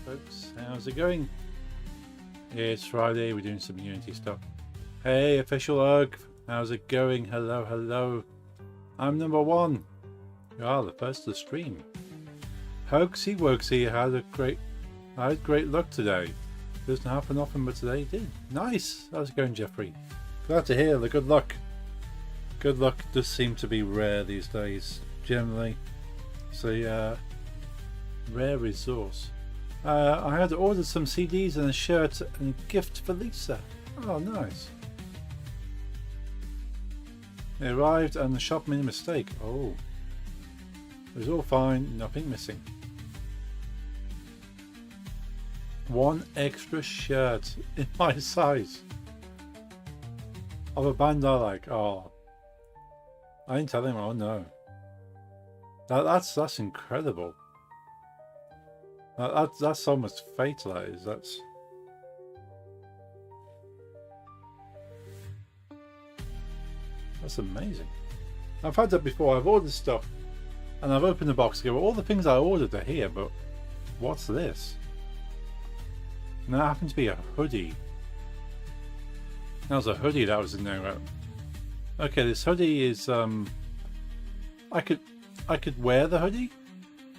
folks, how's it going? It's Friday, we're doing some Unity stuff. Hey, official UG, how's it going? Hello, hello. I'm number one. You are the first to stream. Hoaxy Woxy had great luck today. Doesn't happen often, but today it did. Nice. How's it going, Jeffrey? Glad to hear the good luck. Good luck does seem to be rare these days, generally. It's a rare resource. I had ordered some CDs and a shirt and a gift for Lisa. Oh, nice. They arrived and the shop made a mistake. Oh. It was all fine, nothing missing. One extra shirt in my size. Of a band I like. Oh. I didn't tell him, oh no. That's incredible. That's almost fatal, that is. That's amazing. I've had that before. I've ordered stuff and I've opened the box and go, all the things I ordered are here, but what's this? And that happened to be a hoodie. That was a hoodie that was in there. Okay, this hoodie is I could wear the hoodie,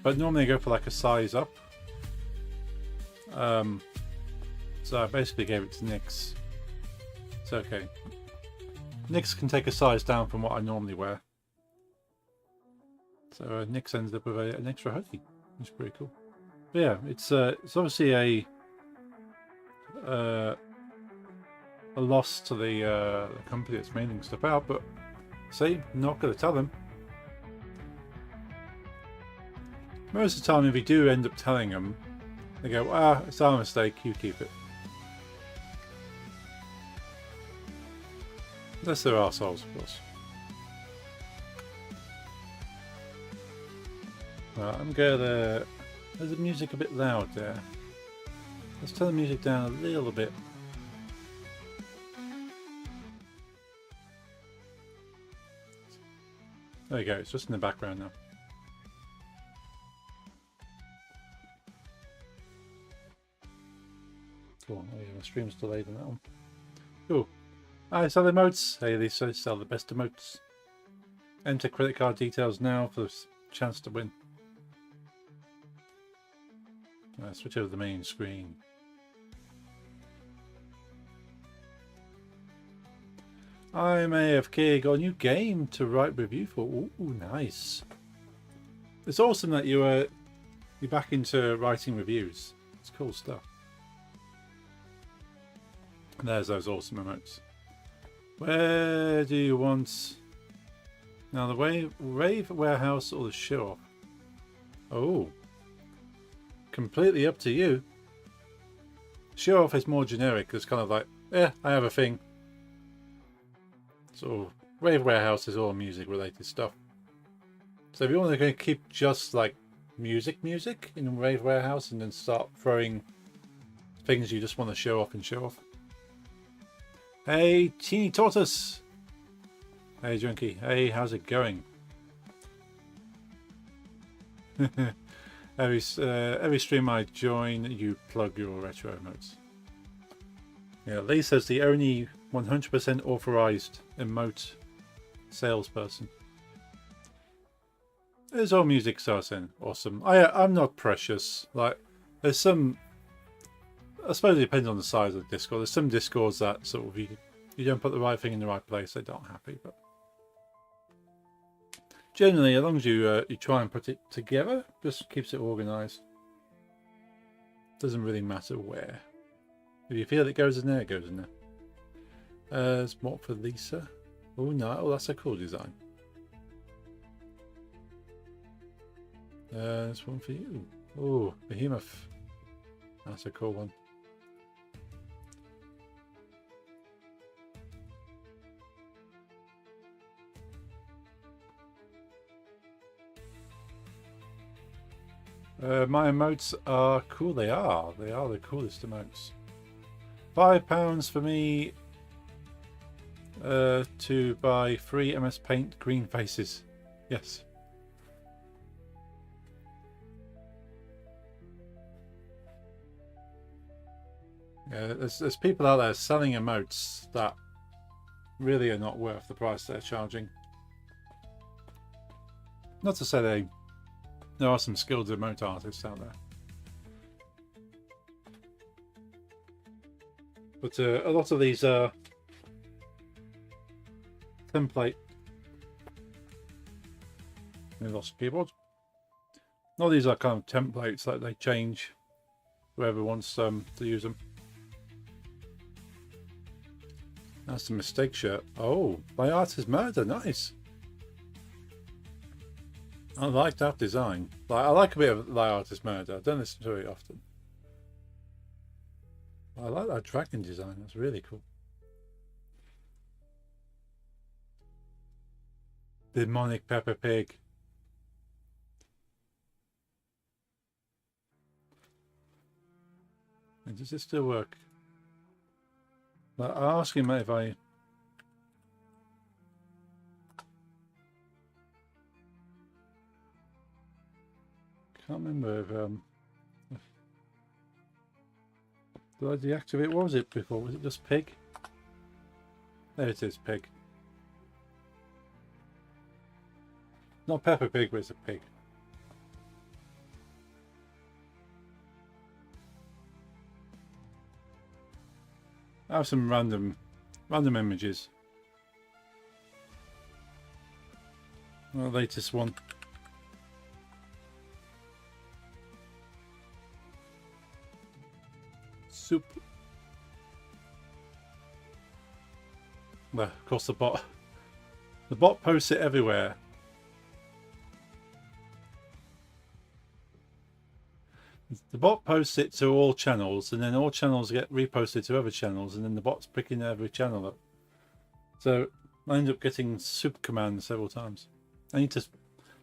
but normally I go for like a size up. So I basically gave it to Nyx. It's okay. Nyx can take a size down from what I normally wear. So Nyx ended up with an extra hoodie. It's pretty cool. But yeah, it's obviously a loss to the company that's mailing stuff out, but see, not going to tell them. Most of the time, if you do end up telling them, they go, ah, it's our mistake, you keep it. Unless they're arseholes, of course. Right, I'm gonna... There's the music a bit loud there. Let's turn the music down a little bit. There you go, it's just in the background now. Cool, oh yeah, my stream's delayed on that one. Cool. I sell emotes. Hey Lisa, sell the best emotes. Enter credit card details now for the chance to win. Switch over to the main screen. I'm AFK, got a new game to write review for. Ooh, nice. It's awesome that you're back into writing reviews. It's cool stuff. And there's those awesome emotes. Where do you want... Now the Rave Warehouse or the Show Off? Oh. Completely up to you. Show Off is more generic. It's kind of like, yeah, I have a thing. So Rave Warehouse is all music related stuff. So if you want to keep just like music in Rave Warehouse and then start throwing things you just want to show off and show off. Hey, Teeny Tortoise. Hey, Junkie. Hey, how's it going? Every stream I join, you plug your retro emotes. Yeah, Lee says the only 100% authorized emote salesperson. There's all music starts in. Awesome. I'm not precious. Like, there's some... I suppose it depends on the size of the Discord. There's some Discords that sort of you don't put the right thing in the right place, they don't happy. But generally, as long as you try and put it together, just keeps it organised. Doesn't really matter where. If you feel it goes in there, it goes in there. There's more for Lisa. Oh no, oh, that's a cool design. There's one for you. Oh, Behemoth. That's a cool one. My emotes are cool. They are the coolest emotes. £5 for me to buy 3 MS Paint green faces. Yes. Yeah, there's people out there selling emotes that really are not worth the price they're charging. Not to say there are some skilled emote artists out there. But a lot of these template. I lost keyboard. A lot of these are kind of templates that they change. Whoever wants to use them. That's a mistake shirt. Oh, by Artist Murder, nice. I like that design. Like, I like a bit of Thy Artist Murder. I don't listen to it often. I like that dragon design. That's really cool. Demonic Peppa Pig. And does it still work? I'll ask him if I... Can't remember if... Did I deactivate? What was it before? Was it just pig? There it is, pig. Not Peppa Pig, but it's a pig. I have some random images. The latest one. Soup. Well, of course the bot posts it everywhere. The bot posts it to all channels, and then all channels get reposted to other channels, and then the bot's picking every channel up. So I end up getting soup commands several times. I need to.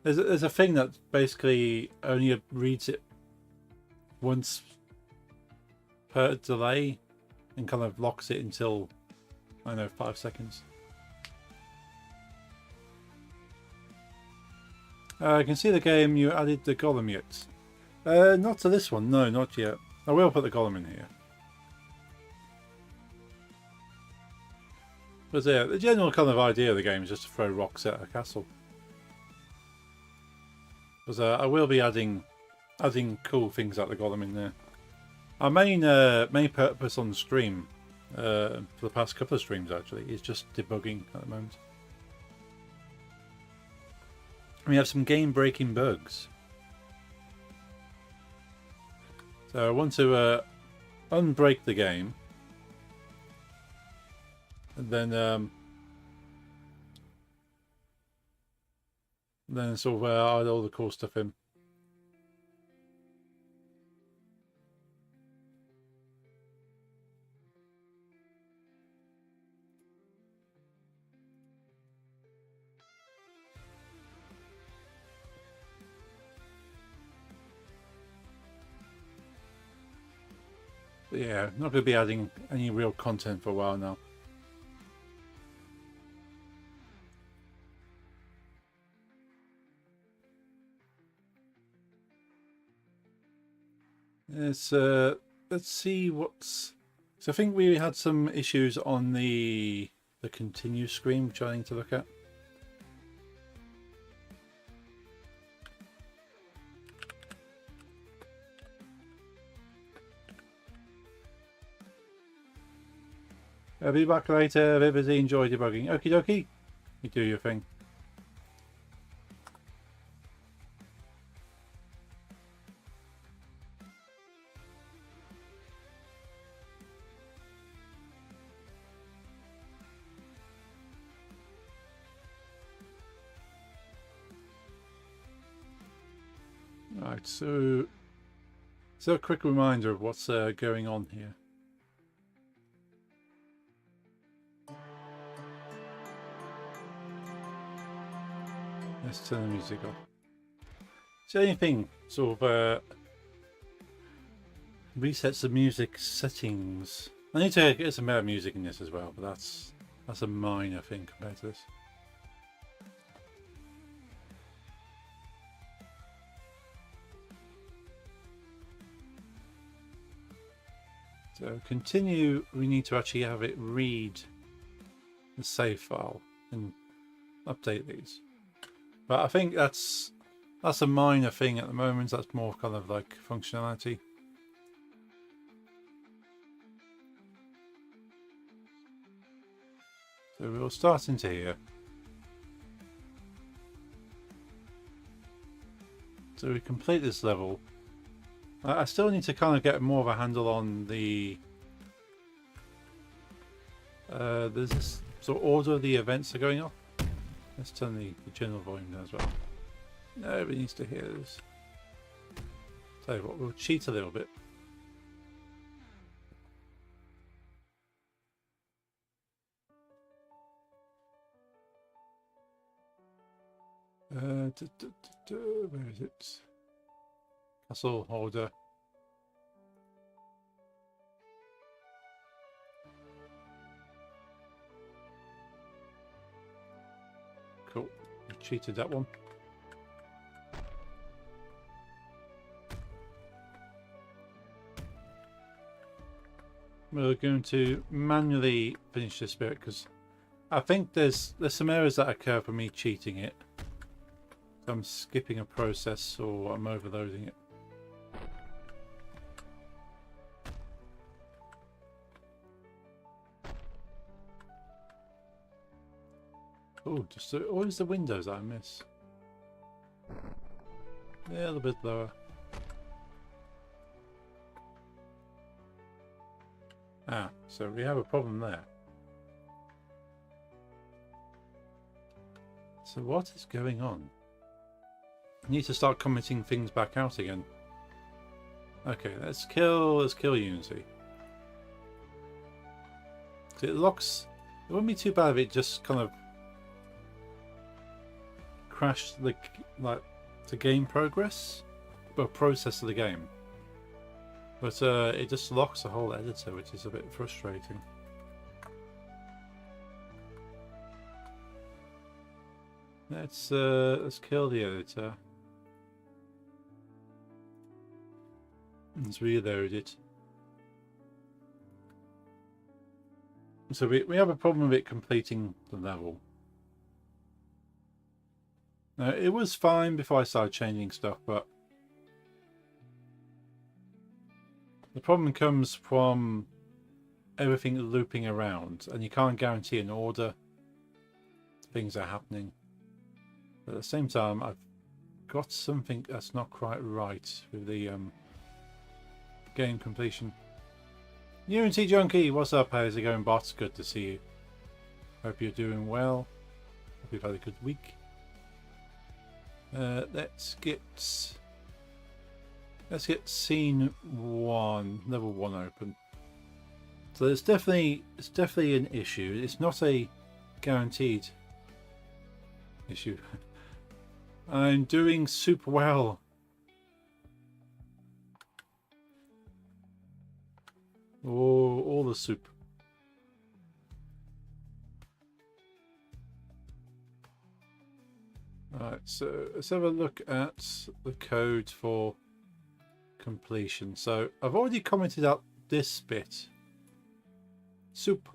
There's a thing that basically only reads it once per delay, and kind of locks it until, I don't know, 5 seconds. I can see the game you added the golem yet. Not to this one, no, not yet. I will put the golem in here. But yeah, the general kind of idea of the game is just to throw rocks at a castle. Because I will be adding cool things like the golem in there. Our main purpose on the stream, for the past couple of streams actually, is just debugging at the moment. We have some game-breaking bugs. So I want to unbreak the game, and then sort of add all the cool stuff in. But yeah, not going to be adding any real content for a while now. Let's see what's... So I think we had some issues on the continue screen, which I need to look at. I'll be back later. Everybody enjoy debugging. Okie dokie. You do your thing. Right, so a quick reminder of what's going on here. Let's turn the music off. Is there anything sort of resets the music settings? I need to get some better music in this as well, but that's a minor thing compared to this. So continue, we need to actually have it read the save file and update these. But I think that's a minor thing at the moment. That's more kind of like functionality. So we'll start into here. So we complete this level. I still need to kind of get more of a handle on the there's this sort of order the events are going off. Let's turn the general volume down as well. Nobody needs to hear this. Tell you what, we'll cheat a little bit. Where is it? Castle holder. Cool. We cheated that one. We're going to manually finish this bit because I think there's some errors that occur for me cheating it. I'm skipping a process or I'm overloading it. Oh, just always the windows I miss. Yeah, a little bit lower. Ah, so we have a problem there. So what is going on? I need to start commenting things back out again. Okay, let's kill Unity. It locks. It wouldn't be too bad if it just kind of crashed the game progress, or process of the game. But it just locks the whole editor, which is a bit frustrating. Let's kill the editor. Let's reload it. So we have a problem with it completing the level. Now, it was fine before I started changing stuff, but the problem comes from everything looping around, and you can't guarantee an order. Things are happening. But at the same time, I've got something that's not quite right with the game completion. Unity Junkie, what's up? How's it going, bots? Good to see you. Hope you're doing well. Hope you've had a good week. Let's get scene 1, level 1 open. So it's definitely an issue. It's not a guaranteed issue. I'm doing super well. Oh, all the soup. Alright, so let's have a look at the code for completion. So I've already commented out this bit. Soup.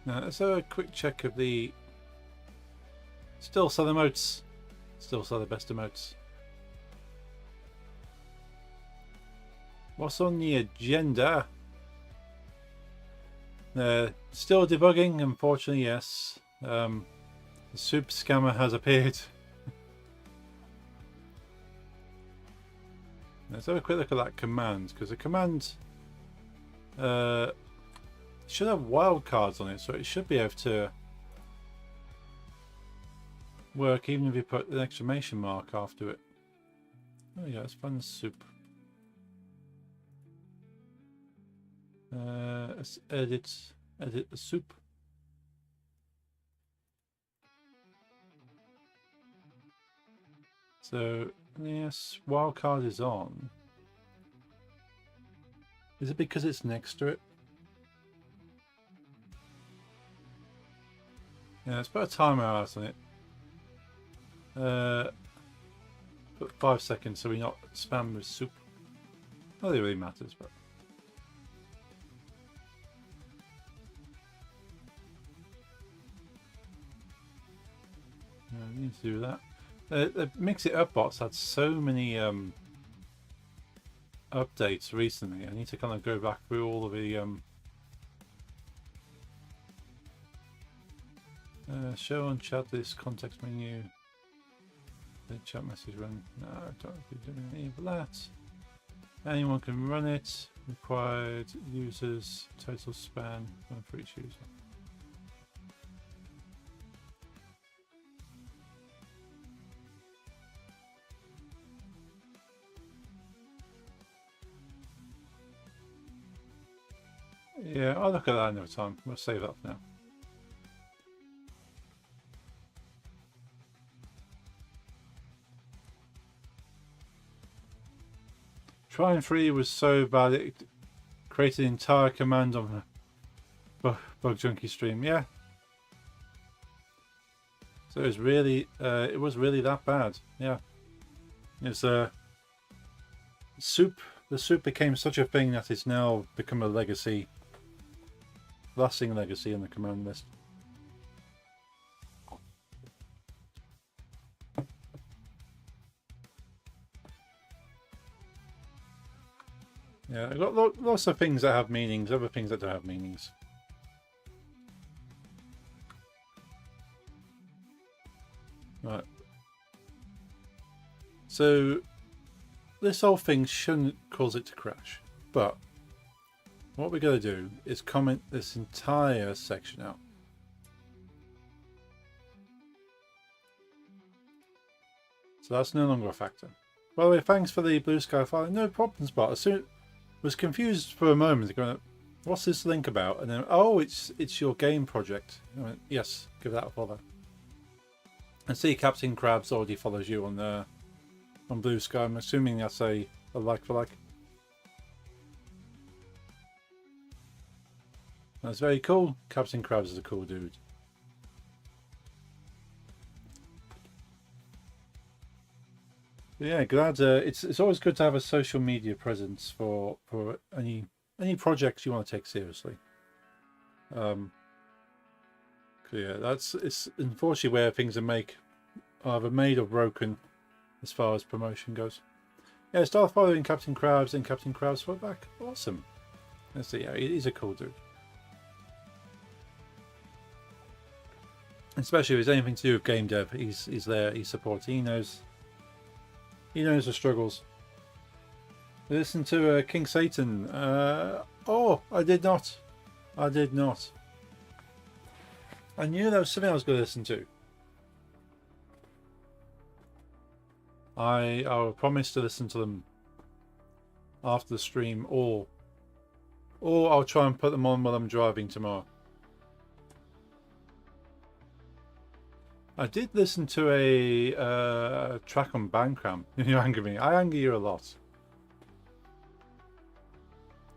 Now let's have a quick check of the... Still sell emotes. Still sell the best emotes. What's on the agenda? Still debugging, unfortunately, yes. The soup scammer has appeared. Let's have a quick look at that command, because the command should have wildcards on it, so it should be able to work even if you put an exclamation mark after it. Oh yeah, let's find the soup. Let's edit the soup. So yes, wildcard is on. Is it because it's next to it? Yeah, let's put a timer out on it. Put 5 seconds so we're not spammed with soup. Not that it really matters, but yeah, I need to do that. The Mix It Up bots had so many updates recently. I need to kind of go back through all of the show on chat this context menu. The chat message run. No, I don't be doing any of that. Anyone can run it. Required users, total span, one for each user. Yeah, I'll look at that another time. We'll save that for now. Trying 3 was so bad it created an entire command on the Bug Junkie stream. Yeah. So it was really that bad. Yeah. It's soup. The soup became such a thing that it's now become a legacy, lasting legacy in the command list. Yeah, I've got lots of things that have meanings, other things that don't have meanings. Right. So this whole thing shouldn't cause it to crash, but what we're going to do is comment this entire section out. So that's no longer a factor. By the way, thanks for the blue sky file. No problems, but I was confused for a moment, going, what's this link about? And then, oh, it's your game project. I went, yes, give that a follow. And see, Captain Krabs already follows you on Blue Sky. I'm assuming that's a like for like. That's very cool. Captain Krabs is a cool dude. But yeah, glad. It's always good to have a social media presence for any projects you want to take seriously. Yeah, it's unfortunately where things are either made or broken as far as promotion goes. Yeah, start following Captain Krabs and Captain Krabs foot back. Awesome. Let's see. Yeah, he's a cool dude. Especially if it's anything to do with game dev, he's there. He supports. He knows the struggles. Listen to King Satan. Oh, I did not. I knew there was something I was going to listen to. I will promise to listen to them after the stream, or I'll try and put them on while I'm driving tomorrow. I did listen to a track on Bandcamp. You anger me. I anger you a lot.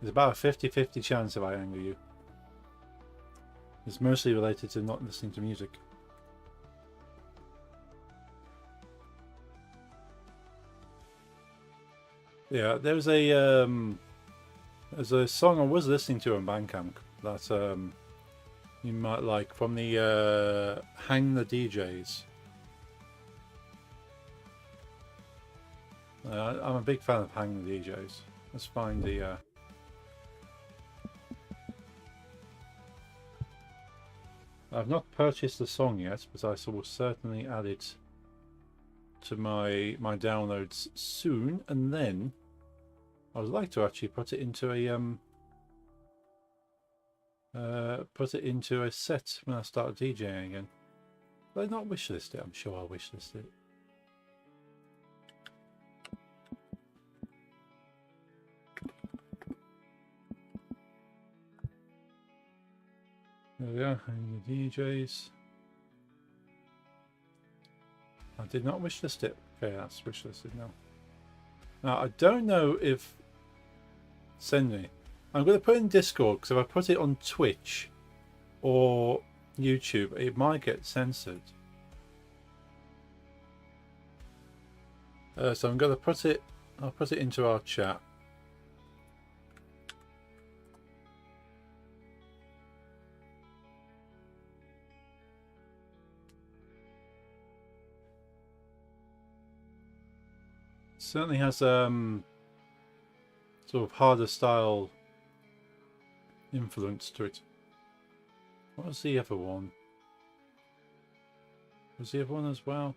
There's about a 50-50 chance if I anger you. It's mostly related to not listening to music. Yeah, there's a song I was listening to on Bandcamp that you might like, from the Hang the DJs. I'm a big fan of Hang the DJs. Let's find the I've not purchased the song yet, but I will certainly add it to my downloads soon, and then I would like to actually put it into a set when I start DJing again. Did I not wishlist it? I'm sure I'll wishlist it. There we are, the DJs. I did not wishlist it. Okay, that's wishlisted now. Now, I don't know if... Send me. I'm going to put it in Discord, because if I put it on Twitch or YouTube, it might get censored. So I'm going to put it... I'll put it into our chat. certainly has sort of harder style influence to it. What was the other one? Was the other one as well?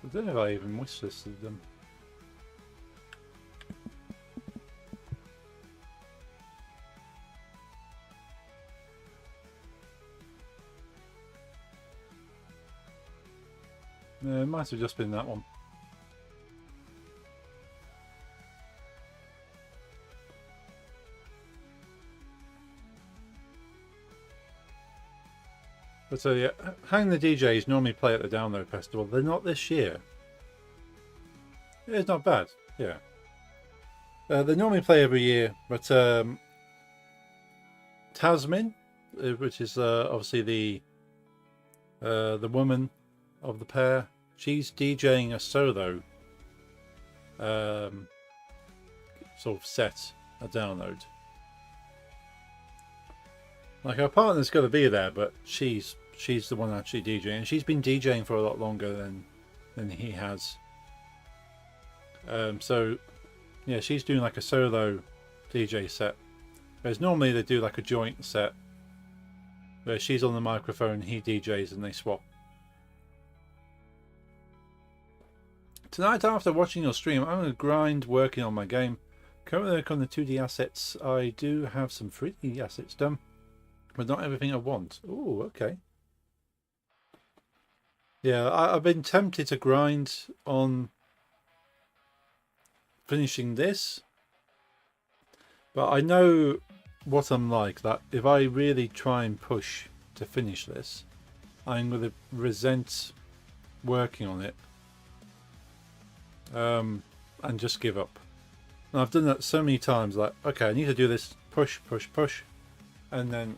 I don't know if I even wishlisted them. No, it might have just been that one. But so yeah, Hang the DJs normally play at the Download Festival. They're not this year. It's not bad, yeah. They normally play every year, but Tasmin, which is obviously the woman of the pair, she's DJing a solo sort of set, a download. Like, her partner's got to be there, but she's the one actually DJing, and she's been DJing for a lot longer than he has. So yeah, she's doing like a solo DJ set, whereas normally they do like a joint set where she's on the microphone, he DJs, and they swap. Tonight, after watching your stream, I'm going to grind working on my game. Currently working on the 2D assets. I do have some 3D assets done, but not everything I want. Oh, okay. Yeah, I've been tempted to grind on finishing this, but I know what I'm like, that if I really try and push to finish this, I'm going to resent working on it and just give up. And I've done that so many times, like, okay, I need to do this, push, and then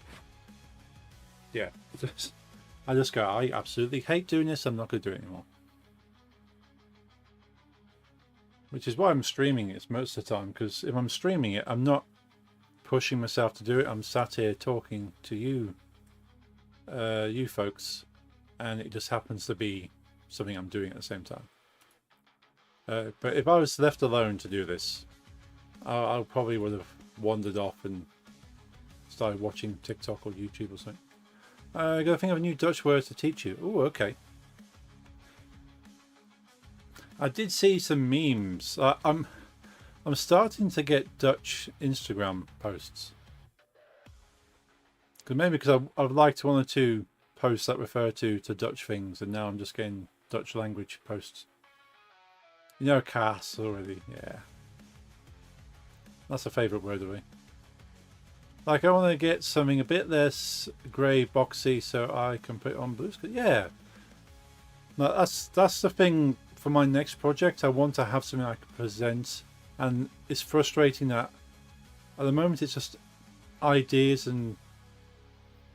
yeah, I just go, I absolutely hate doing this, I'm not going to do it anymore. Which is why I'm streaming it most of the time, because if I'm streaming it, I'm not pushing myself to do it. I'm sat here talking to you, you folks, and it just happens to be something I'm doing at the same time. But if I was left alone to do this, I probably would have wandered off and started watching TikTok or YouTube or something. I got to think of a new Dutch word to teach you. Oh, okay. I did see some memes. I'm starting to get Dutch Instagram posts. Maybe because I've liked one or two posts that refer to Dutch things, and now I'm just getting Dutch language posts. You know, Kaas already, yeah. That's a favourite word of me. Like, I want to get something a bit less grey boxy so I can put it on blue screen. Yeah. No, that's the thing for my next project. I want to have something I can present, and it's frustrating that at the moment it's just ideas and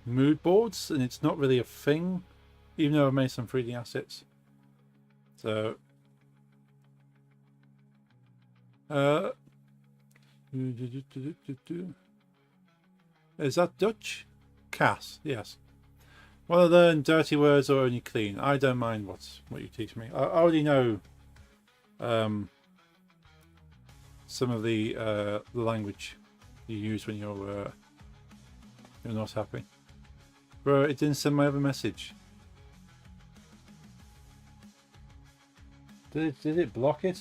mood boards, and it's not really a thing, even though I've made some 3D assets. So is that Dutch? Kaas, yes. Want to learn dirty words or only clean? I don't mind what you teach me. I already know some of the language you use when you're not happy. Bro, it didn't send my other message. Did it block it?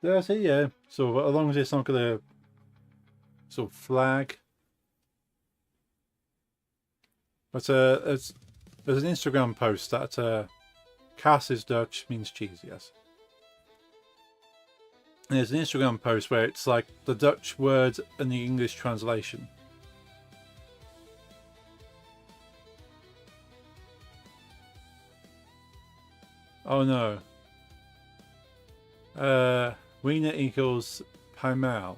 Dirty, yeah. So as long as it's not gonna sort of flag. But there's an Instagram post that Kaas is Dutch means cheese, yes. And there's an Instagram post where it's like the Dutch word and the English translation. Oh no. Wiener equals Pijmaal.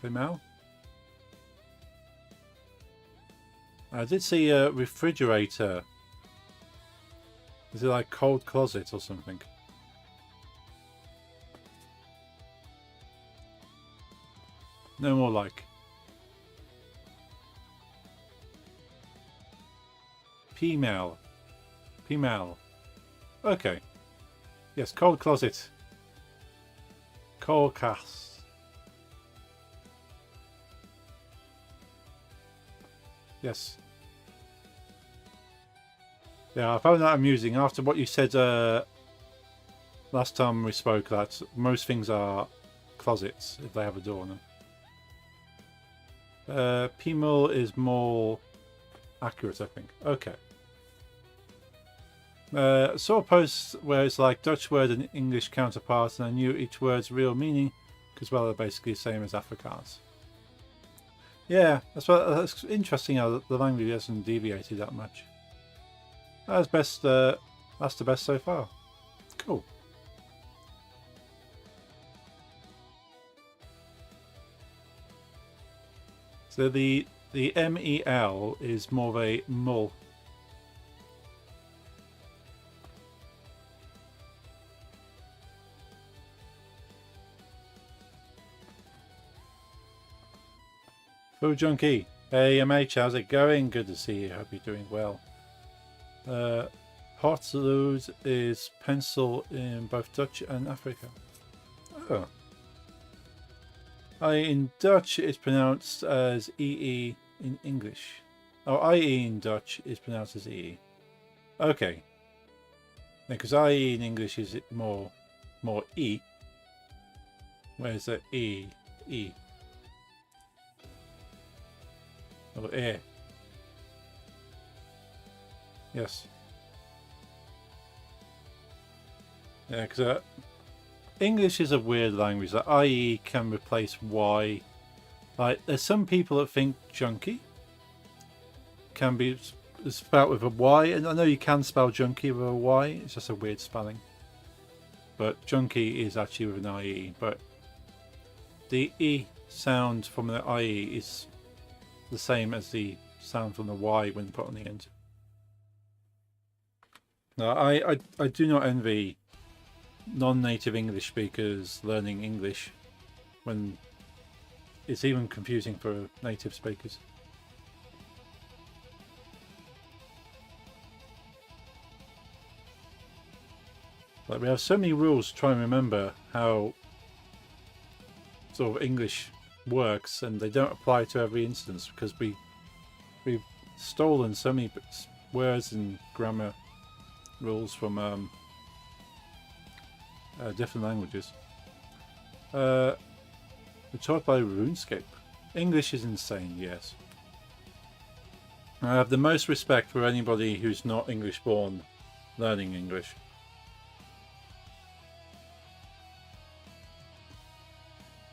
Pijmaal? I did see a refrigerator. Is it like cold closet or something? No more like. Female. Female. Okay. Yes, cold closet. Cold cast. Yes. Yeah, I found that amusing. After what you said last time we spoke, that most things are closets if they have a door on them. Female is more accurate, I think. Okay. Saw a post where it's like Dutch word and English counterparts, and I knew each word's real meaning because, well, they're basically the same as Afrikaans. Yeah, that's interesting how the language hasn't deviated that much. That's best. That's the best so far. Cool. So the MEL is more of a mull. Food Junkie. Hey MH, how's it going? Good to see you. Hope you're doing well. Potlood is pencil in both Dutch and Africa. Oh. In Dutch it's pronounced as EE in English. Oh, IE in Dutch is pronounced as EE. Okay. Because IE in English is more E. Where's the E? Or air. Yes. Yeah, because English is a weird language. Like IE can replace Y. Like there's some people that think junkie can be spelled with a Y, and I know you can spell junkie with a Y. It's just a weird spelling. But junkie is actually with an IE. But the E sound from the IE is the same as the sound from the Y when put on the end. No, I do not envy non-native English speakers learning English when it's even confusing for native speakers. Like we have so many rules to try and remember how sort of English works, and they don't apply to every instance because we've stolen so many words and grammar rules from different languages. We're taught by RuneScape. English is insane, yes. I have the most respect for anybody who's not English born learning English.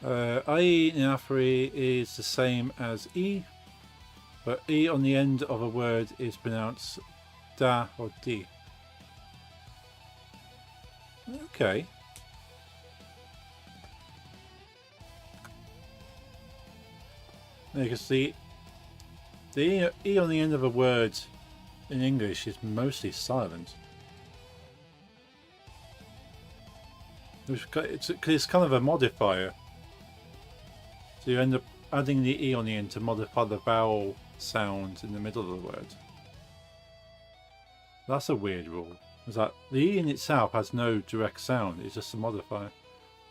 IE in Afri is the same as E, but E on the end of a word is pronounced da or di. Okay. Because the E on the end of a word in English is mostly silent. It's kind of a modifier. So you end up adding the E on the end to modify the vowel sound in the middle of the word. That's a weird rule. Is that the E in itself has no direct sound, it's just a modifier.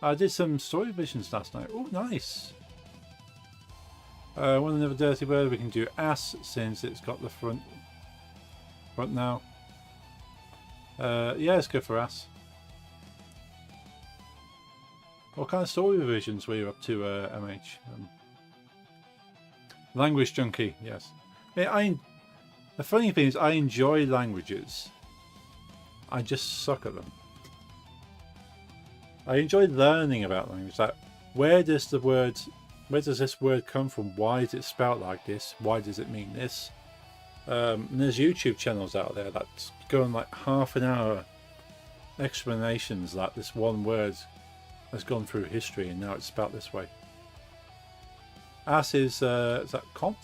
I did some story visions last night. Oh, nice. One another dirty word, we can do ass since it's got the front now. Yeah, let's go for ass. What kind of story revisions were you up to, MH? Language junkie, yes. Yeah, the funny thing is, I enjoy languages. I just suck at them. I enjoy learning about language. Like, where does this word come from? Why is it spelled like this? Why does it mean this? And there's YouTube channels out there that go on like half an hour explanations that this one word has gone through history and now it's spelt this way. Ass is that cont?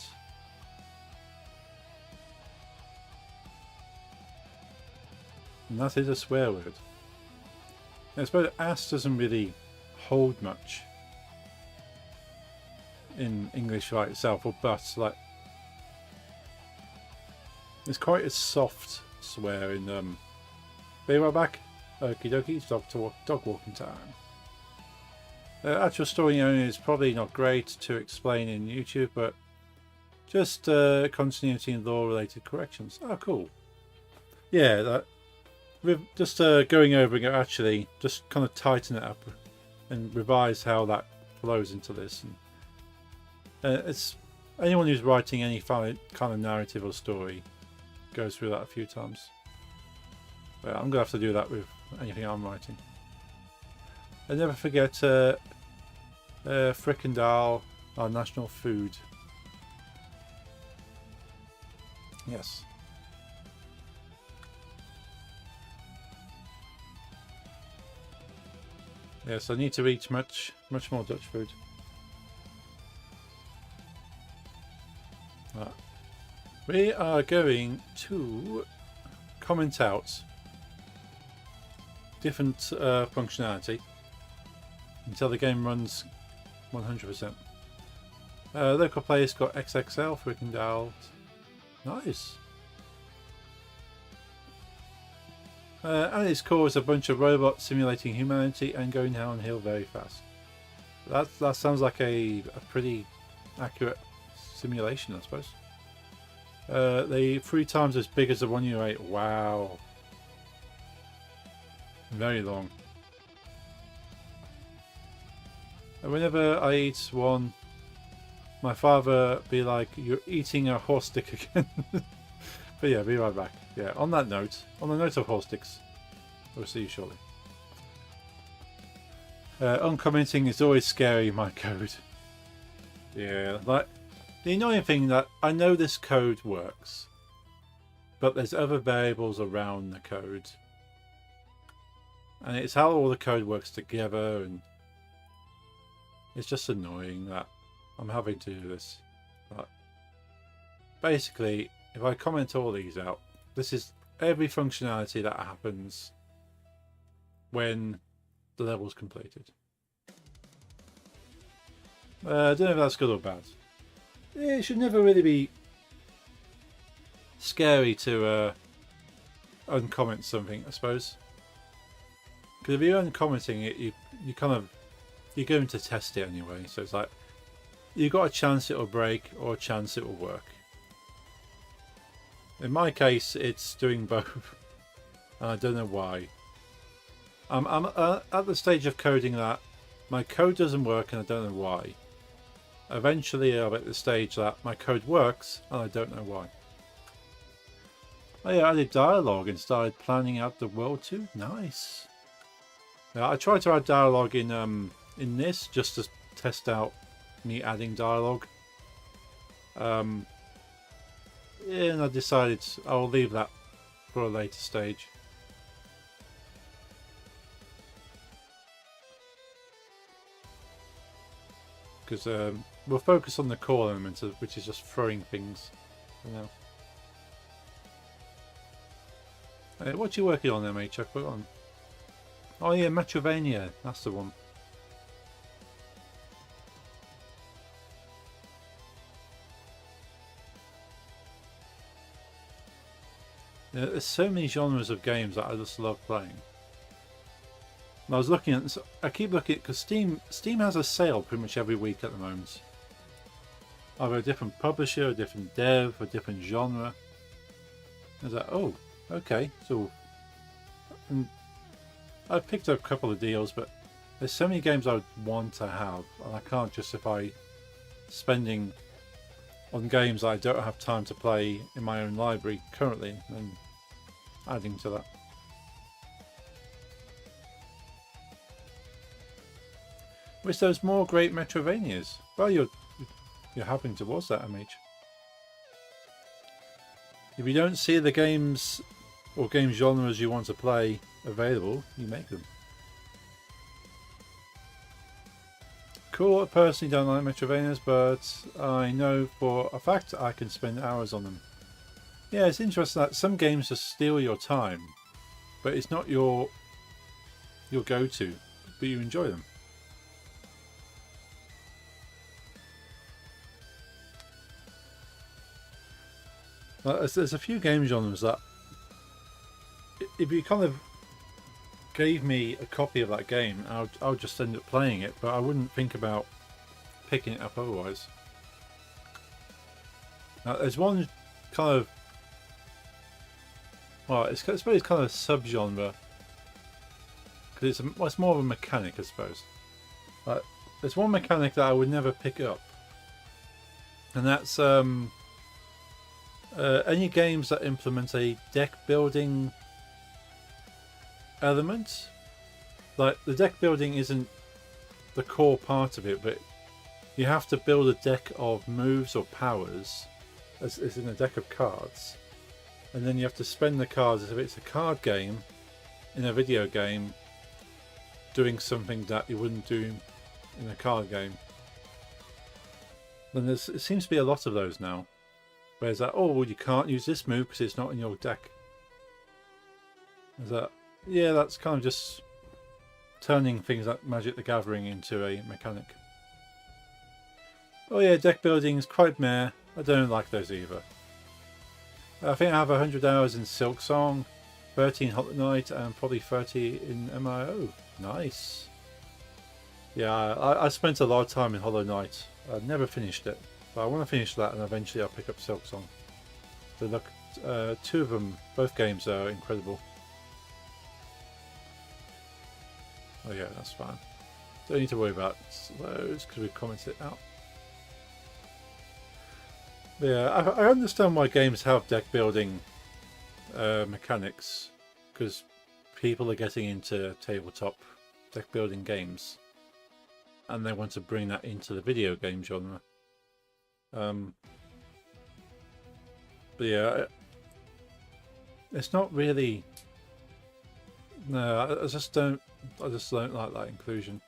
And that is a swear word. I suppose ass doesn't really hold much. in English like itself, or but like it's quite a soft swear in Be right back. Okie dokie, it's dog walking time. Actual story only is probably not great to explain in YouTube, but just continuity and law related corrections. Oh, cool. Yeah, that with just going over and actually just kind of tighten it up and revise how that flows into this. And it's anyone who's writing any kind of narrative or story goes through that a few times. But I'm gonna have to do that with anything I'm writing. And never forget frikandel, our national food. Yes. Yes, I need to eat much more Dutch food. We are going to comment out different functionality until the game runs 100%. Local players got XXL, frikandel. Nice. At its core is a bunch of robots simulating humanity and going downhill very fast. That sounds like a pretty accurate simulation, I suppose. They 3 times as big as the one you ate. Wow. Very long. And whenever I eat one, my father be like, "You're eating a horse stick again." But yeah, be right back. Yeah, on that note, on the note of horse sticks, we'll see you shortly. Uncommenting is always scary, my code. Yeah, like the annoying thing that I know this code works, but there's other variables around the code. And it's how all the code works together, and it's just annoying that I'm having to do this. But basically, if I comment all these out, this is every functionality that happens when the level's completed. I don't know if that's good or bad. It should never really be scary to uncomment something, I suppose. Because if you're uncommenting it, you're going to test it anyway. So it's like you've got a chance it'll break or a chance it will work. In my case, it's doing both, and I don't know why. I'm at the stage of coding that my code doesn't work, and I don't know why. Eventually, I'm at the stage that my code works, and I don't know why. Oh yeah, I added dialogue and started planning out the world too. Nice. I tried to add dialogue in this just to test out me adding dialogue. And I decided I'll leave that for a later stage. Because we'll focus on the core element, which is just throwing things for now. What are you working on, MH? I forgot. Oh yeah, Metrovania, that's the one. There's so many genres of games that I just love playing. And I was looking at this, I keep looking at, because Steam has a sale pretty much every week at the moment. Either a different publisher, a different dev, a different genre. I was like, oh, okay. So, and I've picked up a couple of deals, but there's so many games I would want to have, and I can't justify spending on games I don't have time to play in my own library currently, and adding to that. Wish there was more great Metrovanias. Well, you're happening towards that, MH. If you don't see the games or game genres you want to play available, you make them. Cool, I personally don't like Metrovanias, but I know for a fact I can spend hours on them. Yeah, it's interesting that some games just steal your time, but it's not your go-to, but you enjoy them. There's a few game genres that, if you kind of gave me a copy of that game, I'll just end up playing it, but I wouldn't think about picking it up otherwise. There's one kind of, well, I suppose it's kind of a subgenre, because it's more of a mechanic, I suppose. But there's one mechanic that I would never pick up, and that's any games that implement a deck building element. Like, the deck building isn't the core part of it, but you have to build a deck of moves or powers, as in a deck of cards, and then you have to spend the cards as if it's a card game in a video game, doing something that you wouldn't do in a card game. And it seems to be a lot of those now. Whereas that, oh, well, you can't use this move because it's not in your deck. Is that, yeah, that's kind of just turning things like Magic the Gathering into a mechanic. Oh yeah, deck building is quite meh. I don't like those either. I think I have 100 hours in Silk Song, 30 in Hollow Knight, and probably 30 in MIO. Nice. Yeah, I spent a lot of time in Hollow Knight. I've never finished it, but I want to finish that, and eventually I'll pick up Silk Song. So look, two of them, both games are incredible. Oh yeah, that's fine. Don't need to worry about those because we've commented it out. Yeah, I understand why games have deck building mechanics, because people are getting into tabletop deck building games, and they want to bring that into the video game genre. But yeah, it's not really. No, I just don't like that inclusion.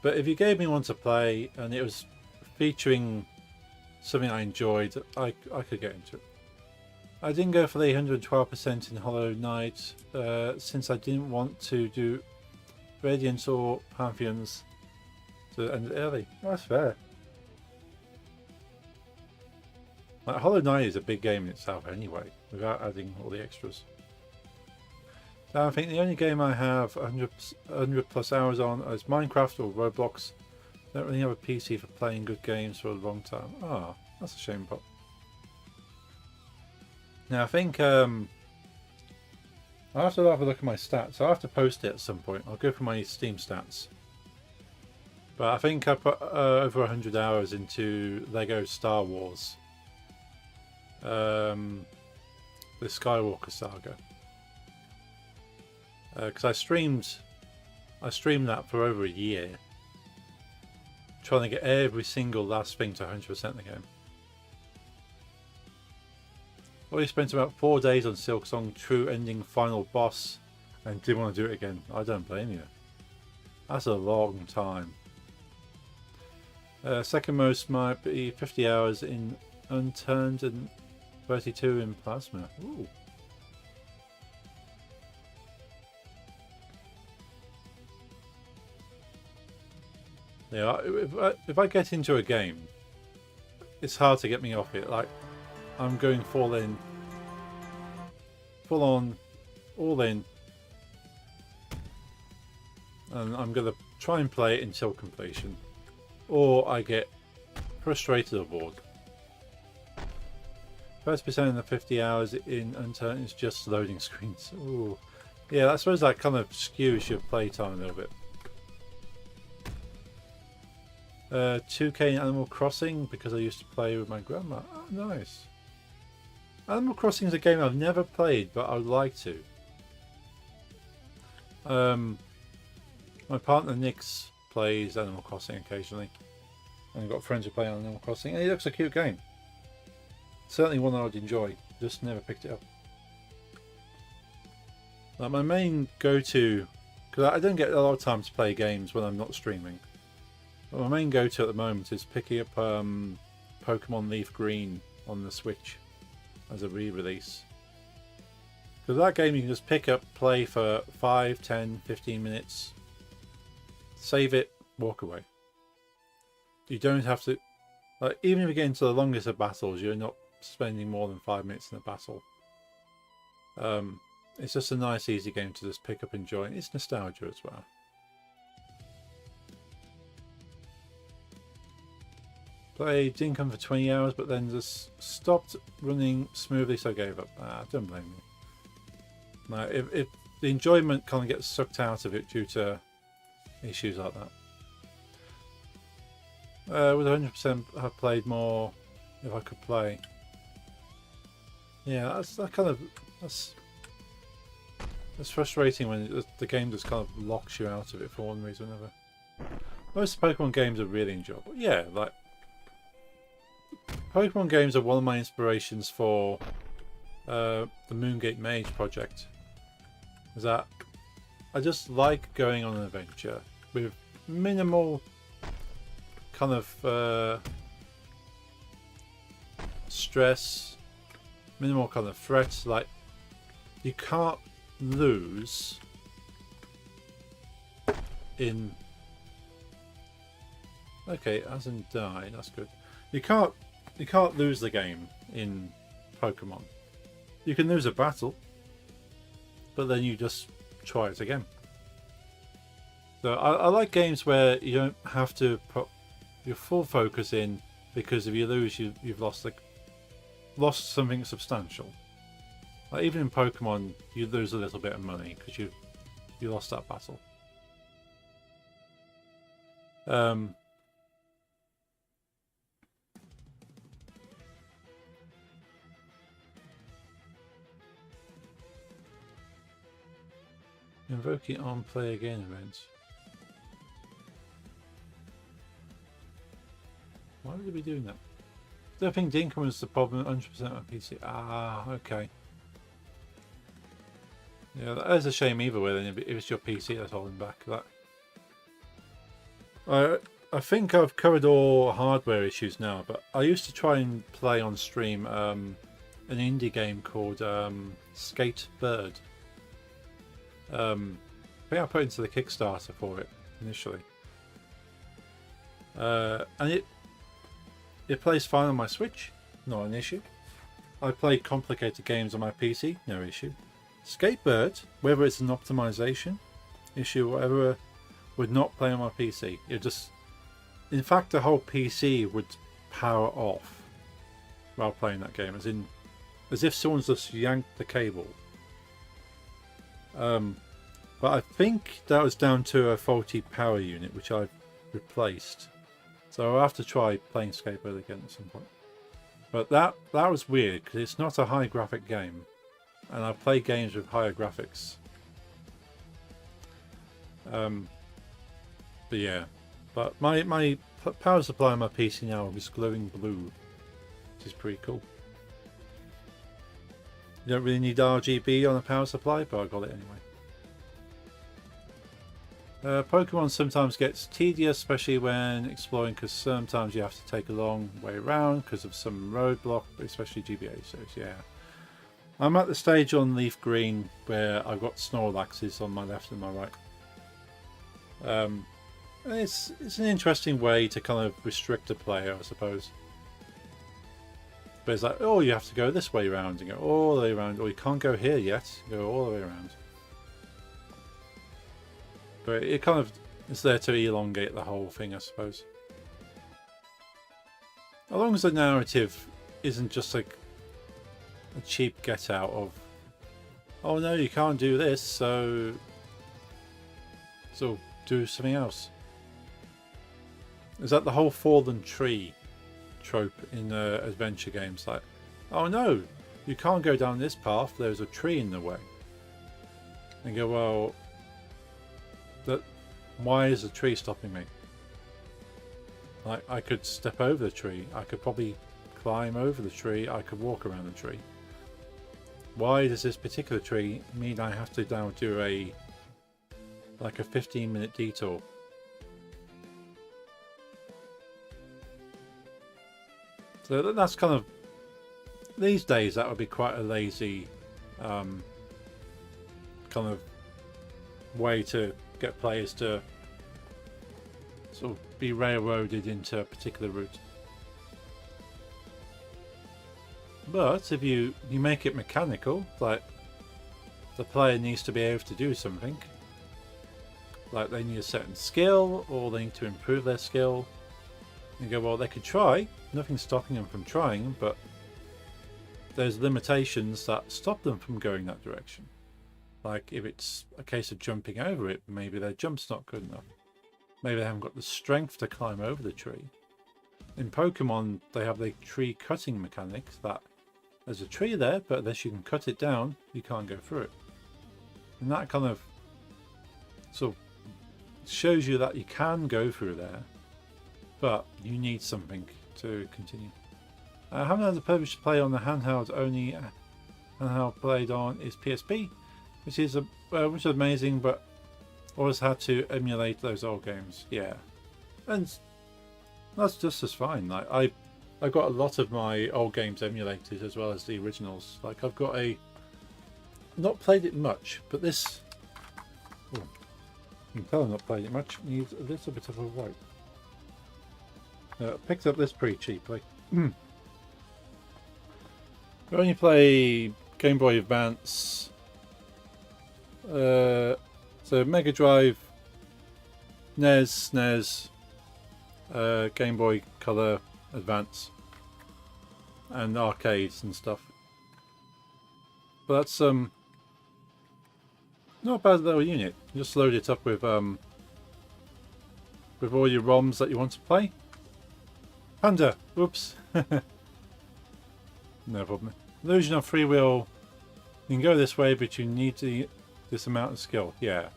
But if you gave me one to play and it was featuring something I enjoyed, I could get into it. I didn't go for the 112% in Hollow Knight since I didn't want to do Radiance or Pantheons to end it early. Oh, that's fair. Like, Hollow Knight is a big game in itself anyway, without adding all the extras. So I think the only game I have 100 plus hours on is Minecraft or Roblox. Don't really have a PC for playing good games for a long time. Ah, that's a shame, Pop. Now I think I'll have to have a look at my stats. I'll have to post it at some point. I'll go through my Steam stats. But I think I put over 100 hours into Lego Star Wars. The Skywalker Saga. Because I streamed that for over a year, trying to get every single last thing to 100% the game. Well, we spent about 4 days on Silk Song True Ending Final Boss and didn't want to do it again. I don't blame you. That's a long time. Second most might be 50 hours in Unturned and 32 in Plasma. Ooh. Yeah, if I get into a game, it's hard to get me off it. Like, I'm going full on, all in, and I'm going to try and play it until completion, or I get frustrated or bored. 30% of the 50 hours in Unturned is just loading screens. Ooh. Yeah, I suppose that kind of skews your playtime a little bit. 2K in Animal Crossing because I used to play with my grandma. Oh, nice. Animal Crossing is a game I've never played, but I would like to. My partner Nix plays Animal Crossing occasionally, and I've got friends who play Animal Crossing, and it looks a cute game. Certainly one I would enjoy, just never picked it up. Like, my main go-to, because I don't get a lot of time to play games when I'm not streaming. But my main go-to at the moment is picking up Pokemon Leaf Green on the Switch as a re-release. Because that game you can just pick up, play for 5, 10, 15 minutes, save it, walk away. You don't have to, like, even if you get into the longest of battles, you're not spending more than 5 minutes in a battle. It's just a nice, easy game to just pick up and enjoy. It's nostalgia as well. Played Dinkum for 20 hours, but then just stopped running smoothly, so I gave up. Don't blame me. No, if the enjoyment kind of gets sucked out of it due to issues like that. With 100%, I've played more if I could play. Yeah, that's frustrating when the game just kind of locks you out of it for one reason or another. Most Pokemon games are really enjoyable. Yeah, like Pokemon games are one of my inspirations for the Moongate Mage project. Is that I just like going on an adventure with minimal kind of stress, minimal kind of threats. Like, you can't lose in... Okay, it hasn't died, that's good. You can't lose the game in Pokemon. You can lose a battle, but then you just try it again. So I like games where you don't have to put your full focus in, because if you lose, you've lost something substantial. Like even in Pokemon, you lose a little bit of money because you lost that battle. Invoking on play again events. Why would they be doing that? I think Dinkum was the problem 100% on PC. Ah, okay. Yeah, that is a shame either way. Then if it's your PC that's holding back that. I think I've covered all hardware issues now, but I used to try and play on stream an indie game called Skate Bird. I think I put into the Kickstarter for it initially, and it plays fine on my Switch, not an issue. I play complicated games on my PC, no issue. Skatebird, whether it's an optimization issue or whatever, would not play on my PC. It just, in fact, the whole PC would power off while playing that game, as if someone's just yanked the cable. But I think that was down to a faulty power unit, which I've replaced. So I'll have to try playing Skatebird again at some point. But that was weird, because it's not a high graphic game. And I play games with higher graphics. But yeah. But my power supply on my PC now is glowing blue, which is pretty cool. You don't really need RGB on a power supply, but I got it anyway. Pokemon sometimes gets tedious, especially when exploring, because sometimes you have to take a long way around because of some roadblock, especially GBA. So yeah, I'm at the stage on Leaf Green where I've got Snorlaxes on my left and my right. It's an interesting way to kind of restrict a player, I suppose. But it's like, oh, you have to go this way around and go all the way around, or you can't go here yet, go all the way around. But it kind of is there to elongate the whole thing, I suppose. As long as the narrative isn't just like a cheap get out of, oh no, you can't do this, so do something else. Is that the whole fallen tree trope in adventure games? Like, oh no, you can't go down this path, there's a tree in the way. And go, well, why is the tree stopping me? Like, I could step over the tree, I could probably climb over the tree, I could walk around the tree. Why does this particular tree mean I have to now do like a 15-minute detour? So that's kind of, these days that would be quite a lazy kind of way to get players to sort of be railroaded into a particular route. But if you make it mechanical, like the player needs to be able to do something, like they need a certain skill or they need to improve their skill, you go, well, they could try, nothing's stopping them from trying, but there's limitations that stop them from going that direction. Like if it's a case of jumping over it, maybe their jump's not good enough. Maybe they haven't got the strength to climb over the tree. In Pokemon, they have the tree cutting mechanics that there's a tree there, but unless you can cut it down, you can't go through it. And that kind of sort of shows you that you can go through there, but you need something to continue. I haven't had the privilege to play on the handheld. Only handheld played on is PSP, which is amazing, but always had to emulate those old games. Yeah, and that's just as fine. Like I've got a lot of my old games emulated as well as the originals. Like I've got not played it much, but this, you can tell I've not played it much, needs a little bit of a wipe. Picked up this pretty cheaply. I only play Game Boy Advance, so Mega Drive, NES, SNES, Game Boy Color Advance, and arcades and stuff. But that's not a bad little unit. You just load it up with all your ROMs that you want to play. Panda! Oops! No problem. Illusion of free will. You can go this way, but you need this amount of skill. Yeah.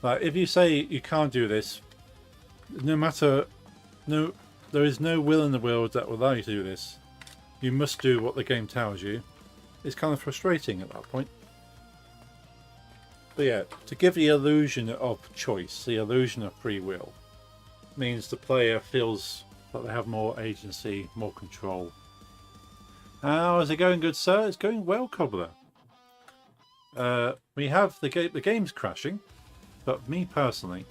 Like if you say you can't do this, there is no will in the world that will allow you to do this. You must do what the game tells you. It's kind of frustrating at that point. But yeah, to give the illusion of choice, the illusion of free will, means the player feels that they have more agency, more control. How is it going, good sir? It's going well, Cobbler. We have the game's crashing, but me personally,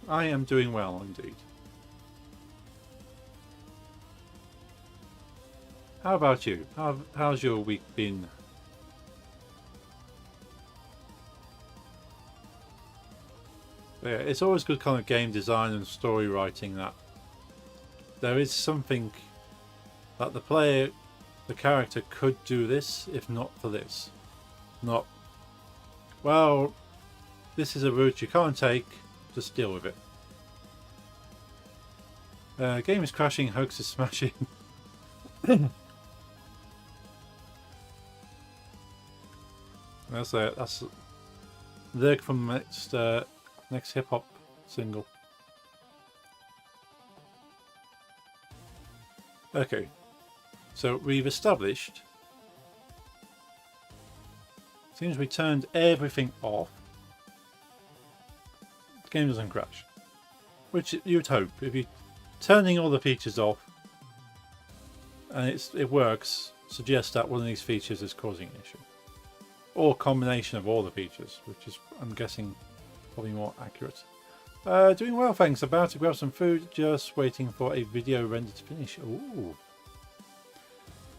I am doing well indeed. How about you? How's your week been? Yeah, it's always good kind of game design and story writing that there is something that the character could do this if not for this. Not, well, this is a route you can't take, just deal with it. Game is crashing, hoax is smashing. That's it. That's the lyric from the next hip hop single. Okay, so we've established. As soon as we turned everything off, the game doesn't crash. Which you'd hope. If you're turning all the features off and it works, suggests that one of these features is causing an issue. Or a combination of all the features, which is, I'm guessing, probably more accurate. Doing well, thanks. About to grab some food, just waiting for a video render to finish. Ooh.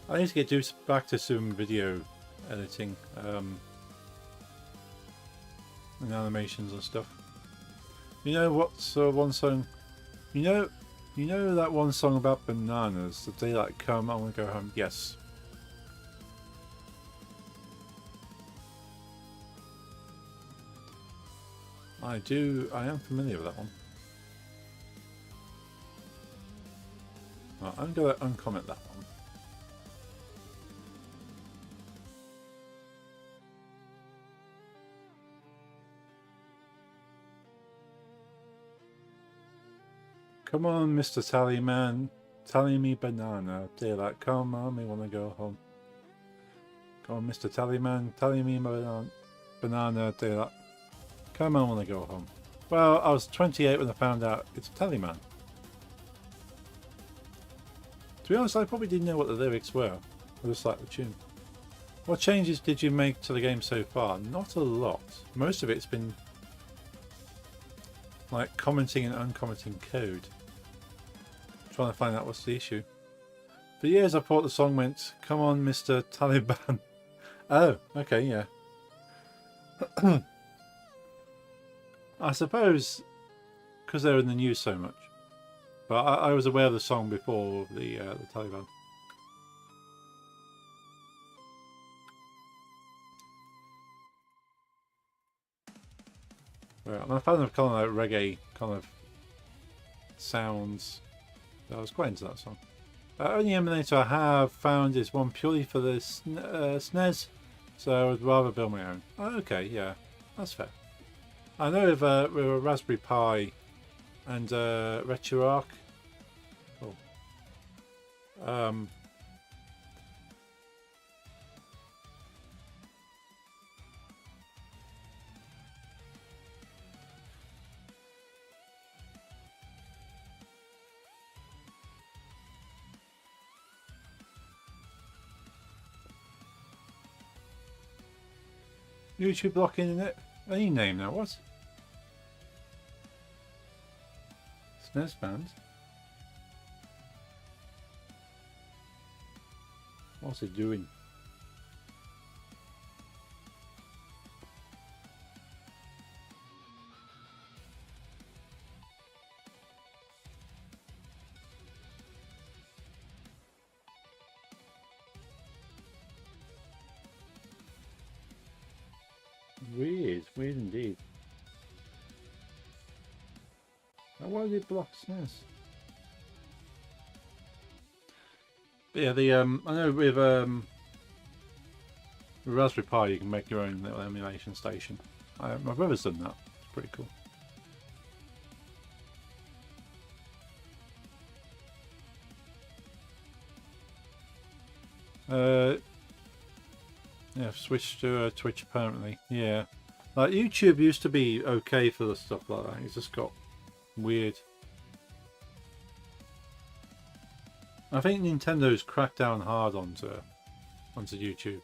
I need to get back to some video editing and animations and stuff. You know what's one song? You know that one song about bananas, the day that come, I want to go home. Yes. I am familiar with that one. Right, I'm going to uncomment that one. Come on, Mr. Tallyman, tally me banana. Daylight come on, me wanna go home. Come on, Mr. Tallyman, tally me banana. Daylight come on, wanna go home. Well, I was 28 when I found out it's a Tallyman. To be honest, I probably didn't know what the lyrics were. I just liked the tune. What changes did you make to the game so far? Not a lot. Most of it's been like commenting and uncommenting code. Trying to find out what's the issue. For years I thought the song meant, "Come on, Mr. Taliban." Oh, okay, yeah. I suppose because they're in the news so much. But I was aware of the song before the Taliban. Right, I'm a fan of kind of like reggae kind of sounds. I was quite into that song. The only emulator I have found is one purely for the SNES, so I would rather build my own. Oh, okay, yeah, that's fair. I know with a Raspberry Pi and RetroArch. Cool. YouTube blocking it. Any name now? What? SNES fans. What's it doing? Weird, weird indeed. Now, why did it block SNES? But yeah, the I know with Raspberry Pi you can make your own little emulation station. My brother's done that. It's pretty cool. Yeah, I've switched to Twitch apparently. Yeah, like YouTube used to be okay for the stuff like that. It's just got weird. I think Nintendo's cracked down hard onto YouTube.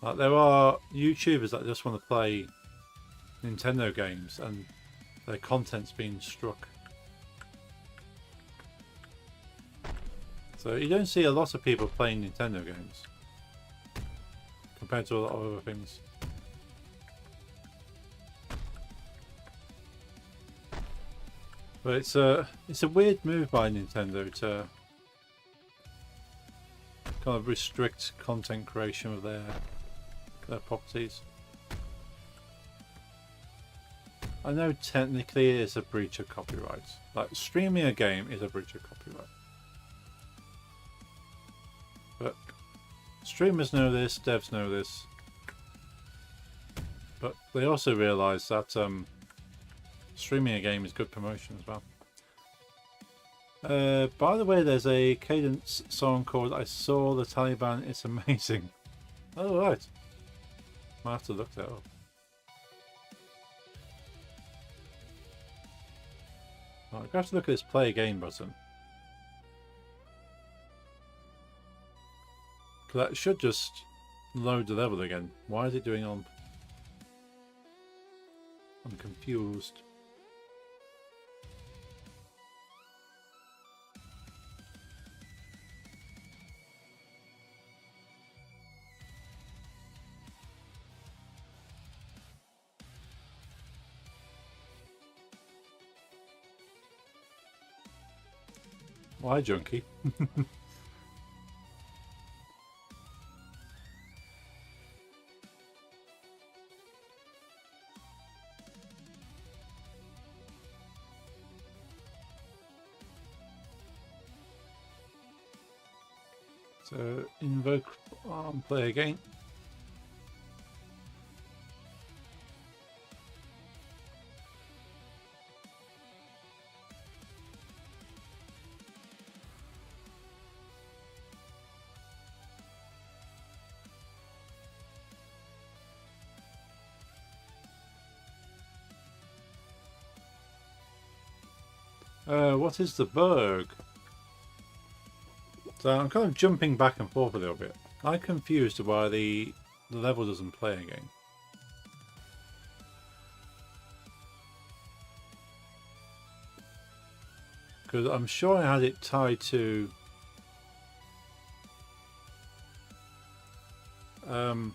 Like there are YouTubers that just want to play Nintendo games and their content's being struck. So you don't see a lot of people playing Nintendo games compared to a lot of other things. But it's a weird move by Nintendo to kind of restrict content creation of their properties. I know technically it's a breach of copyright. Like streaming a game is a breach of copyright. But streamers know this, devs know this. But they also realise that streaming a game is good promotion as well. By the way, there's a Cadence song called "I Saw the Taliban." It's amazing. Oh right, might have to look that up. Right, I have to look at this play game button. That should just load the level again. Why is it doing on? I'm confused. Why, junkie? So invoke play again. What is the bug? So I'm kind of jumping back and forth a little bit. I'm confused why the level doesn't play again. Because I'm sure I had it tied to I'm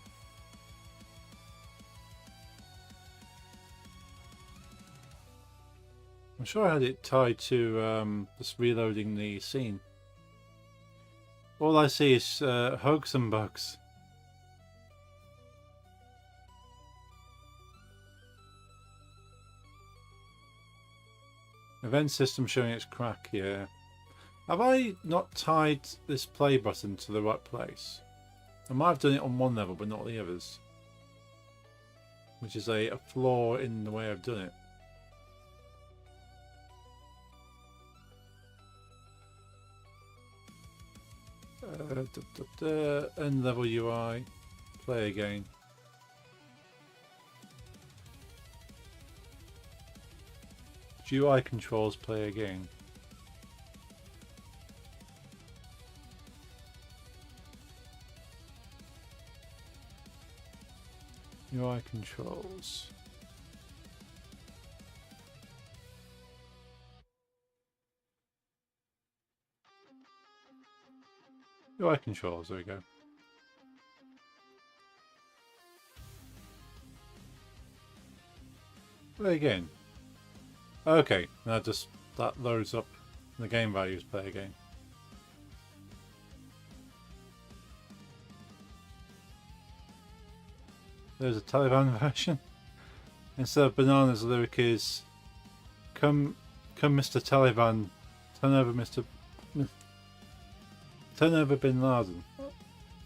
sure I had it tied to just reloading the scene. All I see is hugs and bugs. Event system showing its crack, yeah. Have I not tied this play button to the right place? I might have done it on one level, but not the others. Which is a flaw in the way I've done it. End level UI. Play again. UI controls, play again. UI controls. UI controls, there we go. Play again. Okay, now just that loads up the game values, play again. There's a Taliban version. Instead of bananas, the lyric is come Mr. Taliban, turn over Bin Laden.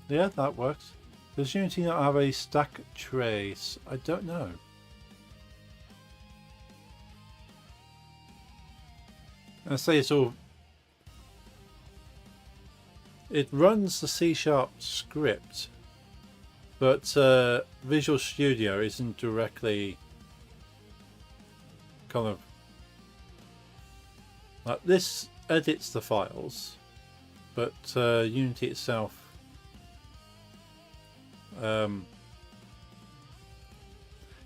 Yeah, that works. Does Unity not have a stack trace? I don't know. I say it's all. It runs the C# script, but Visual Studio isn't directly kind of like this. Edits the files, but Unity itself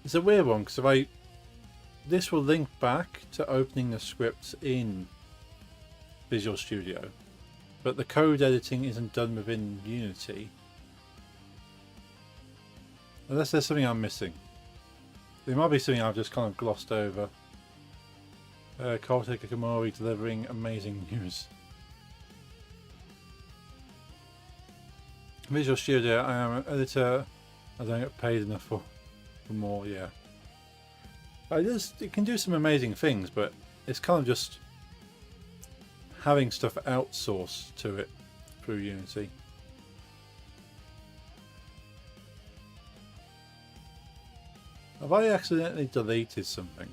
it's a weird one because this will link back to opening the scripts in Visual Studio, but the code editing isn't done within Unity. Unless there's something I'm missing. There might be something I've just kind of glossed over. Kartik Akamori delivering amazing news. Visual Studio, I am an editor. I don't get paid enough for more, yeah. It can do some amazing things, but it's kind of just having stuff outsourced to it through Unity. Have I accidentally deleted something?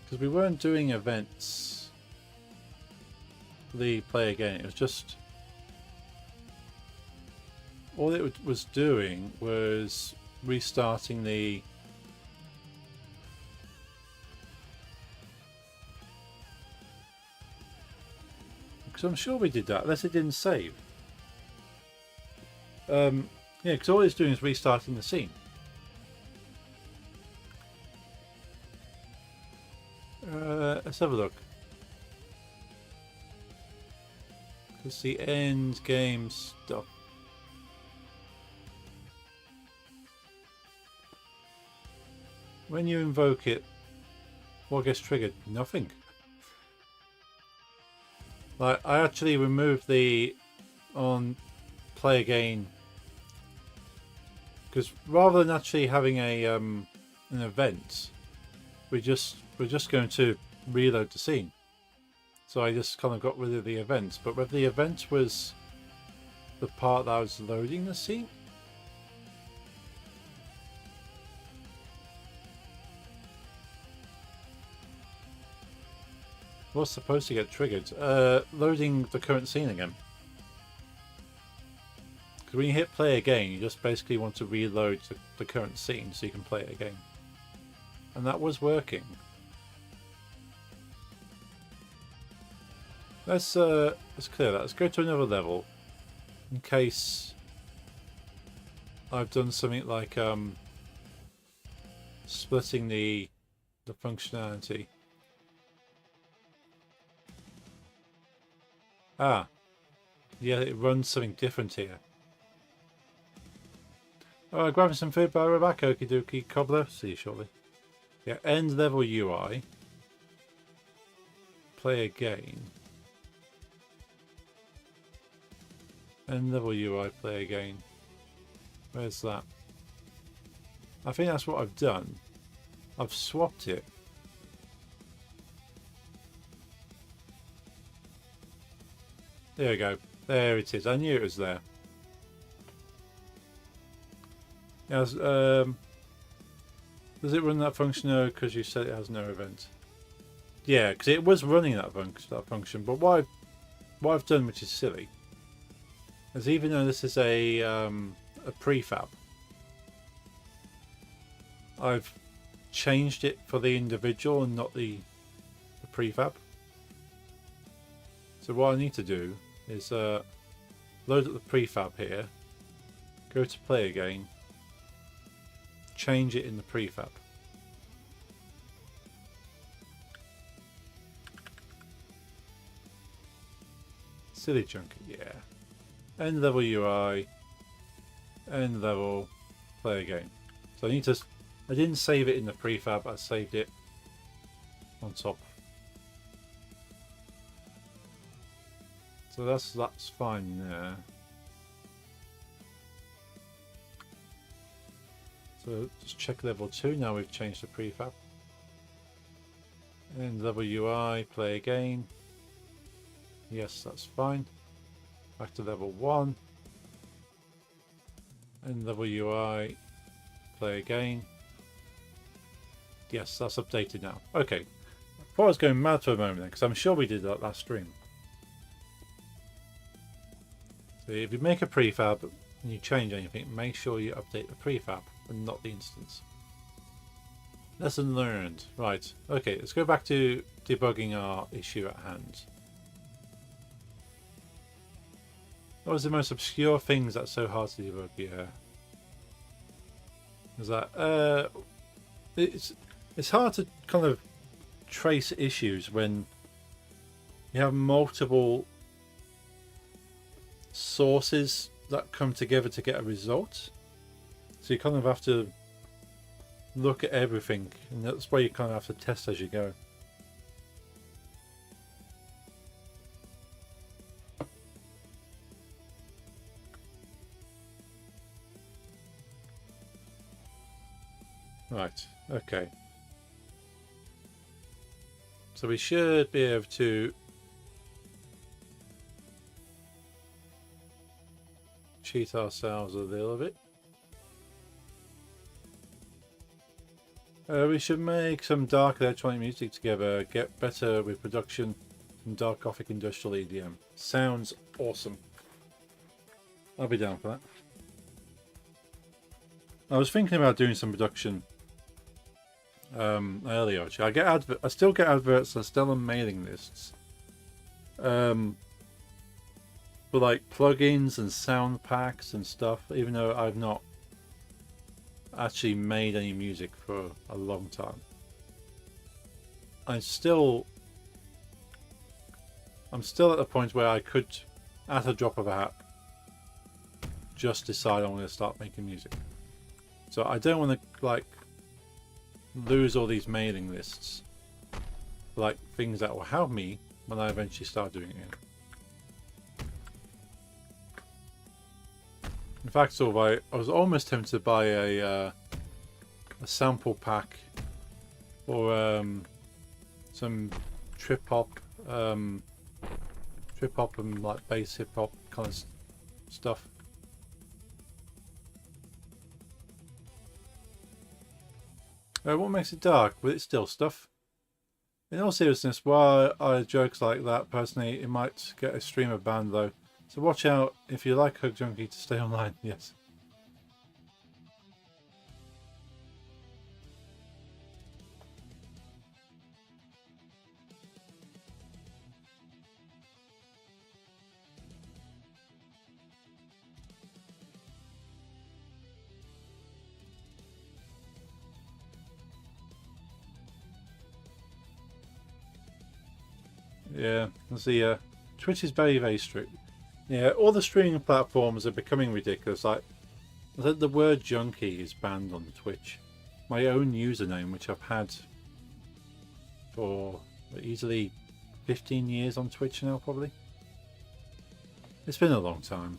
Because we weren't doing events. The play again. It was just all it was doing was restarting the because I'm sure we did that unless it didn't save. Yeah, because all it's doing is restarting the scene. Let's have a look. Because the end game stuff. When you invoke it, what gets triggered? Nothing. Like, I actually removed the on play again because rather than actually having a an event, we're just going to reload the scene. So I just kind of got rid of the event. But whether the event was the part that I was loading the scene, what's supposed to get triggered? Loading the current scene again. Because when you hit play again, you just basically want to reload the current scene so you can play it again. And that was working. Let's clear that. Let's go to another level. in case I've done something like splitting the functionality. Ah, yeah, it runs something different here. Alright, grabbing some food by the back, okie dokie, cobbler. See you shortly. Yeah, end level UI. Play again. End level UI, play again. Where's that? I think that's what I've done. I've swapped it. There we go. There it is. I knew it was there. Yes, does it run that function because you said it has no event? Yeah, because it was running that function. But what I've done, which is silly, is even though this is a prefab, I've changed it for the individual and not the prefab. So what I need to do is load up the prefab here, go to play again, change it in the prefab. Silly chunky, yeah. End level UI, end level, play again. So I didn't save it in the prefab, I saved it on top. So that's fine there. So just check level 2, now we've changed the prefab. And level UI, play again. Yes, that's fine. Back to level 1. And level UI, play again. Yes, that's updated now. Okay. I thought I was going mad for a moment then, because I'm sure we did that last stream. So if you make a prefab and you change anything, make sure you update the prefab and not the instance. Lesson learned. Right, okay, let's go back to debugging our issue at hand. What was the most obscure things that's so hard to debug? Yeah. Is that it's hard to kind of trace issues when you have multiple sources that come together to get a result. So you kind of have to look at everything, and that's why you kind of have to test as you go. Right, okay. So we should be able to cheat ourselves a little bit. We should make some dark electronic music together, get better with production from dark gothic industrial EDM. Sounds awesome. I'll be down for that. I was thinking about doing some production earlier actually. I still get adverts, I'm still on mailing lists. For like plugins and sound packs and stuff, even though I've not actually made any music for a long time. I'm still at the point where I could, at a drop of a hat, just decide I'm going to start making music. So I don't want to like lose all these mailing lists, like things that will help me when I eventually start doing it. In fact, I was almost tempted to buy a sample pack or some trip hop and like bass hip hop kind of stuff. What makes it dark? Well, it's still stuff. In all seriousness, while I jokes like that, personally, it might get a streamer banned though. So watch out if you like Hug Junkie to stay online, yes. Yeah, see, Twitch is very, very strict. Yeah, all the streaming platforms are becoming ridiculous. Like, the word junkie is banned on Twitch. My own username, which I've had for easily 15 years on Twitch now, probably. It's been a long time.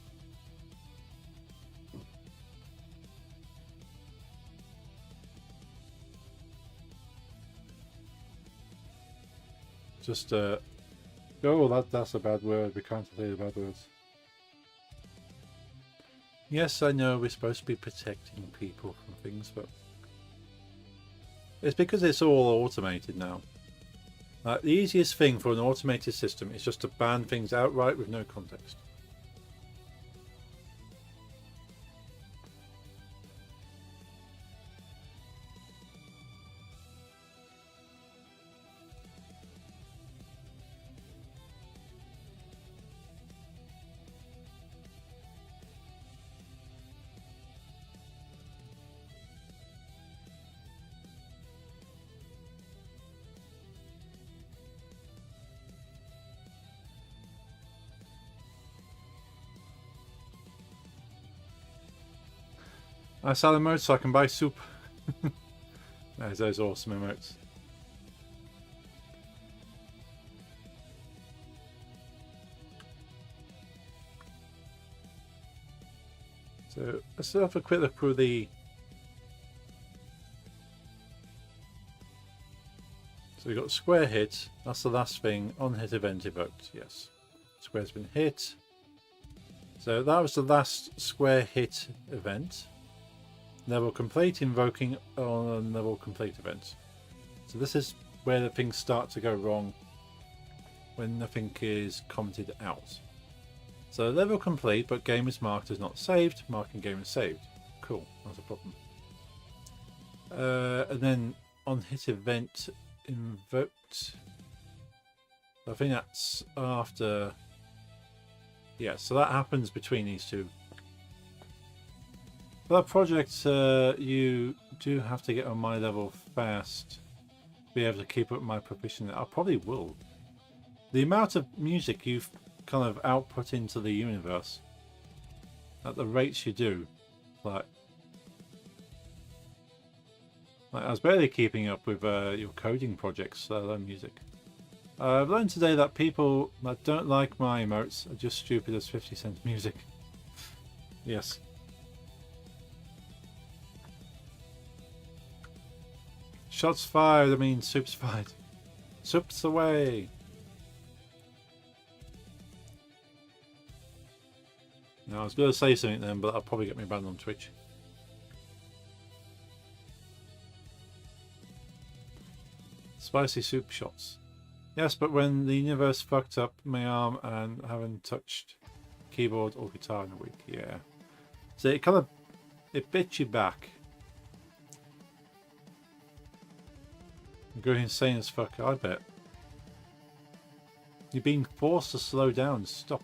Just, oh, that's a bad word. We can't say the bad words. Yes, I know we're supposed to be protecting people from things, but it's because it's all automated now. The easiest thing for an automated system is just to ban things outright with no context. I sell emotes so I can buy soup. There's those awesome emotes. So let's have a quick look through the... So we've got square hit. That's the last thing. On hit event evoked. Yes. Square's been hit. So that was the last square hit event. Level complete, invoking on level complete events. So this is where the things start to go wrong when nothing is commented out. So level complete, but game is marked as not saved. Marking game is saved. Cool, that's a problem. And then on hit event invoked. I think that's after. Yeah, so that happens between these two. For that project, you do have to get on my level fast to be able to keep up my proficiency. I probably will. The amount of music you've kind of output into the universe at the rates you do, like I was barely keeping up with your coding projects, let alone music. I've learned today that people that don't like my emotes are just stupid as 50-cent music. Yes. Shots fired, I mean soup's fired. Soup's away. Now, I was going to say something then, but that'll probably get me banned on Twitch. Spicy soup shots. Yes, but when the universe fucked up my arm and haven't touched keyboard or guitar in a week, yeah. So it kind of, it bit you back. I'm going insane as fuck, I bet. You're being forced to slow down, stop.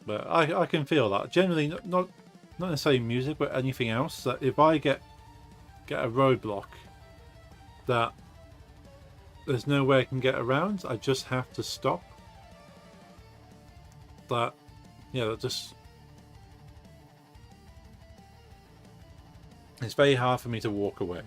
But I can feel that. Generally, not necessarily music, but anything else. That if I get a roadblock that there's no way I can get around, I just have to stop. That, yeah, that just... It's very hard for me to walk away.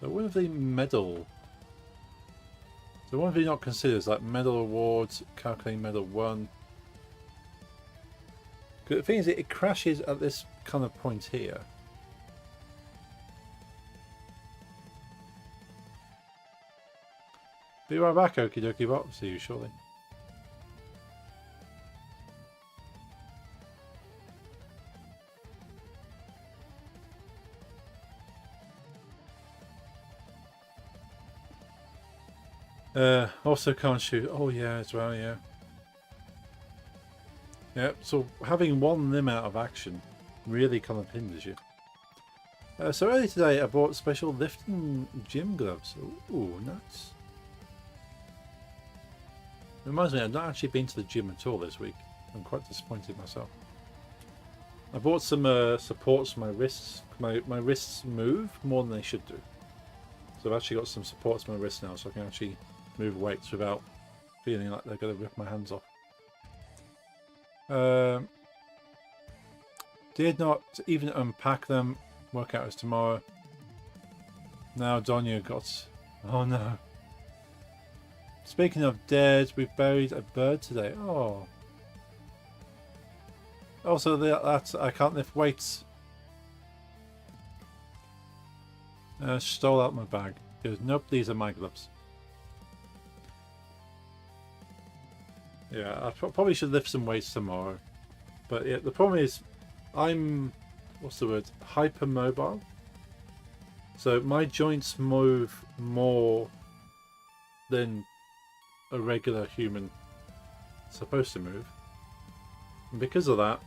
So what if the medal? So one thing not considered is like medal awards, calculating medal 1. The thing is, it crashes at this kind of point here. Be right back, okie dokie bot. See you shortly. Also can't shoot. Oh yeah, as well, yeah. Yeah, so having one limb out of action really kind of hinders you. So earlier today I bought special lifting gym gloves. Ooh, nice. Reminds me, I've not actually been to the gym at all this week. I'm quite disappointed myself. I bought some supports for my wrists. My wrists move more than they should do. So I've actually got some supports for my wrists now, so I can actually move weights without feeling like they're going to rip my hands off. Did not even unpack them. Workout is tomorrow. Now Donya got... Oh no. Speaking of dead, we've buried a bird today. Oh. Also, that I can't lift weights. Stole out my bag. Goes, nope, these are my gloves. Yeah, I probably should lift some weights tomorrow. But yeah, the problem is, I'm, what's the word, hypermobile. So my joints move more than a regular human is supposed to move. And because of that,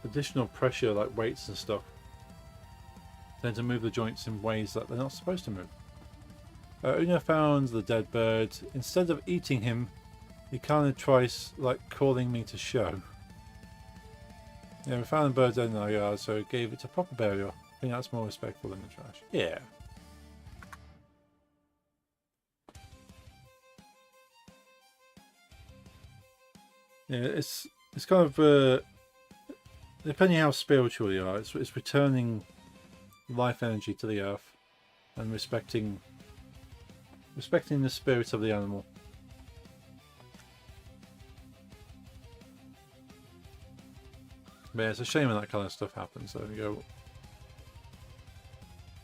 additional pressure like weights and stuff tend to move the joints in ways that they're not supposed to move. Una found the dead bird. Instead of eating him, he kind of tries like calling me to show. Yeah, we found the bird dead in our yard, so gave it a proper burial. I think that's more respectful than the trash. Yeah. Yeah, it's kind of depending how spiritual you are, it's returning life energy to the earth and respecting the spirit of the animal. But yeah, it's a shame when that kind of stuff happens. So you go,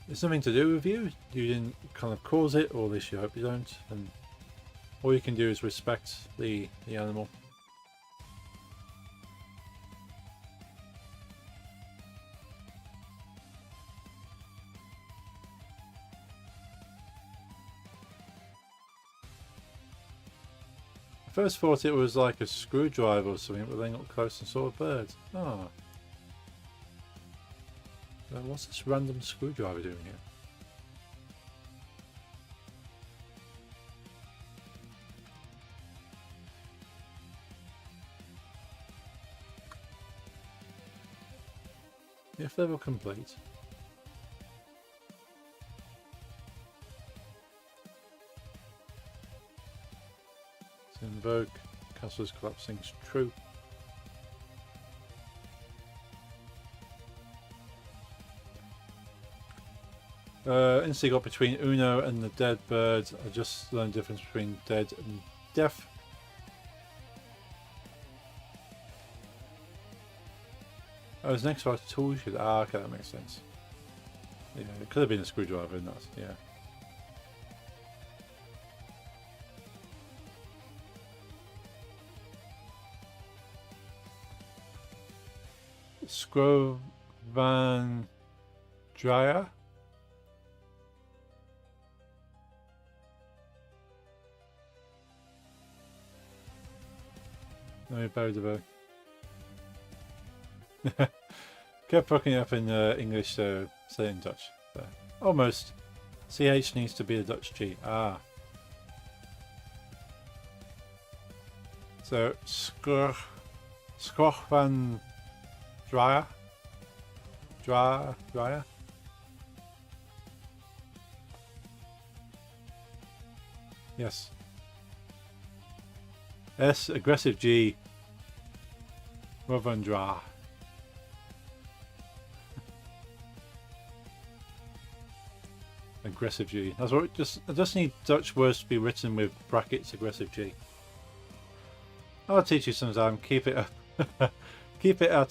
it's nothing to do with you. You didn't kind of cause it, or at least you hope you don't. And all you can do is respect the animal. I first thought it was like a screwdriver or something, but then got close and saw a bird. Ah. What's this random screwdriver doing here? If level complete. So invoke, castle is collapsing, it's true. Instantly got between Uno and the dead bird. I just learned the difference between dead and deaf. Oh, it's next to our tool shed. Ah, okay, that makes sense. Yeah, it could have been a screwdriver, not, yeah. Scrovan Dryer. No, you buried the bird. Kept fucking up in English, so say it in Dutch. But almost. CH needs to be a Dutch G. Ah. So, Scrovan Dryer. Dryer. Yes. S, aggressive G. Rovandra. Aggressive G. That's what I just need Dutch words to be written with brackets aggressive G. I'll teach you sometime. Keep it up. Keep it at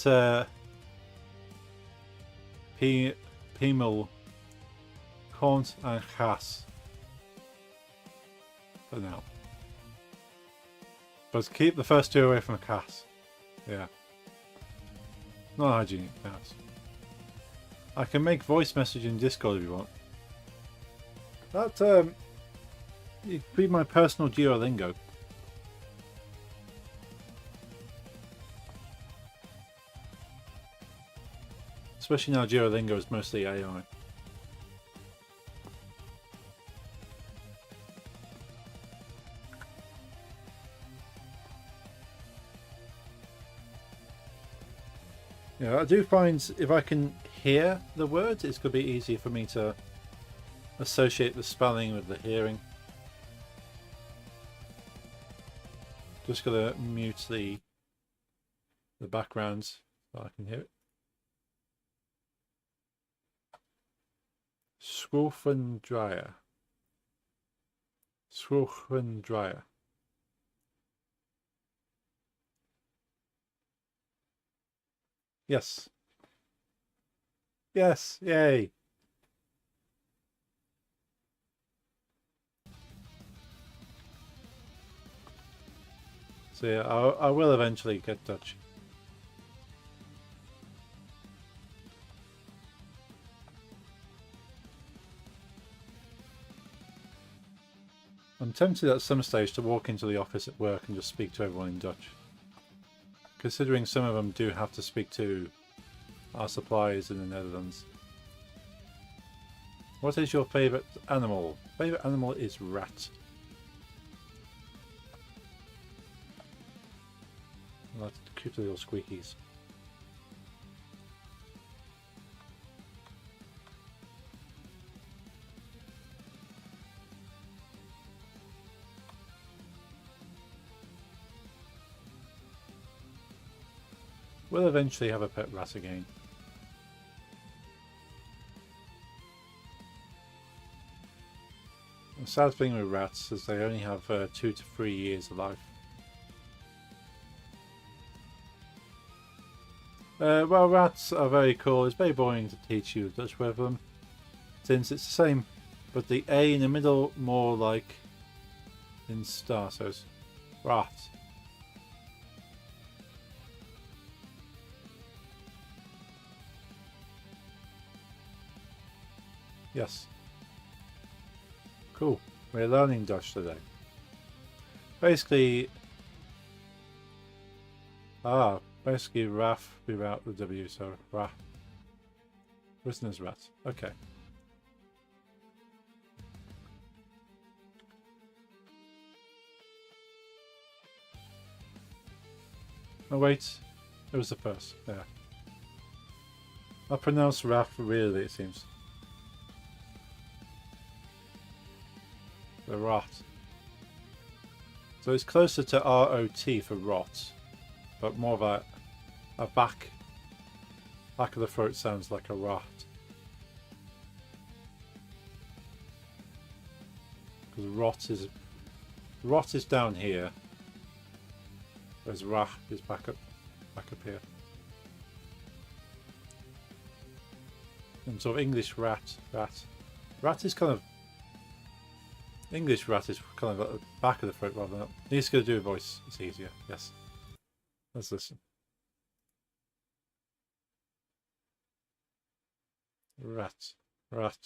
Piemel, Kont and Gas. For now. But keep the first two away from the Cas. Yeah. Not hygienic, Cas. I can make voice message in Discord if you want. That, it'd be my personal Duolingo. Especially now Duolingo is mostly AI. Yeah, I do find if I can hear the words, it's going to be easier for me to associate the spelling with the hearing. Just got to mute the backgrounds so I can hear it. Schroefendryer. Schroefendryer. Yes. Yes, yay. So yeah, I will eventually get Dutch. I'm tempted at some stage to walk into the office at work and just speak to everyone in Dutch. Considering some of them do have to speak to our suppliers in the Netherlands. What is your favourite animal? Favourite animal is rat. I like cute little squeakies. We'll eventually have a pet rat again. The sad thing with rats is they only have 2 to 3 years of life. Well, rats are very cool. It's very boring to teach you Dutch with them, since it's the same, but the A in the middle more like in star, so it's rat. Yes. Cool. We're learning Dutch today. Basically, basically Raf without the W, so Raf. Prisoner's rat. Okay. Oh wait, it was the first. Yeah. I pronounce Raf really, it seems. The rot. So it's closer to R-O-T for rot, but more of a back of the throat sounds like a rot. Because rot is down here, whereas rah is back up here. And sort of English rat is kind of English rat is kind of at the back of the throat rather than up. He's going to do a voice. It's easier. Yes. Let's listen. Rat. Rat.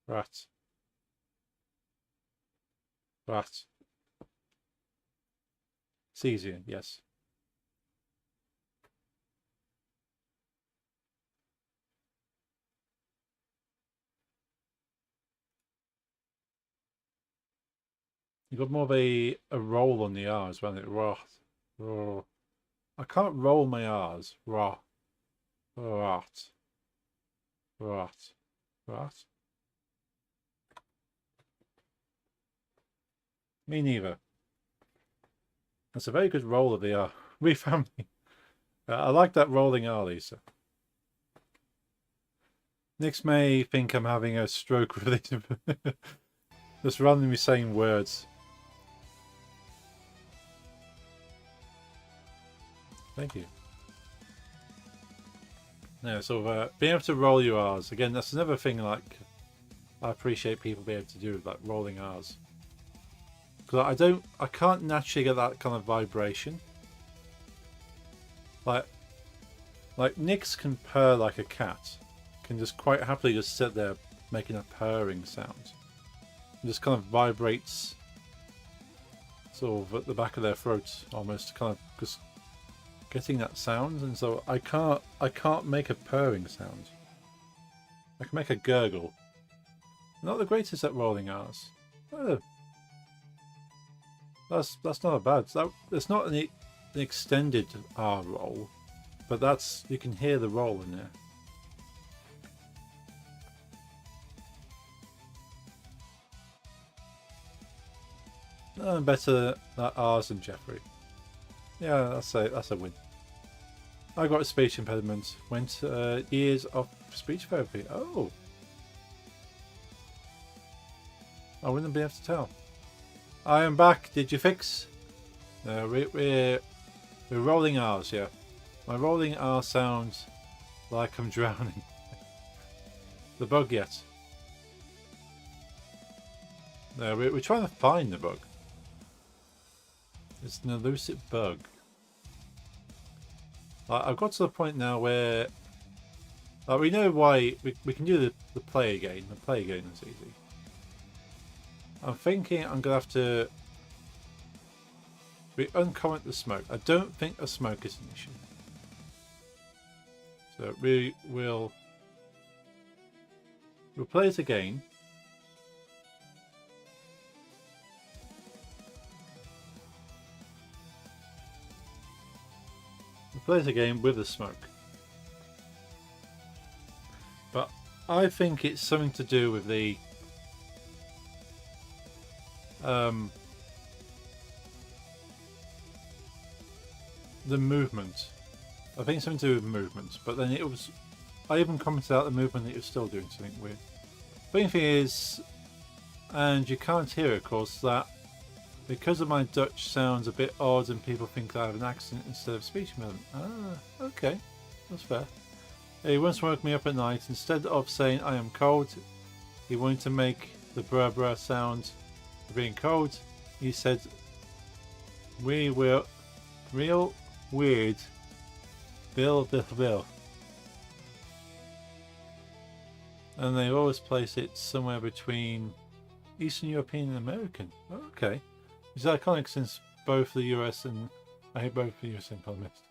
Rat. Rat. It's easier. Yes. You got more of a roll on the R's, wasn't it? Rat. Raw. I can't roll my R's. Rat. Rat. Rat. Rat. Me neither. That's a very good roll of the R. We family. I like that rolling R, Lisa. Nix may think I'm having a stroke with it. Just randomly saying words. Thank you. Yeah, so being able to roll your R's again. That's another thing. Like, I appreciate people being able to do like rolling R's. Because I can't naturally get that kind of vibration. Like Nix can purr like a cat. Can just quite happily just sit there making a purring sound. It just kind of vibrates sort of at the back of their throat, almost kind of just getting that sound. And so I can't make a purring sound. I can make a gurgle. Not the greatest at rolling R's. Oh, that's not a bad. It's not an extended R roll. But that's, you can hear the roll in there. Better than ours than Jeffrey. Yeah, that's a win. I got a speech impediment. Went years of speech therapy. Oh. I wouldn't be able to tell. I am back. Did you fix? We're rolling R's, yeah. My rolling R sounds like I'm drowning. The bug yet? No, we're trying to find the bug. It's an elusive bug. I've got to the point now where we know why we can do the play again. The play again is easy. I'm thinking I'm gonna have to uncomment the smoke. I don't think a smoke is an issue. So we'll play it again. We'll play it again with the smoke. But I think it's something to do with the movement. I think it's something to do with movement, but then it was, I even commented out the movement that it was still doing something weird. The thing is, and you can't hear it, of course, that because of my Dutch sounds a bit odd and people think I have an accent instead of speech impediment. Ah, okay, that's fair. He once woke me up at night. Instead of saying I am cold, he wanted to make the brr brr sound of being cold. He said, we were real weird. Bill. And they always place it somewhere between Eastern European and American. Oh, okay. It's iconic since both the US and I hate both the US and columnist.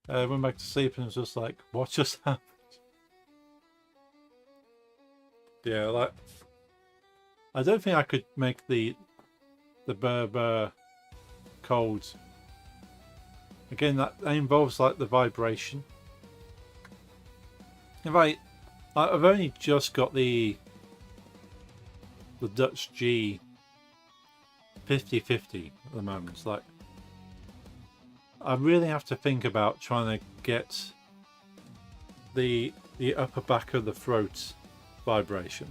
Went back to sleep and was just like, what just happened? Yeah, like I don't think I could make the burr cold. Again, that involves like the vibration. In fact, I've only just got the Dutch G 50/50 at the moment. It's like I really have to think about trying to get the upper back of the throat vibration.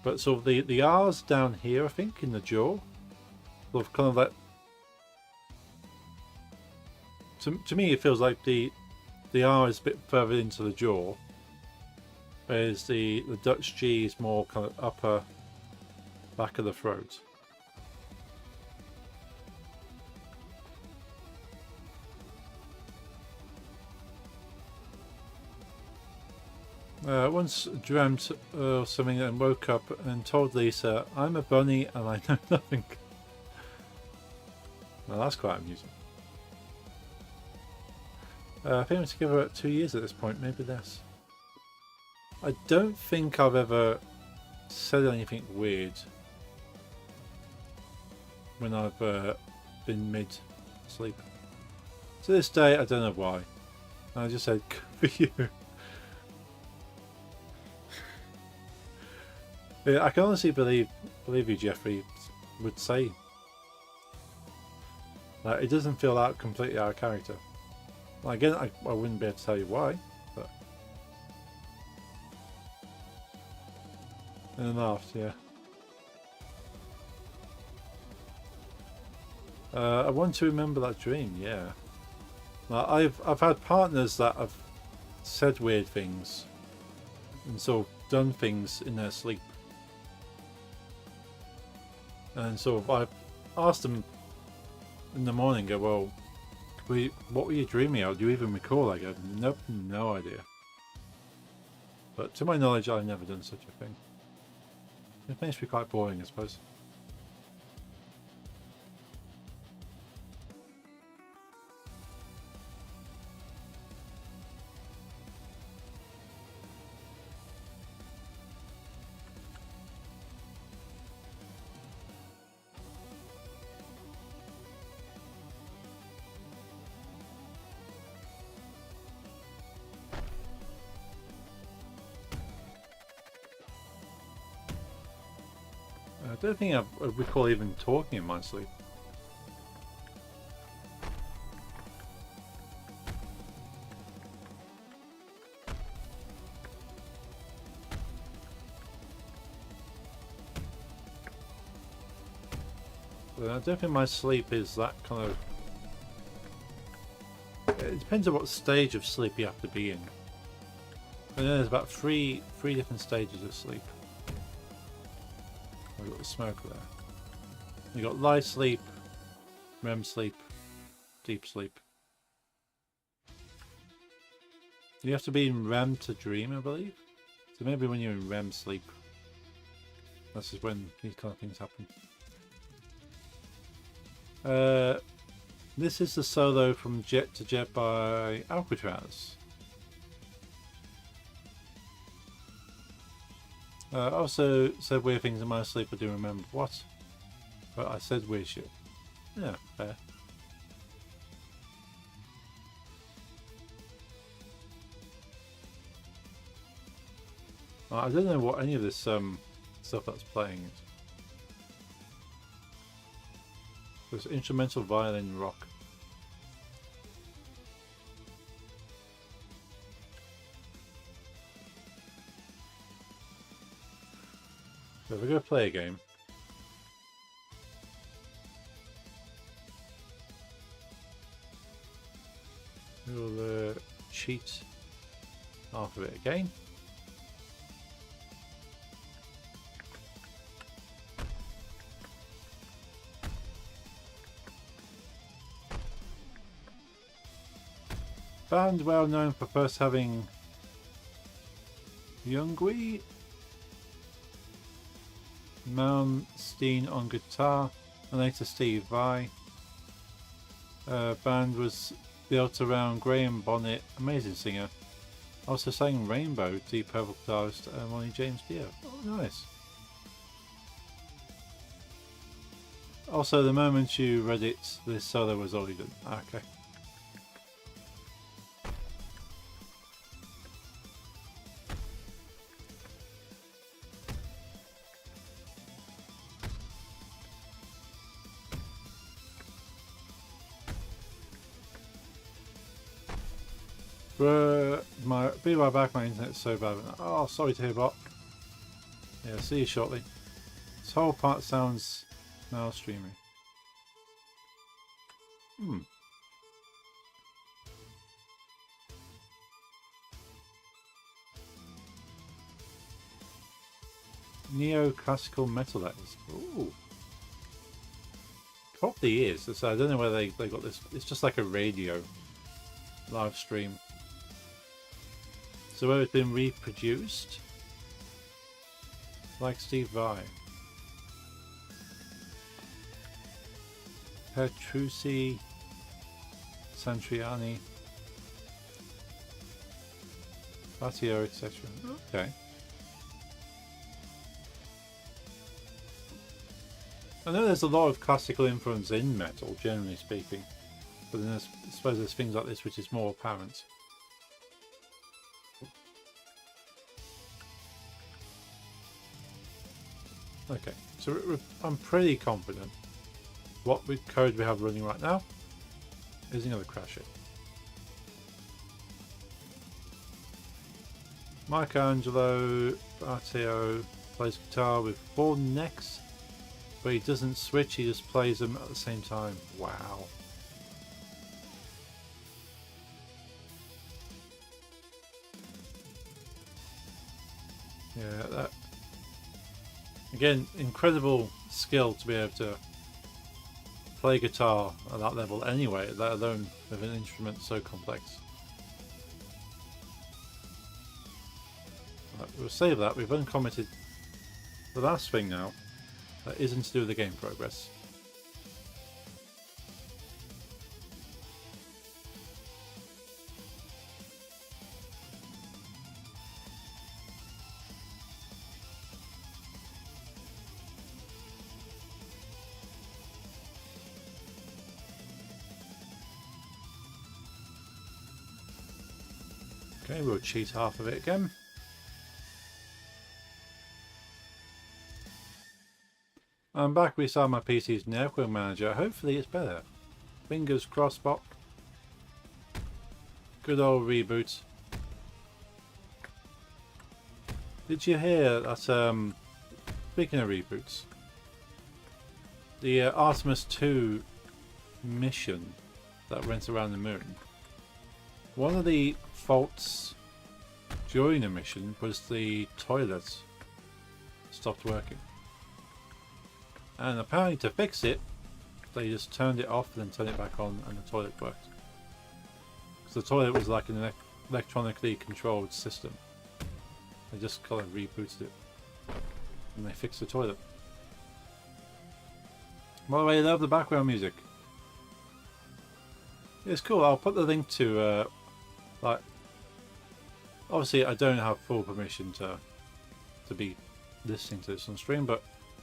But sort of the R's down here, I think, in the jaw, sort of kind of like. To me, it feels like the R is a bit further into the jaw, whereas the Dutch G is more kind of upper back of the throat. Once dreamt something and woke up and told Lisa, I'm a bunny and I know nothing. Well, that's quite amusing. I think we're together about 2 years at this point, maybe less. I don't think I've ever said anything weird when I've been mid-sleep. To this day, I don't know why. I just said, good for you. Yeah, I can honestly believe you, Jeffrey would say. Like, it doesn't feel out completely out of character. Again, I wouldn't be able to tell you why, but... And then laughed, yeah. I want to remember that dream, yeah. Like, I've had partners that have said weird things and sort of done things in their sleep. And sort of I've asked them in the morning, go, well, what were you dreaming of? Do you even recall? I go, nope, no idea. But to my knowledge, I've never done such a thing. It makes me quite boring, I suppose. don't think I recall even talking in my sleep. But I don't think my sleep is that kind of... It depends on what stage of sleep you have to be in. I know there's about three different stages of sleep. We've got the smoke there. You've got light sleep, REM sleep, deep sleep. You have to be in REM to dream, I believe. So maybe when you're in REM sleep, this is when these kind of things happen. This is the solo from Jet to Jet by Alcatraz. Also said weird things in my sleep, I do remember. What? But I said weird shit. Yeah, fair. I don't know what any of this stuff that's playing is. There's instrumental violin rock. So we're going to play a game. We'll cheat half of it again. Band well known for first having Youngwi, Malmsteen on guitar, and later Steve Vai. Band was built around Graham Bonnet, amazing singer. Also sang Rainbow, Deep Purple guitarist Ronnie James Dio. Oh, nice. Also, the moment you read it, this solo was already done. Okay. Be right back, my internet's so bad. Oh, sorry to hear, bot. Yeah, see you shortly. This whole part sounds now streaming. Neo-classical metal, that is. Ooh. Probably is. So I don't know whether they got this. It's just like a radio live stream. So whether it's been reproduced, like Steve Vai. Petrucci, Santriani, Batio, etc. Okay. I know there's a lot of classical influence in metal, generally speaking, but then I suppose there's things like this which is more apparent. Okay, so I'm pretty confident what code we have running right now isn't going to crash it. Michelangelo Batio plays guitar with 4 necks, but he doesn't switch, he just plays them at the same time. Wow. Yeah, that... Again, incredible skill to be able to play guitar at that level anyway, let alone with an instrument so complex. Right, we'll save that. We've uncommented the last thing now that isn't to do with the game progress. Okay, we'll cheat half of it again. I'm back beside my PC's network manager. Hopefully it's better. Fingers crossed, Bob. Good old reboot. Did you hear that, speaking of reboots, the Artemis 2 mission that went around the moon, one of the faults during the mission was the toilet stopped working. And apparently to fix it, they just turned it off and then turned it back on and the toilet worked. Because the toilet was like an electronically controlled system. They just kind of rebooted it. And they fixed the toilet. By the way, I love the background music. It's cool. I'll put the link to, like, obviously I don't have full permission to be listening to this on stream, but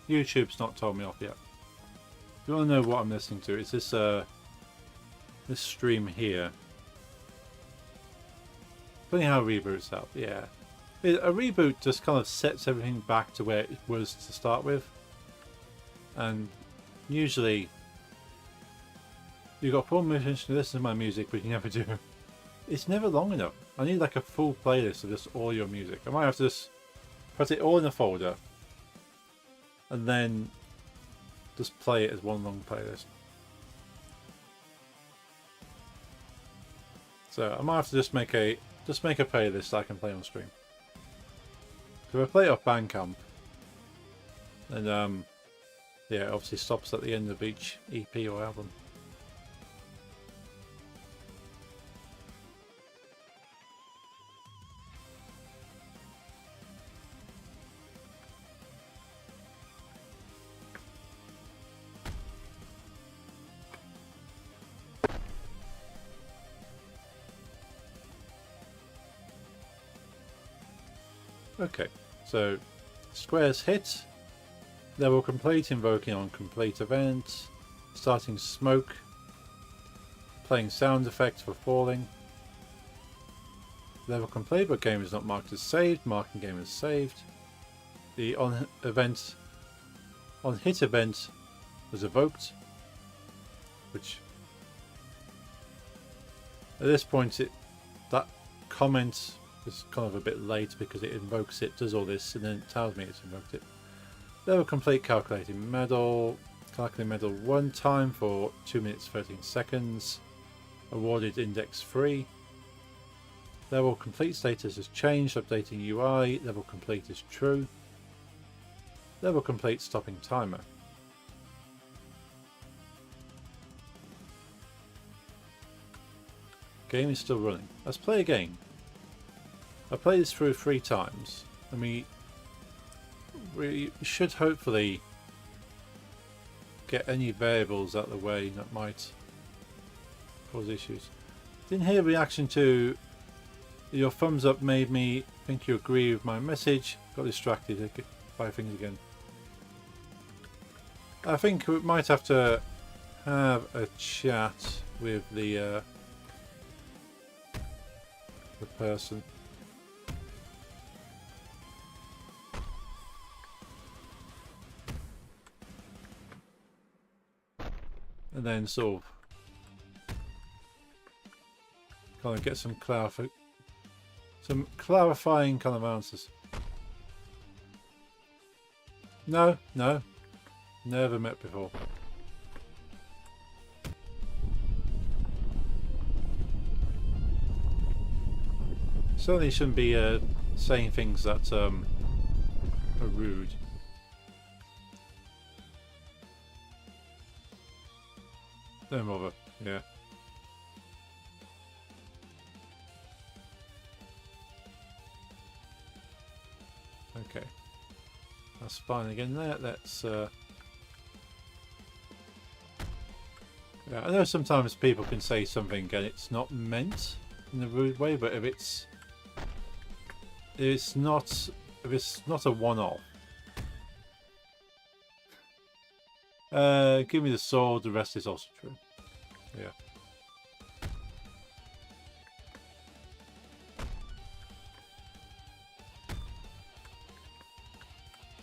YouTube's not told me off yet. If you want to know what I'm listening to, it's this this stream here. Funny how reboots out, yeah. A reboot just kind of sets everything back to where it was to start with, and usually you've got full permission to listen to my music, but you never do. It's never long enough. I need like a full playlist of just all your music. I might have to just put it all in a folder and then just play it as one long playlist. So I might have to just make a playlist that I can play on stream. So if I play it off Bandcamp, then yeah, it obviously stops at the end of each EP or album. Okay, so squares hit, level complete, invoking on complete event, starting smoke, playing sound effects for falling, level complete but game is not marked as saved, marking game as saved, the on hit event was evoked, which at this point that comment is kind of a bit late because it invokes it, does all this, and then it tells me it's invoked it. Level complete, calculating medal. Calculating medal 1 time for 2 minutes 13 seconds. Awarded index 3. Level complete status has changed, updating UI. Level complete is true. Level complete, stopping timer. Game is still running. Let's play again. I played this through 3 times, and we should hopefully get any variables out of the way that might cause issues. Didn't hear a reaction to your thumbs up made me think you agree with my message. Got distracted by things again. I think we might have to have a chat with the person. And then sort of kind of get some clarifying kind of answers. No, never met before. Certainly shouldn't be saying things that are rude. Don't bother, yeah. Okay. That's fine again there. Let's yeah, I know sometimes people can say something and it's not meant in a rude way, but if it's not a one-off. Give me the sword, the rest is also true. Yeah.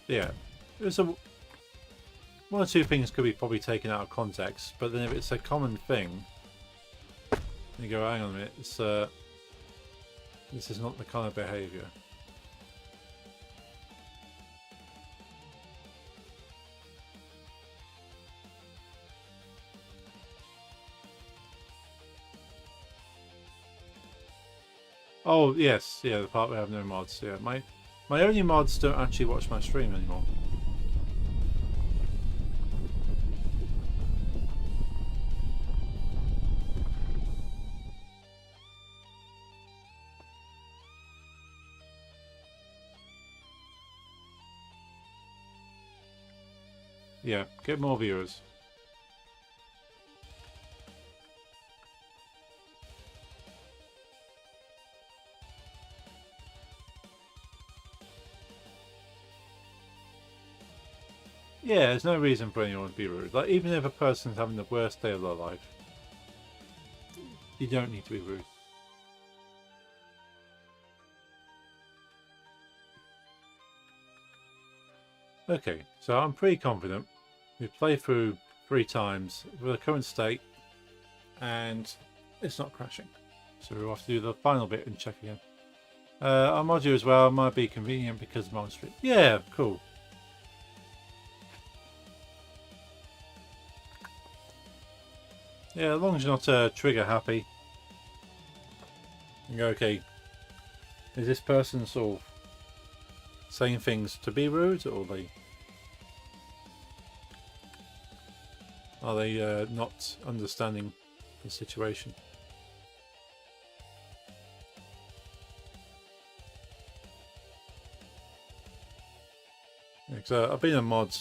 Yeah. one or two things could be probably taken out of context, but then if it's a common thing, you go, hang on a minute, it's, this is not the kind of behaviour. Oh yes, yeah, the part where I have no mods. Yeah, my only mods don't actually watch my stream anymore. Yeah, get more viewers. Yeah, there's no reason for anyone to be rude. Like, even if a person's having the worst day of their life, you don't need to be rude. Okay, so I'm pretty confident. We've played through 3 times with the current state, and it's not crashing. So we'll have to do the final bit and check again. I'll mod you as well. Might be convenient because of Mon Street. Yeah, cool. Yeah, as long as you're not trigger happy. You go, okay, is this person sort of saying things to be rude, or are they not understanding the situation? Yeah, 'cause, I've been a mod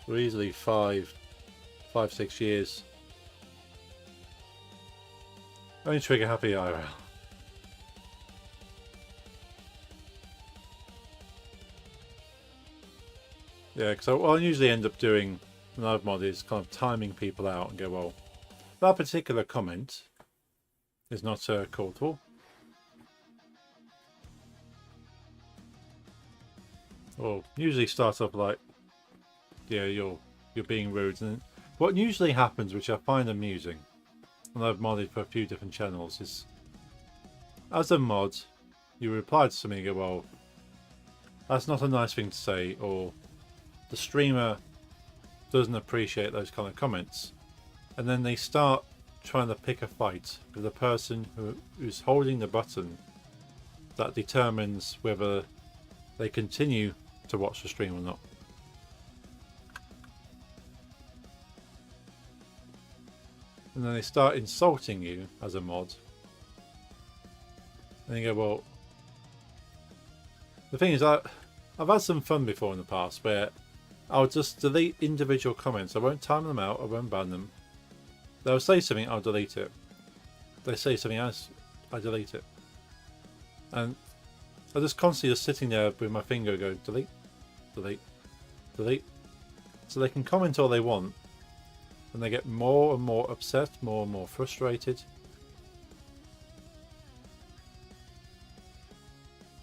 for easily 5-6 years. Only trigger happy IRL. Yeah, because what I usually end up doing when I've modded is kind of timing people out and go, well, that particular comment is not called for. Or usually start off like, yeah, you're being rude. And what usually happens, which I find amusing, and I've modded for a few different channels, is as a mod, you reply to something and go, well, that's not a nice thing to say, or the streamer doesn't appreciate those kind of comments, and then they start trying to pick a fight with the person who's holding the button that determines whether they continue to watch the stream or not. And then they start insulting you as a mod. And you go, well, the thing is, I've had some fun before in the past where I'll just delete individual comments. I won't time them out, I won't ban them. They'll say something, I'll delete it. They say something else, I delete it. And I just constantly just sitting there with my finger going, delete, delete, delete. So they can comment all they want, and they get more and more upset, more and more frustrated.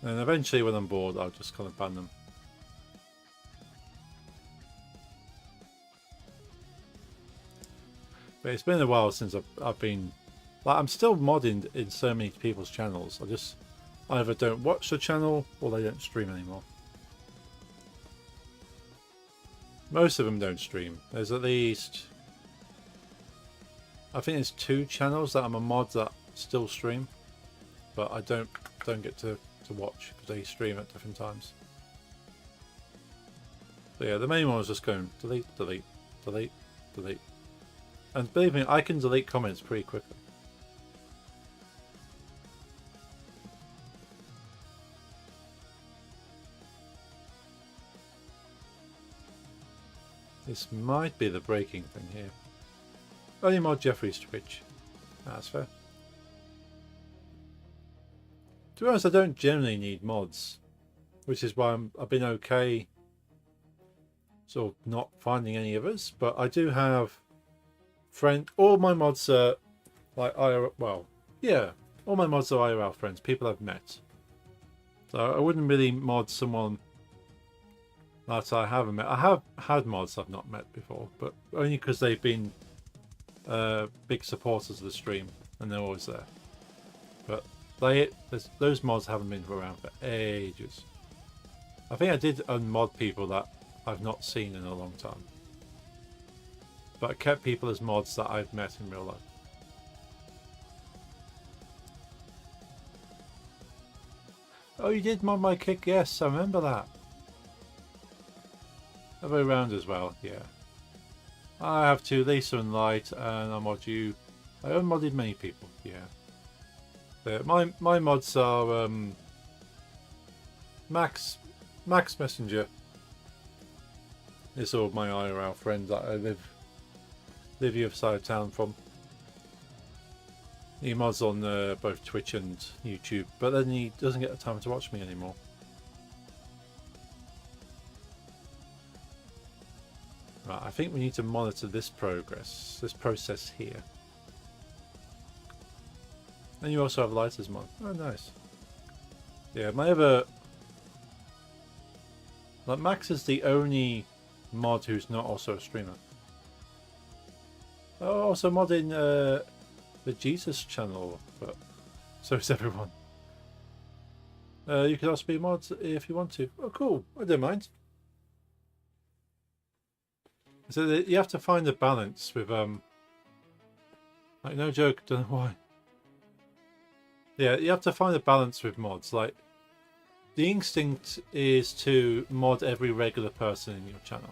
And eventually when I'm bored, I'll just kind of ban them. But it's been a while since I've been... Like, I'm still modding in so many people's channels. I just either don't watch the channel or they don't stream anymore. Most of them don't stream. There's at least... I think there's 2 channels that I'm a mod that still stream. But I don't get to watch because they stream at different times. So yeah, the main one was just going delete, delete, delete, delete. And believe me, I can delete comments pretty quickly. This might be the breaking thing here. Only mod Jeffrey's Twitch. That's fair. To be honest, I don't generally need mods, which is why I've been okay sort of not finding any others, but I do have all my mods are like IRL, well, yeah, all my mods are IRL friends, people I've met. So I wouldn't really mod someone that I haven't met. I have had mods I've not met before, but only because they've been big supporters of the stream and they're always there. But those mods haven't been around for ages. I think I did unmod people that I've not seen in a long time. But I kept people as mods that I've met in real life. Oh, you did mod my kick? Yes, I remember that. Other way around as well, yeah. I have two, Lisa and Light, and I mod you. I unmodded many people, yeah. But my mods are Max Messenger. It's all my IRL friends that I live the other side of town from. He mods on both Twitch and YouTube, but then he doesn't get the time to watch me anymore. Right, I think we need to monitor this process here. And you also have Lighter's mod. Oh, nice. Yeah, my other... Like, Max is the only mod who's not also a streamer. Oh, also modding the Jesus channel, but so is everyone. You can also be a mod if you want to. Oh, cool. I don't mind. So you have to find a balance with, like, no joke, don't know why. Yeah, you have to find a balance with mods. Like, the instinct is to mod every regular person in your channel.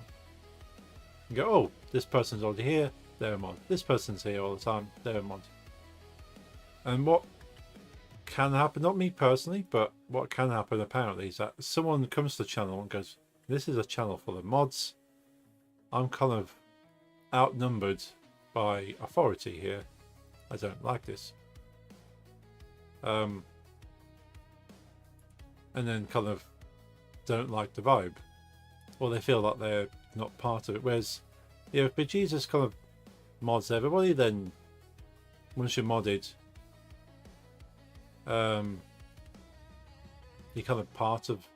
You go, oh, this person's already here, they're a mod. This person's here all the time, they're a mod. And what can happen, not me personally, but what can happen apparently is that someone comes to the channel and goes, this is a channel full of mods. I'm kind of outnumbered by authority here. I don't like this. And then kind of don't like the vibe, or they feel like they're not part of it. Whereas, yeah, if bejesus kind of mods everybody, then once you're modded, you're kind of part of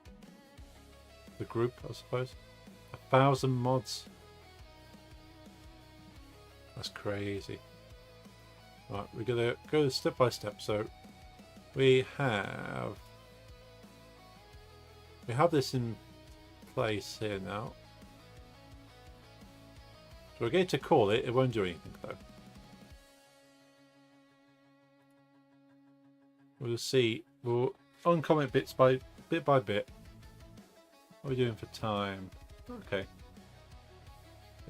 the group, I suppose. 1,000 mods. That's crazy. Right, we're gonna go step by step. So we have this in place here now. So we're going to call it. It won't do anything though. We'll see. We'll uncomment bit by bit. What are we doing for time? Okay.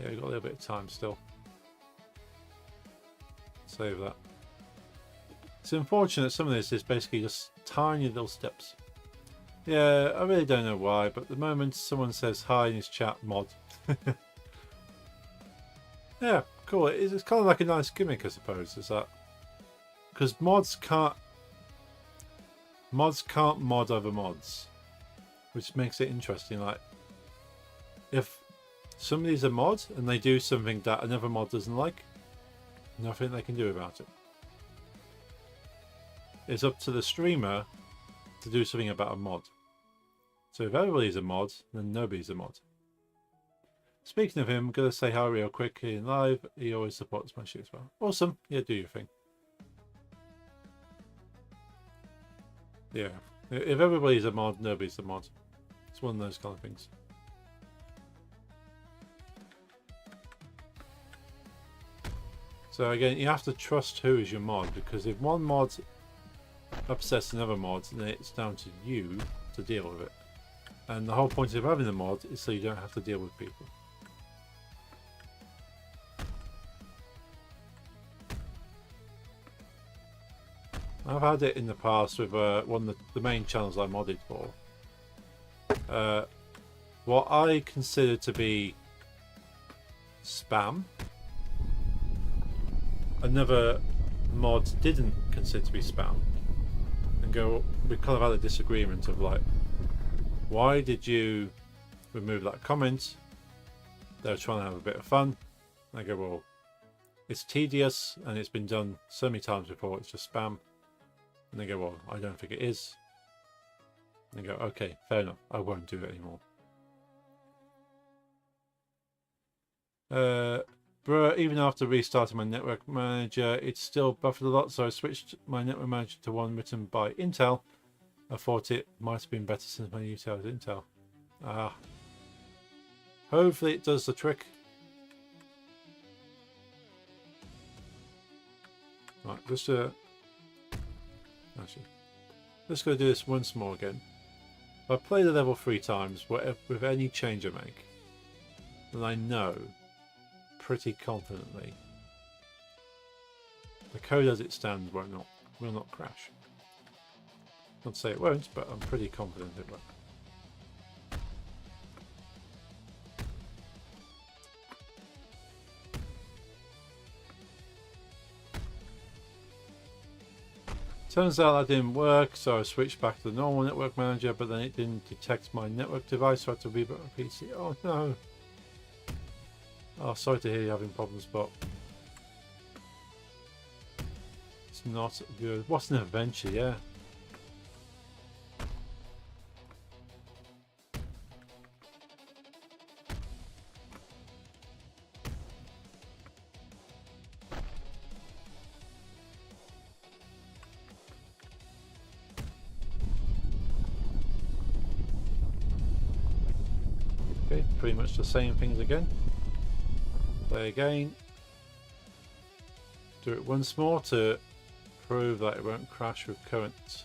Yeah, we've got a little bit of time still. Save that. It's unfortunate some of this is basically just tiny little steps. Yeah, I really don't know why, but the moment someone says hi in his chat, mod. Yeah, cool. It's kind of like a nice gimmick, I suppose. Is that because mods can't mod other mods, which makes it interesting. Like, if somebody's a mod and they do something that another mod doesn't like, nothing they can do about it. It's up to the streamer to do something about a mod. So if everybody's a mod, then nobody's a mod. Speaking of him, I'm going to say hi real quick in live. He always supports my shit as well. Awesome. Yeah, do your thing. Yeah. If everybody's a mod, nobody's a mod. It's one of those kind of things. So again, you have to trust who is your mod, because if one mod upsets another mod, then it's down to you to deal with it. And the whole point of having a mod is so you don't have to deal with people. I've had it in the past with one of the main channels I modded for. What I consider to be spam, another mod didn't consider to be spam, and we kind of had a disagreement of like, why did you remove that comment? They're trying to have a bit of fun. And I go, well, it's tedious and it's been done so many times before, it's just spam. And they go, well, I don't think it is. And they go, okay, fair enough, I won't do it anymore. Bruh, even after restarting my network manager, it's still buffered a lot, so I switched my network manager to one written by Intel. I thought it might have been better since my util is Intel. Ah. Hopefully it does the trick. Right, actually, let's go do this once more again. If I play the level 3 times, with any change I make, then I know pretty confidently the code as it stands will not crash. Not to say it won't, but I'm pretty confident it won't. Turns out that didn't work, so I switched back to the normal network manager, but then it didn't detect my network device, so I had to reboot my PC. Oh no! Oh, sorry to hear you're having problems, but it's not good. What's an adventure, yeah. Okay, pretty much the same things again. Play again. Do it once more to prove that it won't crash with current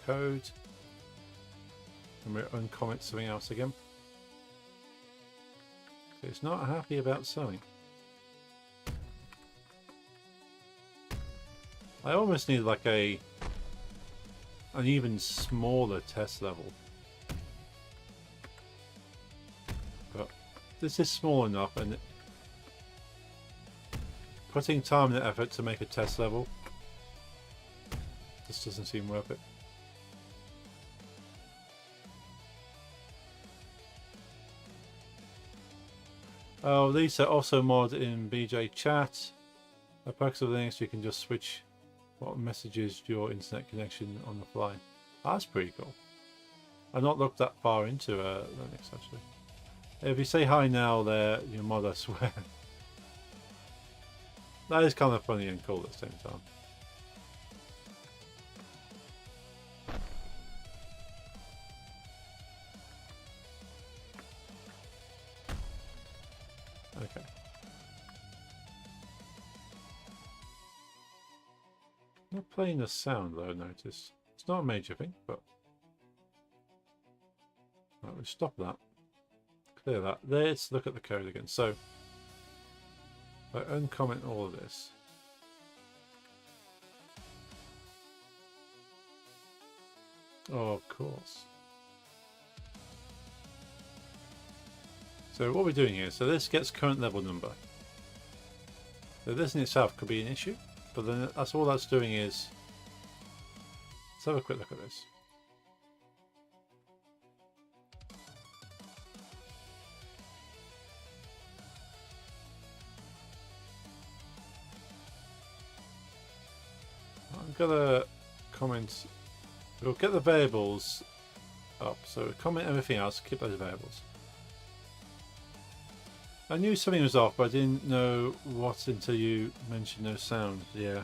code. And we'll uncomment something else again. Okay, it's not happy about something. I almost need like an even smaller test level. But this is small enough, and putting time and effort to make a test level just doesn't seem worth it. Oh, Lisa also mod in BJ chat. A perks of Linux, you can just switch what messages to your internet connection on the fly. That's pretty cool. I've not looked that far into Linux actually. If you say hi now there, your mod, I swear. That is kind of funny and cool at the same time. Okay. Not playing the sound though, I noticed. It's not a major thing, but right, we'll stop that. Clear that. Let's look at the code again. So I uncomment all of this. Oh, of course. So what we're doing here, so this gets current level number. So this in itself could be an issue, but then that's all that's doing is, let's have a quick look at this. I'm gonna comment, we'll get the variables up, so comment everything else, keep those variables. I knew something was off, but I didn't know what until you mentioned no sound. Yeah.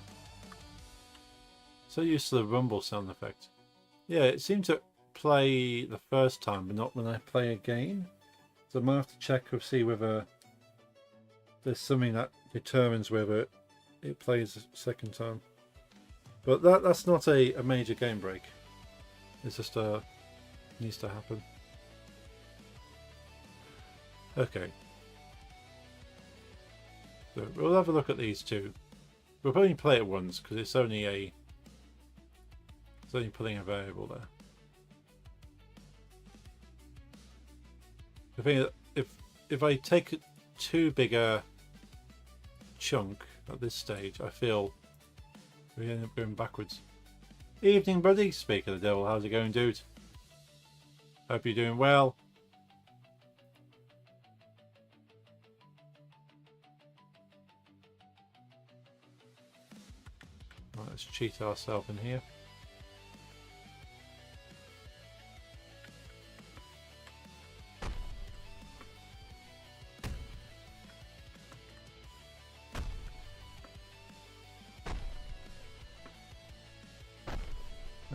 So used to the rumble sound effect. Yeah, it seemed to play the first time, but not when I play again. So I might have to check to see whether there's something that determines whether it plays the second time. But that's not a major game break. It's just needs to happen. Okay. So we'll have a look at these two. We'll only play it once because it's only putting a variable there. The thing is, if I take too big a chunk at this stage, I feel we end up going backwards. Evening, buddy. Speak of the devil, how's it going, dude? Hope you're doing well. Right, let's cheat ourselves in here.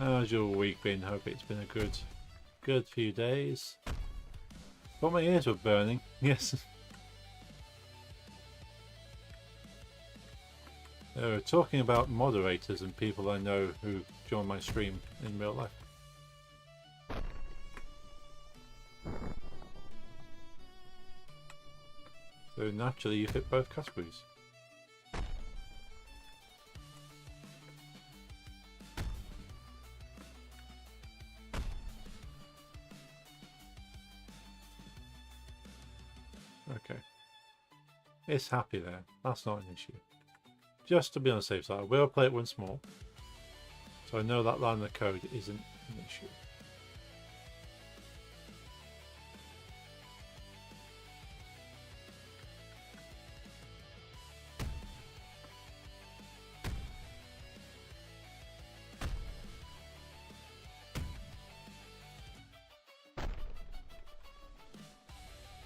How's your week been? Hope it's been a good few days. Thought my ears were burning. Yes. Talking about moderators and people I know who join my stream in real life. So naturally you fit both categories. Okay. It's happy there. That's not an issue. Just to be on the safe side, I will play it once more. So I know that line of code isn't an issue.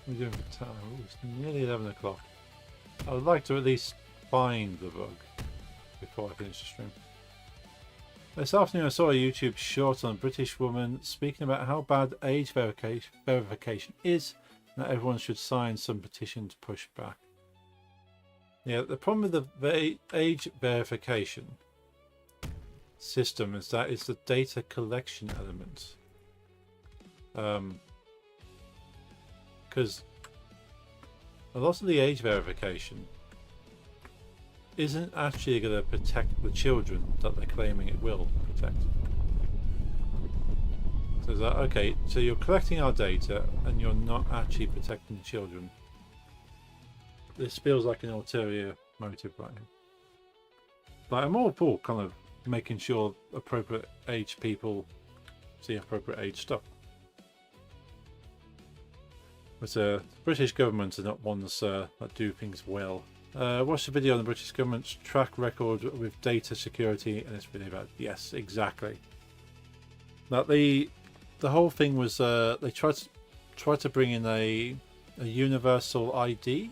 We're doing the time. Oh, it's nearly 11 o'clock. I would like to at least find the bug before I finish the stream. This afternoon I saw a YouTube short on a British woman speaking about how bad age verification is and that everyone should sign some petition to push back. Yeah, the problem with the age verification system is that it's the data collection element. Because a lot of the age verification isn't actually going to protect the children that they're claiming it will protect. So it's like, okay, so you're collecting our data and you're not actually protecting children. This feels like an ulterior motive right here. But I'm all for kind of making sure appropriate age people see appropriate age stuff. But the British government are not ones that do things well. Watch the video on the British government's track record with data security, and it's really bad. Yes, exactly. Now the whole thing was they tried to bring in a universal ID.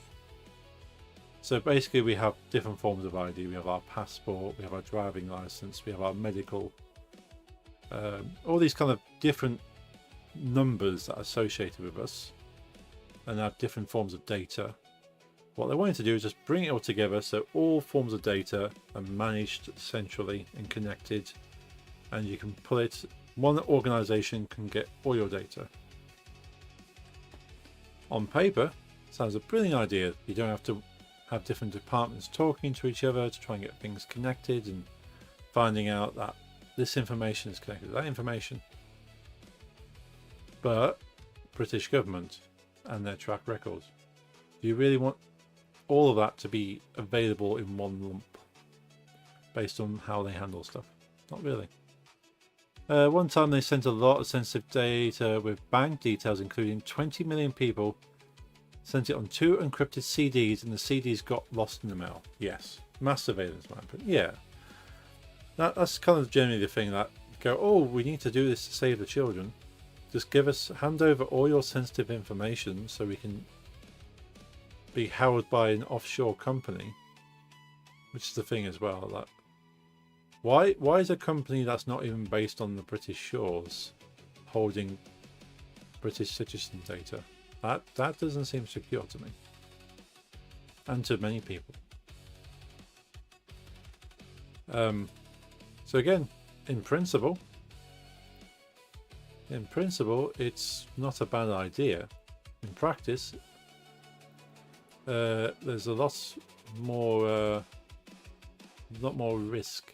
So basically, we have different forms of ID. We have our passport, we have our driving license, we have our medical, all these kind of different numbers that are associated with us, and have different forms of data. What they wanted to do is just bring it all together so all forms of data are managed centrally and connected, and you can pull it, one organization can get all your data. On paper, sounds a brilliant idea. You don't have to have different departments talking to each other to try and get things connected and finding out that this information is connected to that information. But British government and their track records, do you really want all of that to be available in one lump based on how they handle stuff? Not really. One time they sent a lot of sensitive data with bank details, including 20 million people, sent it on 2 encrypted CDs, and the CDs got lost in the mail. Yes, mass surveillance, man. But yeah, that's kind of generally the thing that go, oh, we need to do this to save the children. Just hand over all your sensitive information so we can be held by an offshore company, which is the thing as well. That why is a company that's not even based on the British shores holding British citizen data? That doesn't seem secure to me, and to many people. So again, in principle, it's not a bad idea. In practice, there's a lot more risk.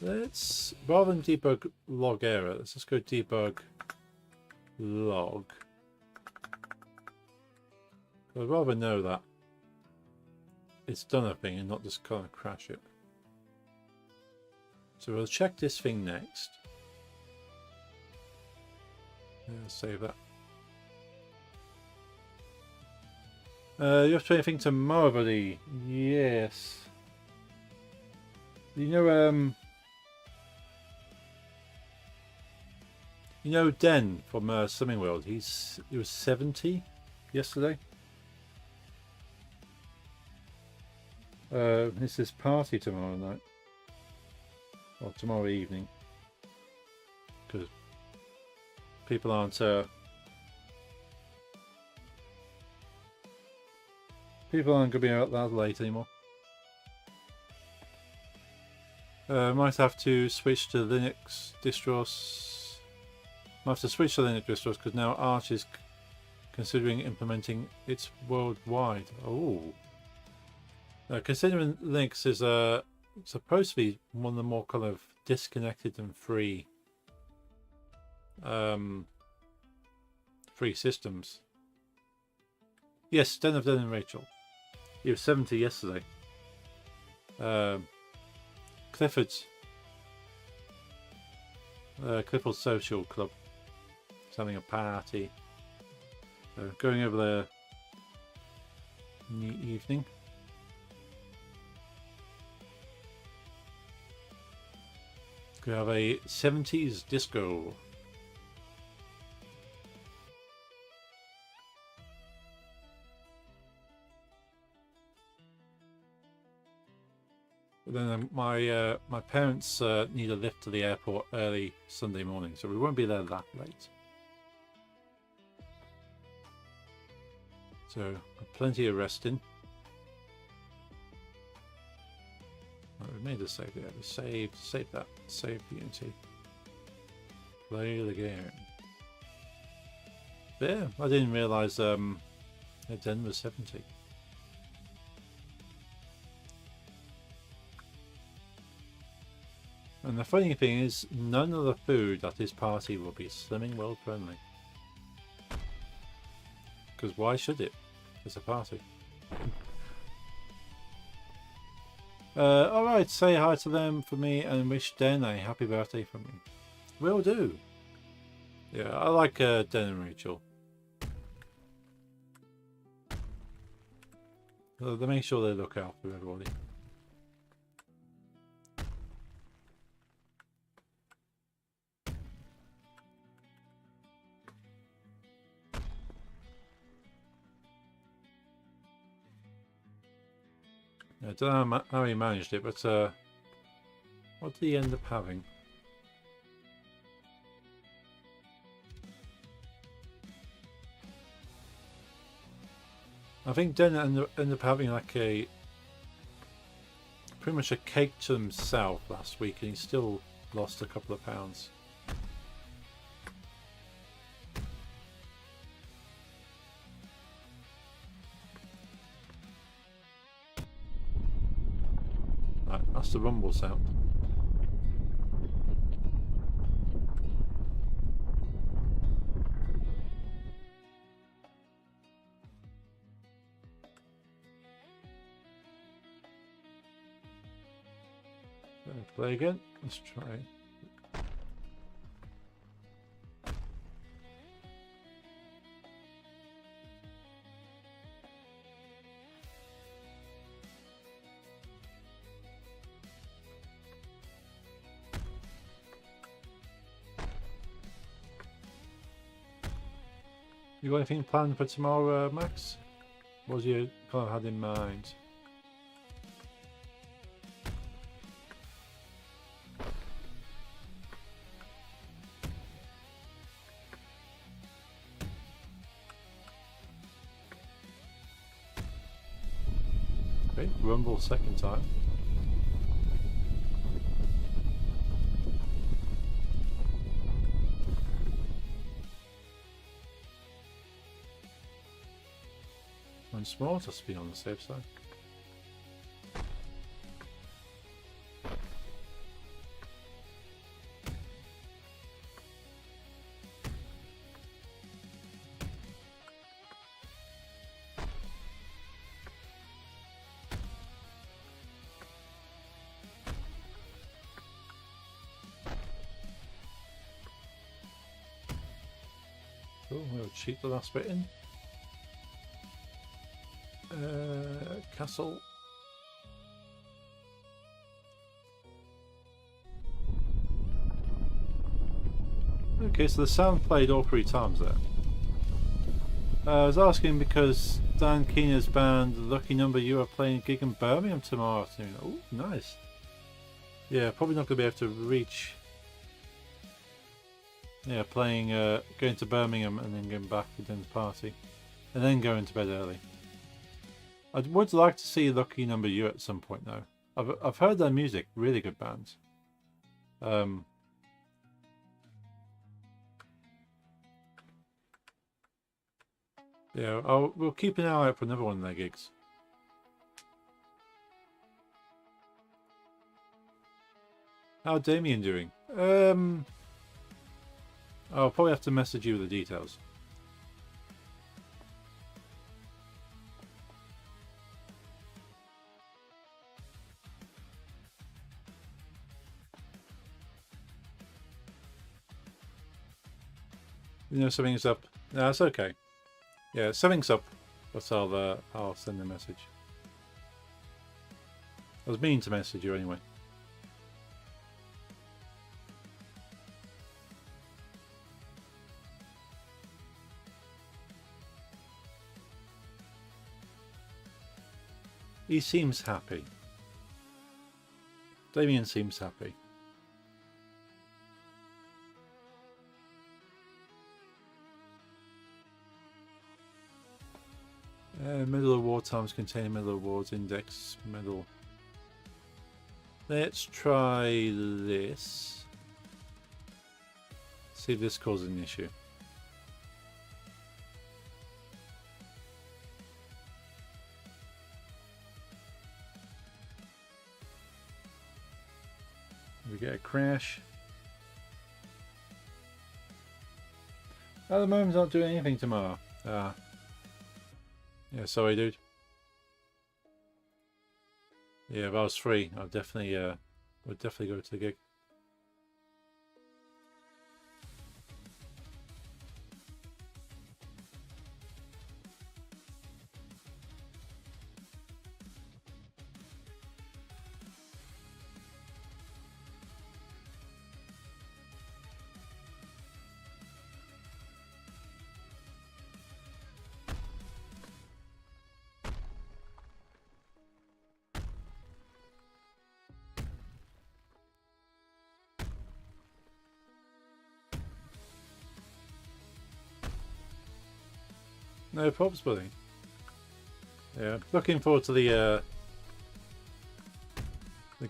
Let's, rather than debug log error, let's just go debug log. I'd rather know that it's done a thing and not just kind of crash it. So we'll check this thing next. Yeah, save that. You have to do anything tomorrow, buddy? Yes. You know Den from Swimming World. He was 70 yesterday. It's this party tomorrow night. Or tomorrow evening. Because people aren't going to be out that late anymore. Might have to switch to Linux distros. Might have to switch to Linux distros because now Arch is considering implementing it worldwide. Oh. Considering Linux is supposed to be one of the more kind of disconnected and free systems. Yes, Den of Den and Rachel. He was 70 yesterday. Clifford's Social Club is having a party. Going over there in the evening. We have a 70s disco. Then my parents need a lift to the airport early Sunday morning, so we won't be there that late. So plenty of resting. Right, we made a save there. We save that. Save Unity. Play the game. But yeah, I didn't realise Den was 70. And the funny thing is, none of the food at this party will be Slimming World friendly. Because why should it? It's a party. Alright, say hi to them for me and wish Den a happy birthday from me. Will do. Yeah, I like Den and Rachel. They make sure they look after everybody. I don't know how he managed it, but what did he end up having? I think Den ended up having like pretty much a cake to himself last week, and he still lost a couple of pounds. That's the rumble sound. Play again. Let's try. You got anything planned for tomorrow, Max? What was you kind of had in mind? Okay, rumble second time. Once more, just to be on the safe side. Cool, we'll cheat the last bit in. Castle. Okay, so the sound played all 3 times there. I was asking because Dan Keener's band Lucky Number You are playing a gig in Birmingham tomorrow afternoon. Oh, nice. Yeah, probably not going to be able to reach. Yeah, playing, going to Birmingham and then going back and then the party. And then going to bed early. I would like to see Lucky Number You at some point though. I've heard their music, really good bands. Yeah, we'll keep an eye out for another one of their gigs. How Damien doing? I'll probably have to message you with the details. You know something's up. No, that's okay. Yeah, something's up. But I'll send a message. I was meaning to message you anyway. He seems happy. Damien seems happy. Middle of war times contain middle of wars index middle. Let's try this. See if this causes an issue. We get a crash. At the moment, not doing anything tomorrow. Yeah, sorry, dude. Yeah, if I was free, I'd definitely, would definitely go to the gig. No props, buddy. Yeah, looking forward to the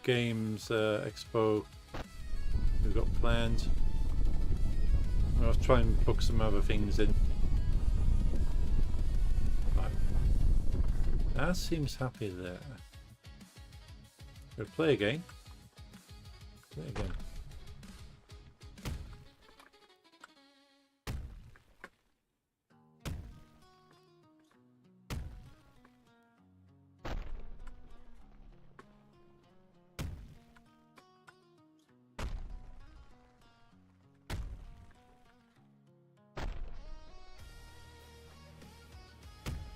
games expo we've got planned. I'll try and book some other things in. Right. That seems happy there. Go play again. Play again.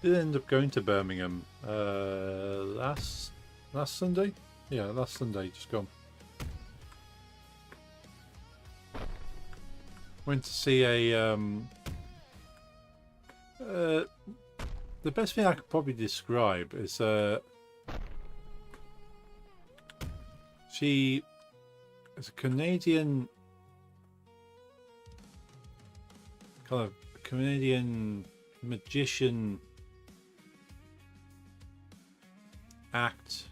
Did end up going to Birmingham last Sunday? Yeah, last Sunday, just gone. Went to see a the best thing I could probably describe is she is a Canadian magician act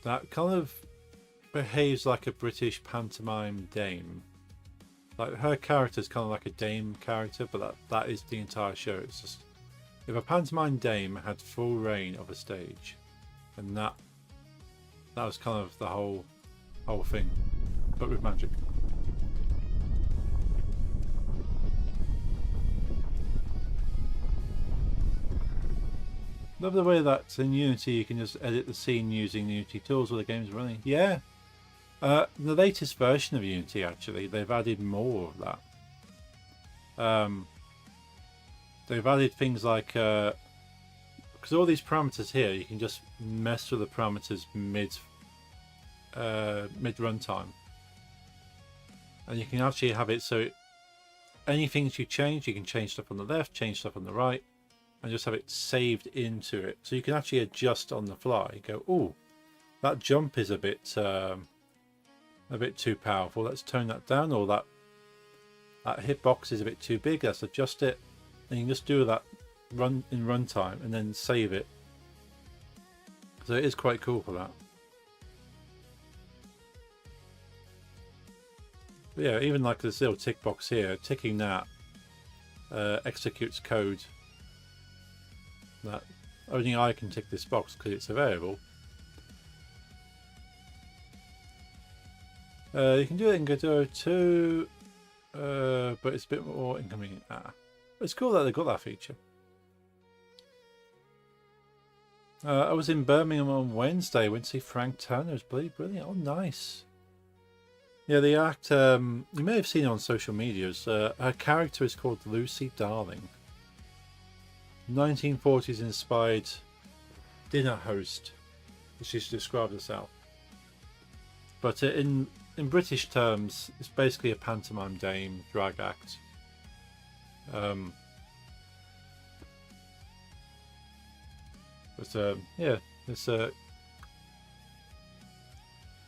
that kind of behaves like a British pantomime dame. Like her character is kind of like a dame character, but that is the entire show. It's just if a pantomime dame had full reign of a stage, and that was kind of the whole thing, but with magic. Love the way that in Unity you can just edit the scene using the Unity tools while the game's running. Yeah. The latest version of Unity, actually, they've added more of that. They've added things like because all these parameters here, you can just mess with the parameters mid runtime, and you can actually have it so anything you change, you can change stuff on the left, change stuff on the right, and just have it saved into it. So you can actually adjust on the fly. Go, oh, that jump is a bit too powerful. Let's tone that down. Or that hitbox is a bit too big. Let's adjust it. And you can just do that in runtime and then save it. So it is quite cool for that. But yeah, even like this little tick box here, ticking that executes code that only I can tick this box because it's a variable. You can do it in Godot too, but it's a bit more inconvenient. It's cool that they got that feature. I was in Birmingham on Wednesday. Went to see Frank Turner's brilliant. Oh, nice. Yeah, the act, you may have seen it on social medias. Her character is called Lucy Darling. 1940s inspired dinner host, as she's described herself. But in British terms, it's basically a pantomime dame drag act. Yeah, it's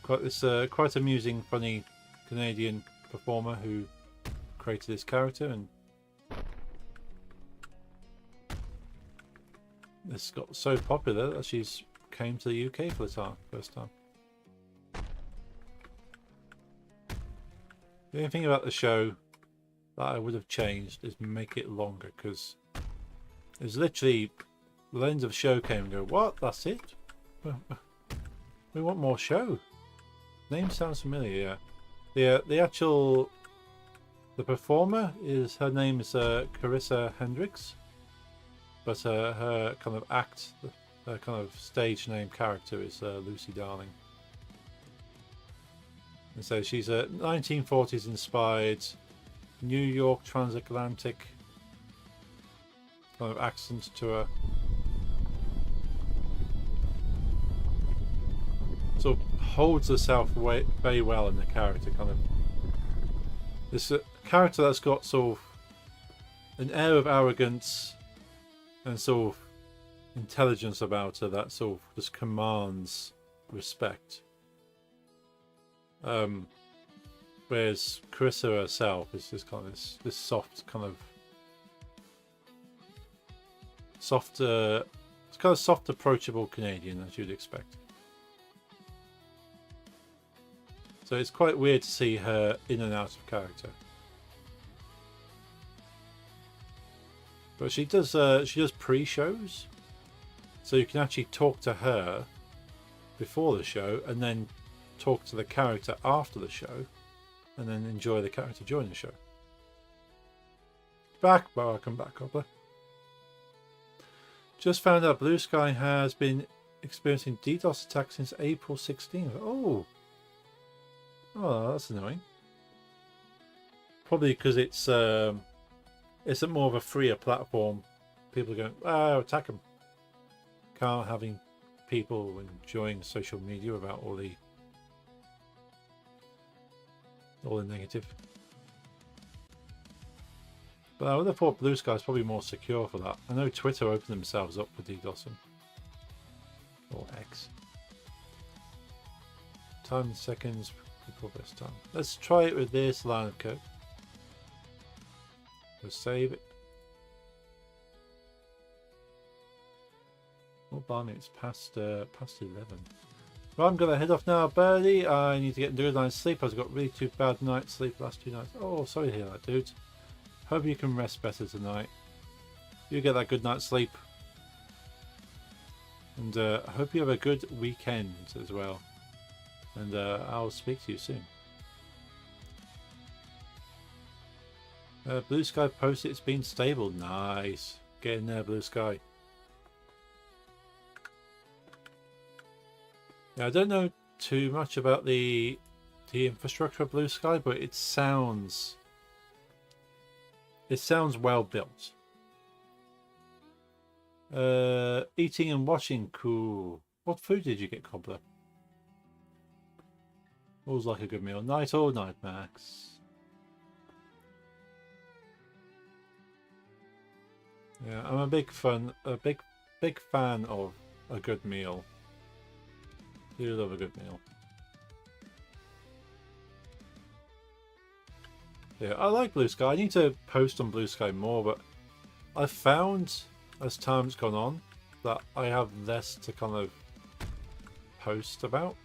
quite amusing, funny Canadian performer who created this character, and this got so popular that she's came to the UK for the first time. The only thing about the show that I would have changed is make it longer, because it was literally the end of the show came and go, what? That's it? We want more show. Name sounds familiar. Yeah. The performer is, her name is Carissa Hendricks, but her kind of her kind of stage name character is Lucy Darling. And so she's a 1940s inspired New York transatlantic kind of accent to her. Sort of holds herself very well in the character. Kind of this character that's got sort of an air of arrogance and sort of intelligence about her that sort of just commands respect. Whereas Carissa herself is just kind of this soft kind of it's kind of soft, approachable Canadian, as you'd expect. So it's quite weird to see her in and out of character. But she does pre-shows, so you can actually talk to her before the show and then talk to the character after the show, and then enjoy the character during the show. Welcome back, Cobbler. Just found out Blue Sky has been experiencing DDoS attacks since April 16th. Oh, that's annoying. Probably because it's more of a freer platform. People are going, oh, attack them. Can't having people enjoying social media about all the negative. But I would have thought Blue Sky is probably more secure for that. I know Twitter opened themselves up for DDoSing. Or X. Time in seconds before this time. Let's try it with this line of code. We'll save it. Oh, blimey, it's past 11. Well, I'm going to head off now, Birdie. I need to get into a good night's sleep. I've got really too bad night's sleep last 2 nights. Oh, sorry to hear that, dude. Hope you can rest better tonight. You get that good night's sleep. And I hope you have a good weekend as well. And I'll speak to you soon. Blue Sky posted it's been stable. Nice. Get in there, Blue Sky. Yeah, I don't know too much about the infrastructure of Blue Sky, but it sounds well built. Eating and watching, cool. What food did you get, Cobbler? Always like a good meal. Night or night, Max. Yeah, I'm a big fan of a good meal. Do love a good meal. Yeah, I like Blue Sky. I need to post on Blue Sky more, but I've found as time's gone on that I have less to kind of post about.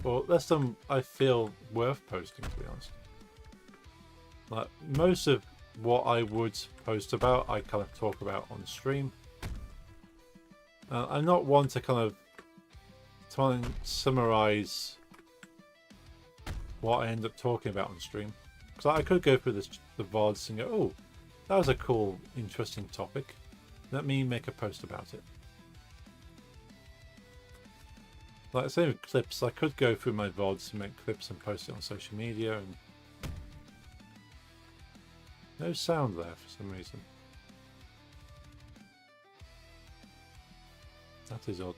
Or less than I feel worth posting, to be honest. Like, most of what I would post about, I kind of talk about on stream. I'm not one to kind of try and summarize what I end up talking about on stream. Because I could go through the VODs and go, oh, that was a cool, interesting topic. Let me make a post about it. Like, same with clips, I could go through my VODs and make clips and post it on social media. And no sound there for some reason. That is odd.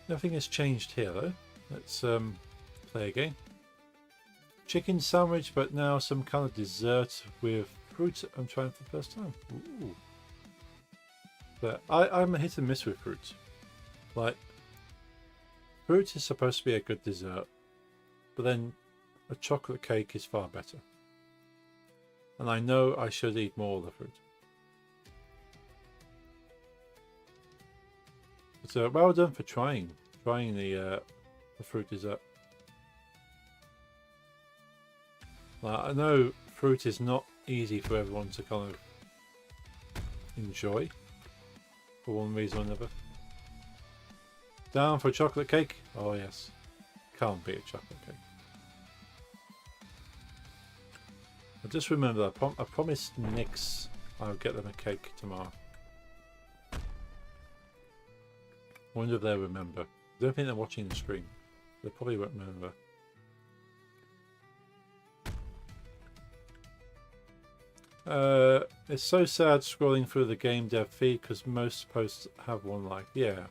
Nothing has changed here though. Let's play again. Chicken sandwich, but now some kind of dessert with fruit. I'm trying for the first time. Ooh. But I'm a hit and miss with fruit. Like, fruit is supposed to be a good dessert, but then a chocolate cake is far better. And I know I should eat more of the fruit. So well done for trying the fruit dessert. I know fruit is not easy for everyone to kind of enjoy for one reason or another. Down for a chocolate cake? Oh yes, can't beat a chocolate cake. I just remember I promised Nix I'll get them a cake tomorrow. I wonder if they'll remember. I don't think they're watching the stream. They probably won't remember. It's so sad scrolling through the game dev feed because most posts have one like. Yeah.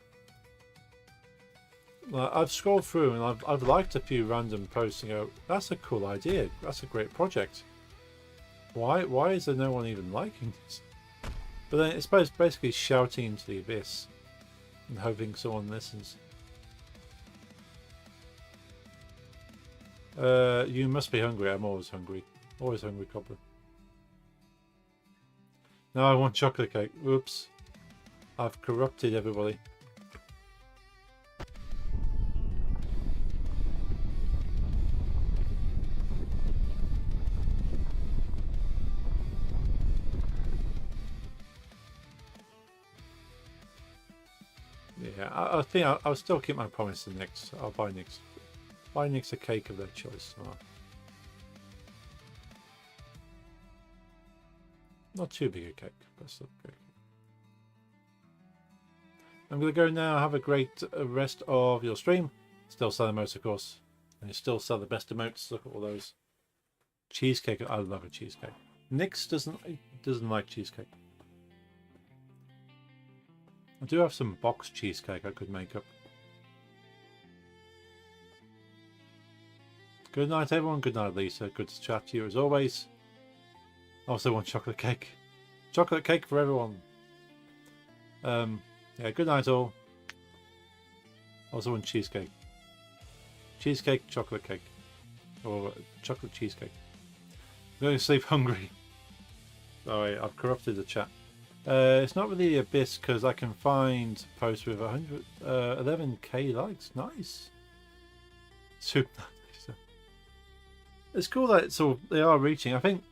Like, I've scrolled through and I've liked a few random posts and go, that's a cool idea. That's a great project. Why is there no one even liking this? But then it's basically shouting into the abyss and hoping someone listens. You must be hungry. I'm always hungry. Always hungry, Cobbler. Now I want chocolate cake. Oops. I've corrupted everybody. Yeah, I think I'll still keep my promise to Nix. I'll buy Nix. Buy Nix a cake of their choice tomorrow. Not too big a cake, but still a cake. I'm going to go now. Have a great rest of your stream. Still sell emotes, of course. And you still sell the best emotes. Look at all those. Cheesecake. I love a cheesecake. Nix doesn't like cheesecake. I do have some boxed cheesecake I could make up. Good night, everyone. Good night, Lisa. Good to chat to you as always. I also want chocolate cake. Chocolate cake for everyone. Yeah, good night all. I also want cheesecake. Cheesecake, chocolate cake. Or chocolate cheesecake. I'm going to sleep hungry. Sorry, I've corrupted the chat. It's not really the abyss because I can find posts with 11k likes. Nice. Super nice. It's cool that they are reaching. I think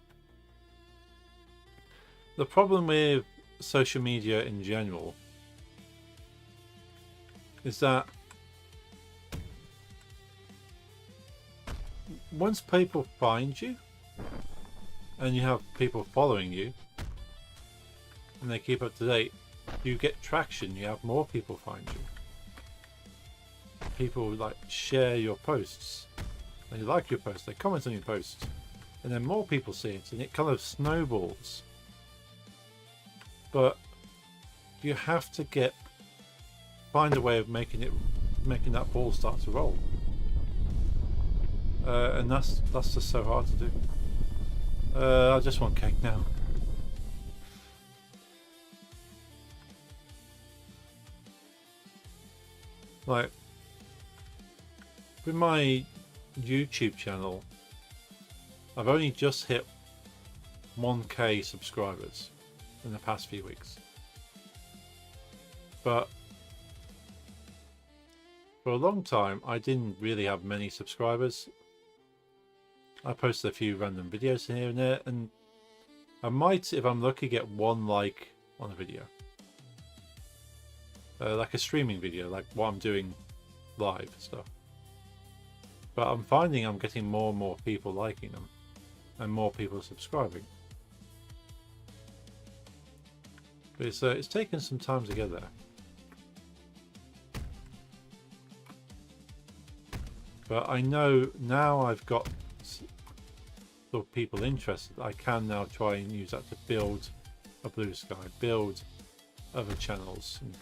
the problem with social media in general is that once people find you and you have people following you and they keep up to date, you get traction, you have more people find you. People like share your posts, they like your posts, they comment on your posts, and then more people see it and it kind of snowballs. But you have to find a way of making that ball start to roll, and that's just so hard to do. I just want cake now. Like, with my YouTube channel, I've only just hit 1K subscribers in the past few weeks. But for a long time, I didn't really have many subscribers. I posted a few random videos here and there, and I might, if I'm lucky, get one like on a video. Like a streaming video, like what I'm doing live stuff. But I'm finding I'm getting more and more people liking them, and more people subscribing. But it's taken some time to get there. But I know now I've got sort of people interested. I can now try and use that to build a Blue Sky, build other channels. And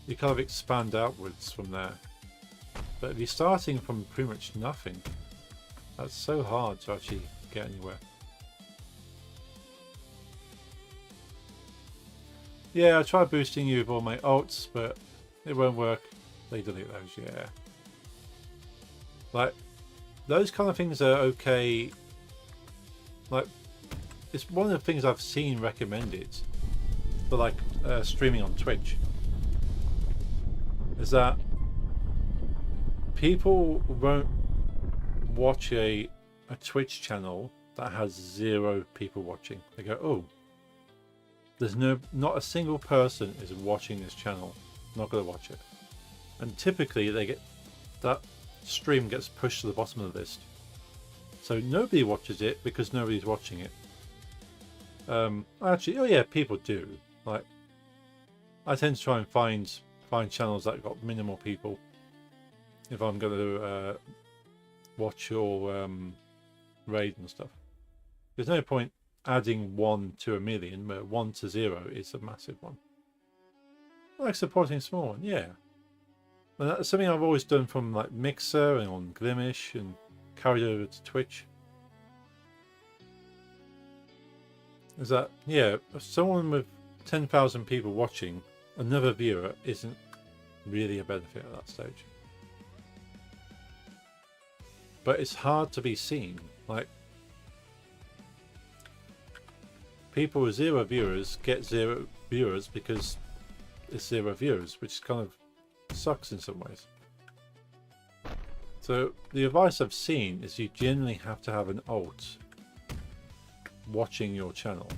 you kind of expand outwards from there. But if you're starting from pretty much nothing, that's so hard to actually get anywhere. Yeah, I tried boosting you with all my ults, but it won't work. They delete those, yeah. Like, those kind of things are okay. Like, it's one of the things I've seen recommended for like streaming on Twitch. Is that people won't watch a Twitch channel that has 0 people watching. They go, oh, there's not a single person is watching this channel. I'm not going to watch it. And typically they get that stream gets pushed to the bottom of the list. So nobody watches it because nobody's watching it. Actually, oh yeah, people do. Like, I tend to try and find channels that got minimal people if I'm going to watch or raid and stuff. There's no point adding 1 to a million, but 1 to 0 is a massive one. I like supporting small one, yeah. And that's something I've always done from like Mixer and on Glimish and carried over to Twitch. Is that, yeah, someone with 10,000 people watching, another viewer isn't really a benefit at that stage. But it's hard to be seen. Like, people with 0 viewers get 0 viewers because it's 0 viewers, which kind of sucks in some ways. So the advice I've seen is you generally have to have an alt watching your channel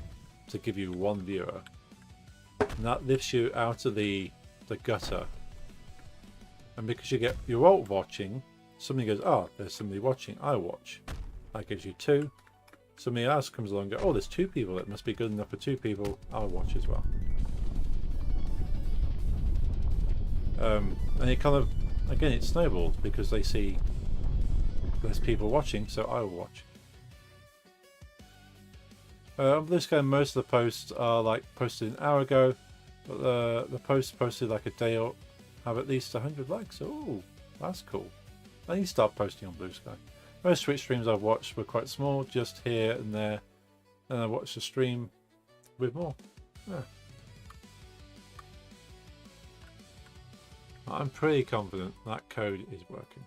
to give you 1 viewer, and that lifts you out of the gutter. And because you get your alt watching, somebody goes, oh, there's somebody watching, I watch. That gives you 2. Somebody else comes along and goes, oh, there's 2 people, it must be good enough for 2 people, I'll watch as well. And it kind of, again, it snowballs because they see less people watching, so I will watch. On Blue Sky, most of the posts are like posted an hour ago, but the posts posted like a day or have at least 100 likes. Oh, that's cool. I need to start posting on Blue Sky. Most Twitch streams I've watched were quite small, just here and there, and I watched a stream with more. Yeah. I'm pretty confident that code is working.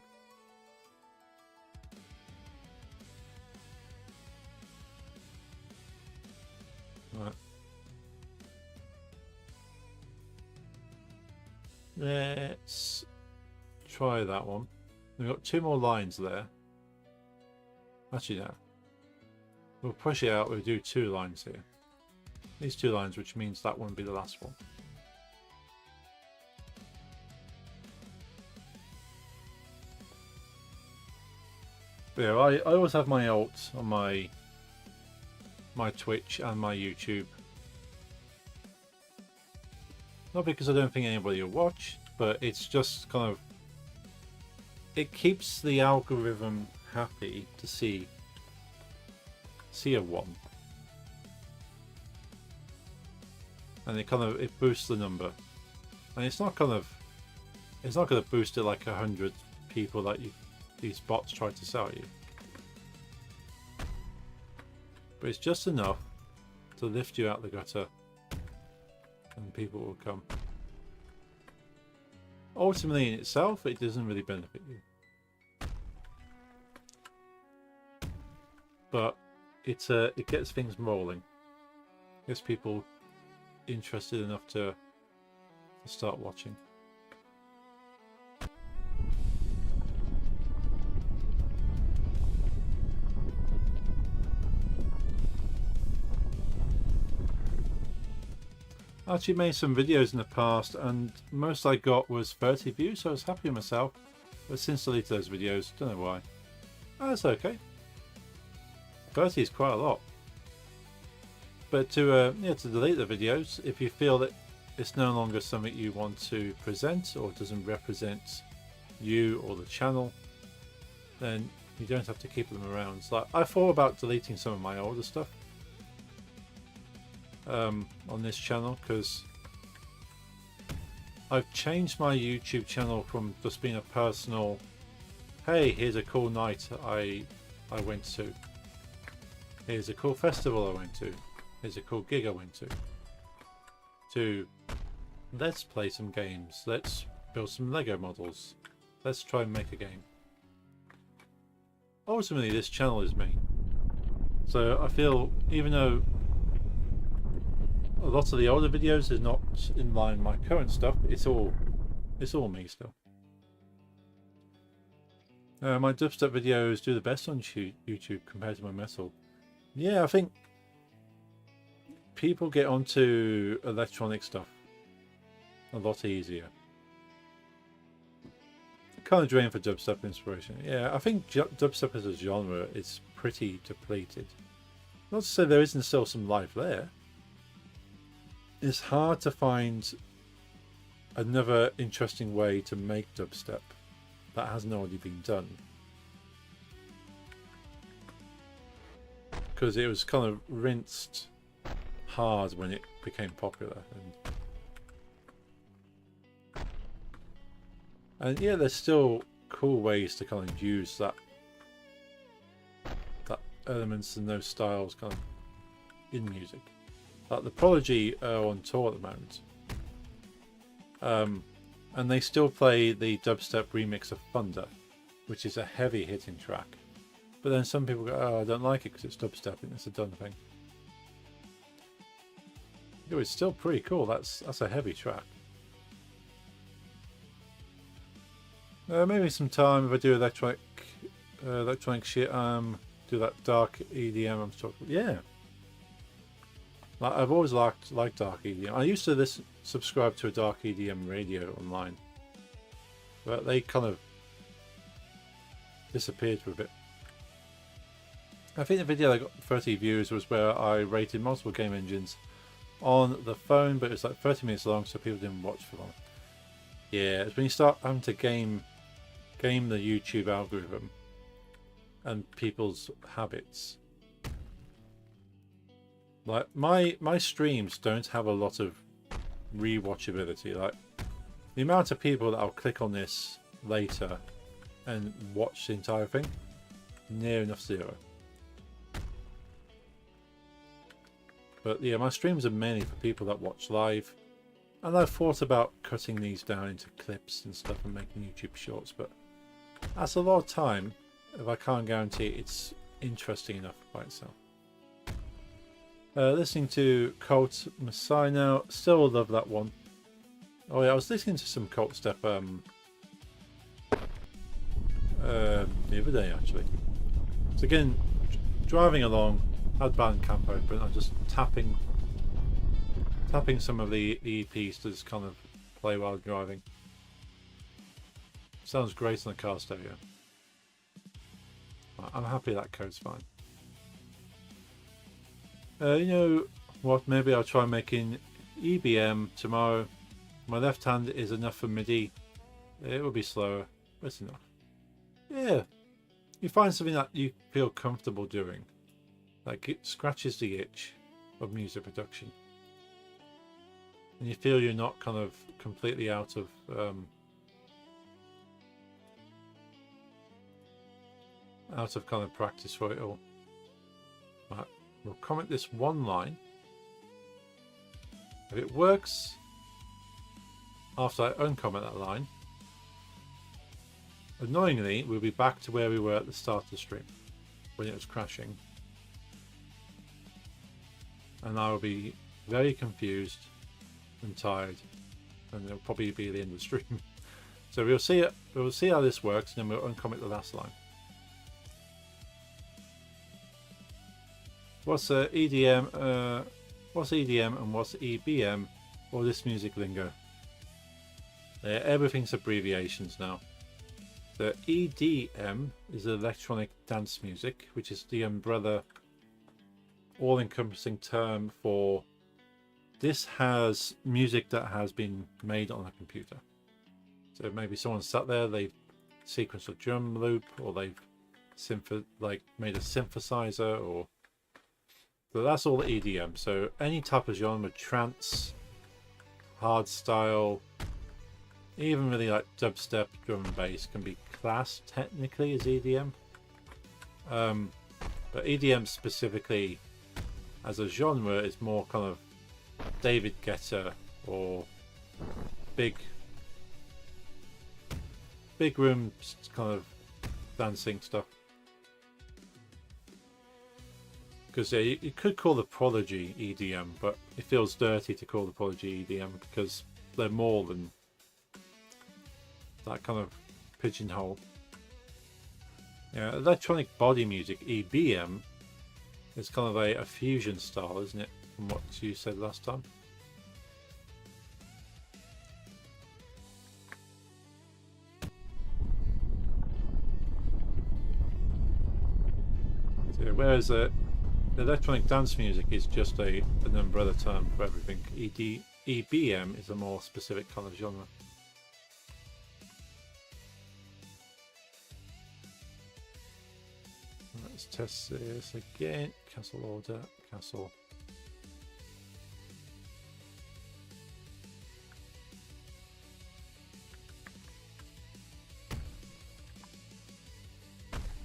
Right. Let's try that one. We've got 2 more lines there. Actually, no. We'll push it out. We'll do 2 lines here. These 2 lines, which means that one will be the last one. But yeah, I always have my alt on my Twitch and my YouTube. Not because I don't think anybody will watch, but it's just kind of, it keeps the algorithm happy to see a 1, and it boosts the number, and it's not going to boost it like 100 people that these bots try to sell you, but it's just enough to lift you out the gutter, and people will come. ultimately in itself, it doesn't really benefit you. But it gets things rolling. Gets people interested enough to start watching. I actually made some videos in the past and most I got was 30 views, so I was happy with myself. But since deleted those videos, don't know why. Oh, that's okay. 30 is quite a lot. But to delete the videos, if you feel that it's no longer something you want to present or doesn't represent you or the channel, then you don't have to keep them around. It's like I thought about deleting some of my older stuff on this channel because I've changed my YouTube channel from just being a personal, hey, here's a cool night I went to, here's a cool festival I went to, here's a cool gig I went to let's play some games, let's build some Lego models, let's try and make a game. Ultimately this channel is me, so I feel even though a lot of the older videos is not in line with my current stuff, it's all me still. My dubstep videos do the best on YouTube compared to my metal. Yeah, I think people get onto electronic stuff a lot easier. Kind of drained for dubstep inspiration. Yeah, I think dubstep as a genre is pretty depleted. Not to say there isn't still some life there. It's hard to find another interesting way to make dubstep that hasn't already been done. Because it was kind of rinsed hard when it became popular. And yeah, there's still cool ways to kind of use that elements and those styles kind of in music. Like the Prodigy are on tour at the moment. And they still play the dubstep remix of Thunder, which is a heavy hitting track. But then some people go, oh, I don't like it because it's dubstep and it's a done thing. It's still pretty cool. That's a heavy track. Maybe some time if I do electronic shit. Do that dark EDM I'm talking about. Yeah. Like, I've always liked dark EDM. I used to subscribe to a dark EDM radio online, but they kind of disappeared for a bit. I think the video that got 30 views was where I rated multiple game engines on the phone, but it's like 30 minutes long, so people didn't watch for long. Yeah, it's when you start having to game the YouTube algorithm and people's habits. Like my streams don't have a lot of rewatchability. Like the amount of people that I'll click on this later and watch the entire thing, near enough zero. But yeah, my streams are mainly for people that watch live, and I've thought about cutting these down into clips and stuff and making YouTube shorts, but that's a lot of time if I can't guarantee it's interesting enough by itself. Listening to Cult Messiah now, still love that one. Oh yeah, I was listening to some Cult stuff the other day actually. So again, driving along, had Bandcamp open, I'm just tapping some of the EPs to just kind of play while driving. Sounds great on the car stereo. I'm happy that code's fine. You know what, maybe I'll try making EBM tomorrow. My left hand is enough for MIDI. It will be slower, but it's enough. Yeah, you find something that you feel comfortable doing. Like it scratches the itch of music production. And you feel you're not kind of completely out of kind of practice for it all. Right, we'll comment this one line. If it works after I uncomment that line, Annoyingly, we'll be back to where we were at the start of the stream when it was crashing. And I will be very confused and tired, and it'll probably be the end of the stream. So we'll see it. We'll see how this works, and then we'll uncomment the last line. What's EDM? What's EDM and what's EBM? Or this music lingo? Everything's abbreviations now. The EDM is electronic dance music, which is the umbrella, all-encompassing term for this has music that has been made on a computer. So maybe someone sat there, they've sequenced a drum loop, or they've made a synthesizer, or so that's all EDM. So any type of genre, trance, hardstyle, even really like dubstep, drum and bass can be classed technically as EDM. But EDM specifically as a genre is more kind of David Guetta or big room kind of dancing stuff. Because you could call the Prodigy EDM, but it feels dirty to call the Prodigy EDM because they're more than that kind of pigeonhole. Yeah, electronic body music, EBM, is kind of a fusion style, isn't it? From what you said last time. So, whereas electronic dance music is just an umbrella term for everything. EBM is a more specific kind of genre. Let's test this again. Cancel order. Cancel.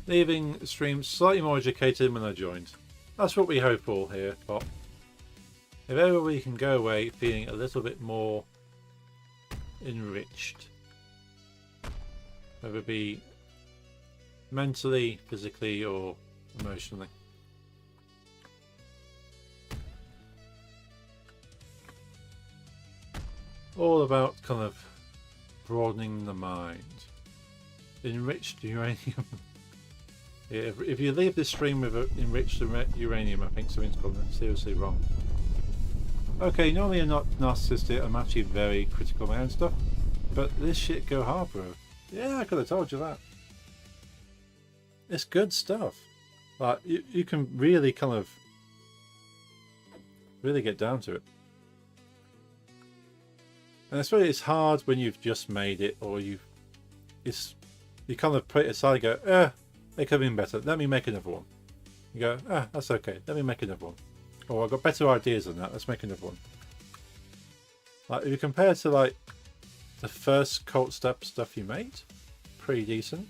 Leaving the stream slightly more educated than when I joined. That's what we hope for here, but if ever we can go away feeling a little bit more enriched, whether it be mentally, physically, or emotionally. All about kind of broadening the mind. Enriched uranium. Yeah, if you leave this stream with enriched uranium, I think something's gone seriously wrong. Okay, normally I'm not narcissistic, I'm actually very critical of my own stuff, but this shit go hard, bro. Yeah, I could have told you that. It's good stuff. Like, you can really kind of really get down to it. And it's really, it's hard when you've just made it, or you kind of put it aside and go, they could have been better. Let me make another one. You go, that's okay. Let me make another one. Or I've got better ideas than that. Let's make another one. Like, if you compare to like the first Cult Step stuff you made, pretty decent.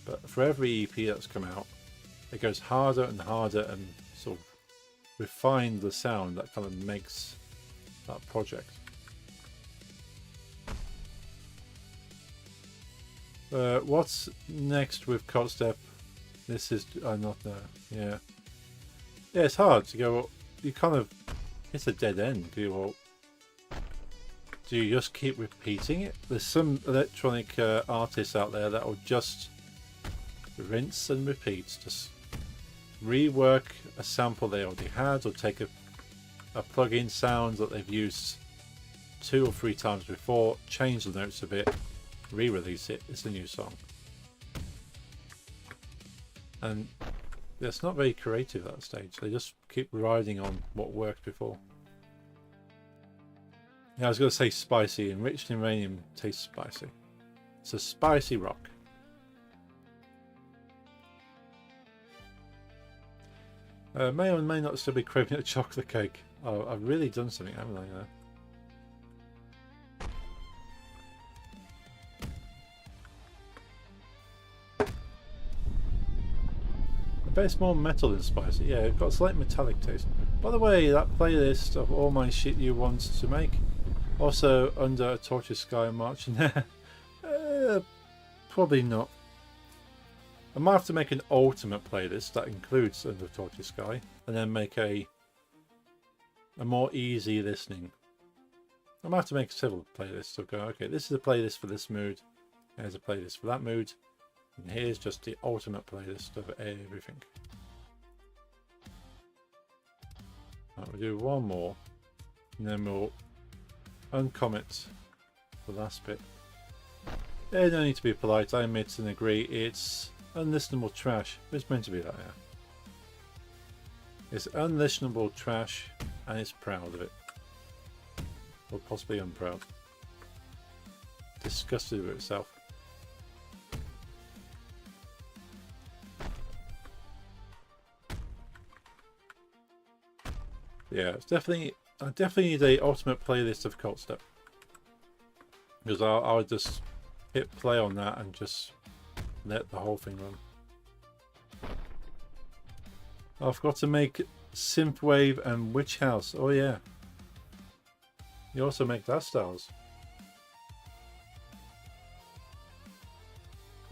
But for every EP that's come out, it goes harder and harder and sort of refine the sound that kind of makes that project. What's next with Cult Step? This is not there. Yeah, it's hard to go. You kind of, it's a dead end. Do you just keep repeating it? There's some electronic artists out there that will just rinse and repeat, just rework a sample they already had, or take a plug-in sound that they've used 2 or 3 times before, change the notes a bit, re-release it. It's a new song. And it's not very creative at that stage. They just keep riding on what worked before. Yeah, I was going to say spicy. Enriched uranium tastes spicy. It's a spicy rock. May or may not still be craving a chocolate cake. Oh, I've really done something, haven't I? I bet it's more metal than spicy. Yeah, it's got a slight metallic taste. By the way, that playlist of all my shit you want to make, also Under a Tortured Sky marching there. Probably not. I might have to make an ultimate playlist that includes Under the Tortured Sky, and then make a more easy listening. I might have to make several playlists. So go, okay, this is a playlist for this mood, here's a playlist for that mood, and here's just the ultimate playlist of everything. Right, we'll do one more, and then we'll uncomment the last bit. There's no need to be polite, I admit and agree, it's unlistenable trash. It's meant to be that, yeah. It's unlistenable trash, and it's proud of it. Or possibly unproud. Disgusted with itself. Yeah, it's definitely, I definitely need a ultimate playlist of Cult Step. Because I'll just hit play on that and just let the whole thing run. I forgot to make Synthwave and Witch House. Oh yeah. You also make that styles.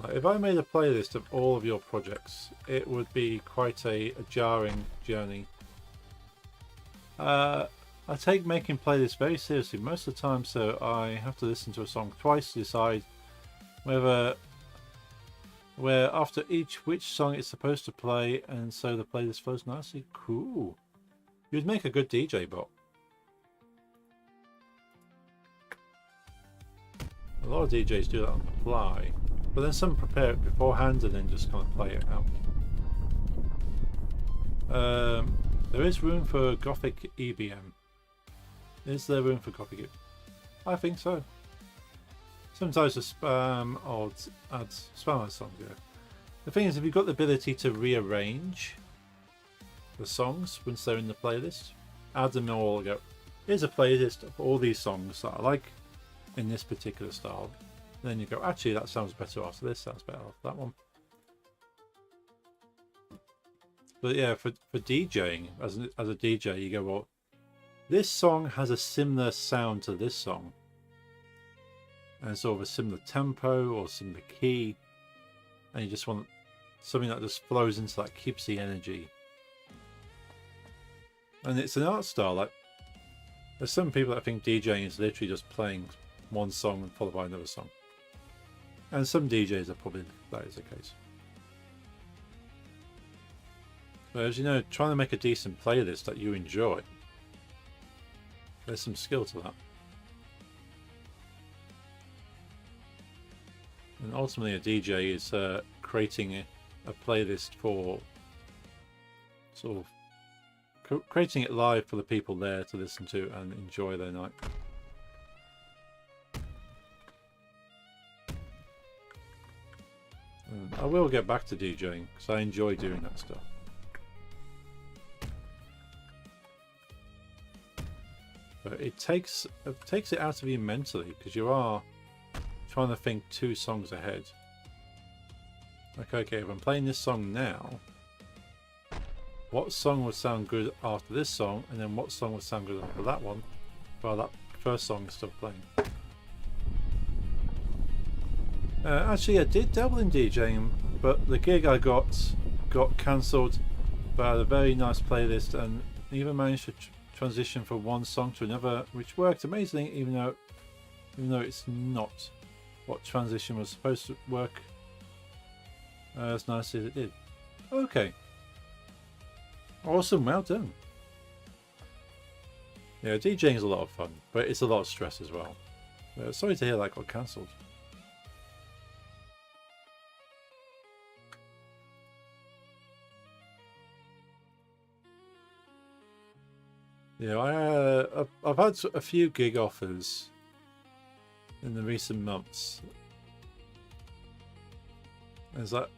Like, if I made a playlist of all of your projects, it would be quite a jarring journey. I take making playlists very seriously most of the time, so I have to listen to a song twice to decide where after which song it's supposed to play, and so the playlist flows nicely. Cool. You'd make a good DJ bot. A lot of DJs do that on the fly, but then some prepare it beforehand and then just kind of play it out. There is room for Gothic EBM. Is there room for Gothic EBM? I think so. Sometimes the spam adds songs, yeah. The thing is, if you've got the ability to rearrange the songs once they're in the playlist, add them all, go, here's a playlist of all these songs that I like in this particular style. And then you go, actually that sounds better after this, sounds better after that one. But yeah, for DJing, as a DJ, you go, well, this song has a similar sound to this song. And sort of a similar tempo or similar key. And you just want something that just flows into that, keeps the energy. And it's an art style. Like, there's some people that think DJing is literally just playing one song followed by another song. And some DJs are probably that is the case. But as you know, trying to make a decent playlist that you enjoy, there's some skill to that. And ultimately a DJ is creating a playlist for sort of creating it live for the people there to listen to and enjoy their night. And I will get back to DJing because I enjoy doing that stuff. But it takes it out of you mentally because you are trying to think 2 songs ahead. Like, okay, if I'm playing this song now, what song would sound good after this song, and then what song would sound good after that one, while that first song is still playing. Actually, I did dabble in DJing, but the gig I got cancelled. But I had a very nice playlist, and even managed to transition from one song to another, which worked amazingly, even though it's not what transition was supposed to work as nicely as it did. Okay. Awesome, well done. Yeah, DJing is a lot of fun, but it's a lot of stress as well. Sorry to hear that got cancelled. Yeah, I've had a few gig offers in the recent months. It's like,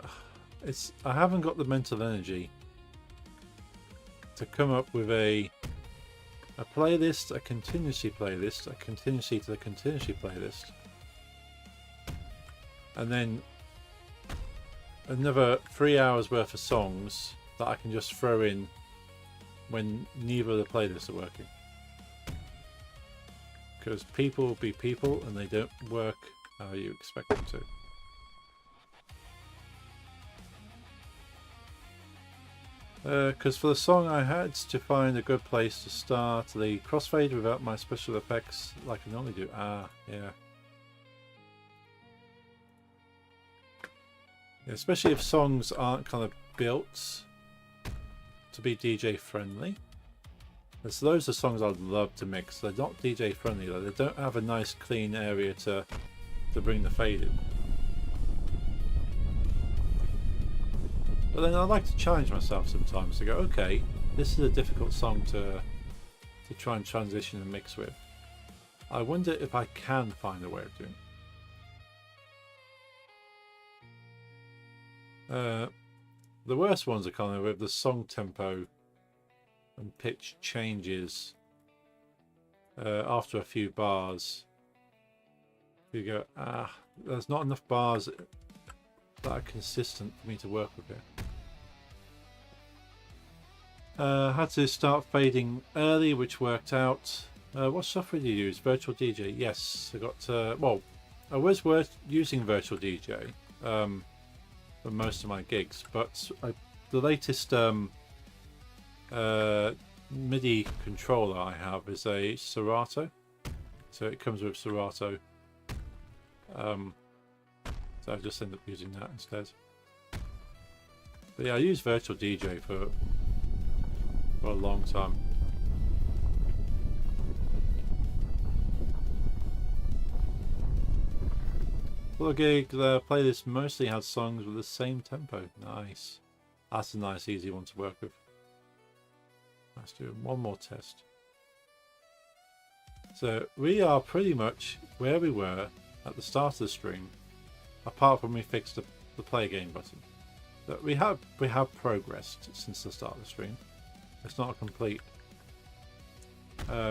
I haven't got the mental energy to come up with a playlist, a contingency playlist, a contingency to the contingency playlist, and then another 3 hours worth of songs that I can just throw in when neither of the playlists are working. Because people will be people and they don't work how you expect them to. Because for the song I had to find a good place to start the crossfade without my special effects like I normally do. Ah, yeah. Especially if songs aren't kind of built to be DJ friendly. There's loads of songs I'd love to mix. They're not DJ friendly though. They don't have a nice clean area to bring the fade in. But then I like to challenge myself sometimes to go, okay, this is a difficult song to try and transition and mix with. I wonder if I can find a way of doing it. The worst ones are kind of with the song tempo and pitch changes after a few bars. You go, there's not enough bars that are consistent for me to work with here. Had to start fading early, which worked out. What software do you use? Virtual DJ? Yes, I got. Well, I was using Virtual DJ for most of my gigs, but the latest MIDI controller I have is a Serato, so it comes with Serato. So I just end up using that instead. But yeah, I use Virtual DJ for a long time. For the gig, the playlist mostly has songs with the same tempo. Nice. That's a nice, easy one to work with. Let's do one more test. So we are pretty much where we were at the start of the stream, apart from we fixed the play again button. But we have progressed since the start of the stream. It's not a complete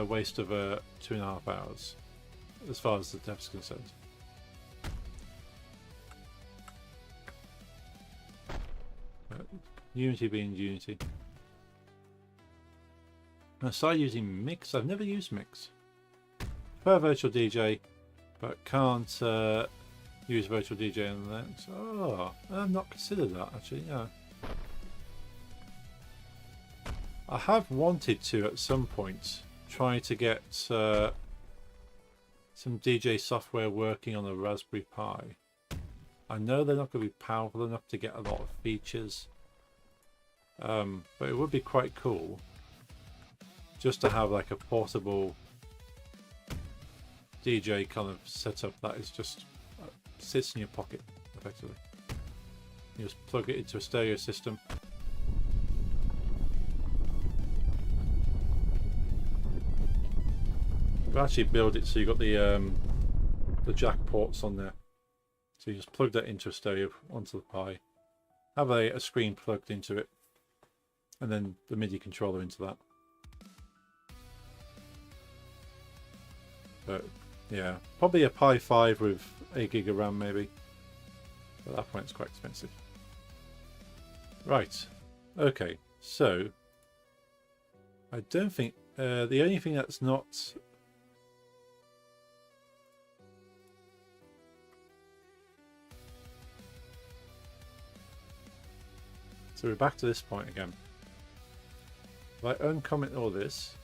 waste of 2.5 hours as far as the dev's concerned. Unity being Unity. I started using Mix. I've never used Mix. Per Virtual DJ, but can't use Virtual DJ on that. Oh, I've not considered that actually. Yeah. I have wanted to at some point try to get some DJ software working on a Raspberry Pi. I know they're not going to be powerful enough to get a lot of features, but it would be quite cool just to have like a portable DJ kind of setup that is just sits in your pocket effectively. You just plug it into a stereo system. You actually build it so you got the jack ports on there. So you just plug that into a stereo onto the Pi. Have a screen plugged into it, and then the MIDI controller into that. But yeah, probably a Pi 5 with 8 gig of RAM maybe. At that point it's quite expensive. Right, okay, so I don't think the only thing that's not so we're back to this point again. If I uncomment all this,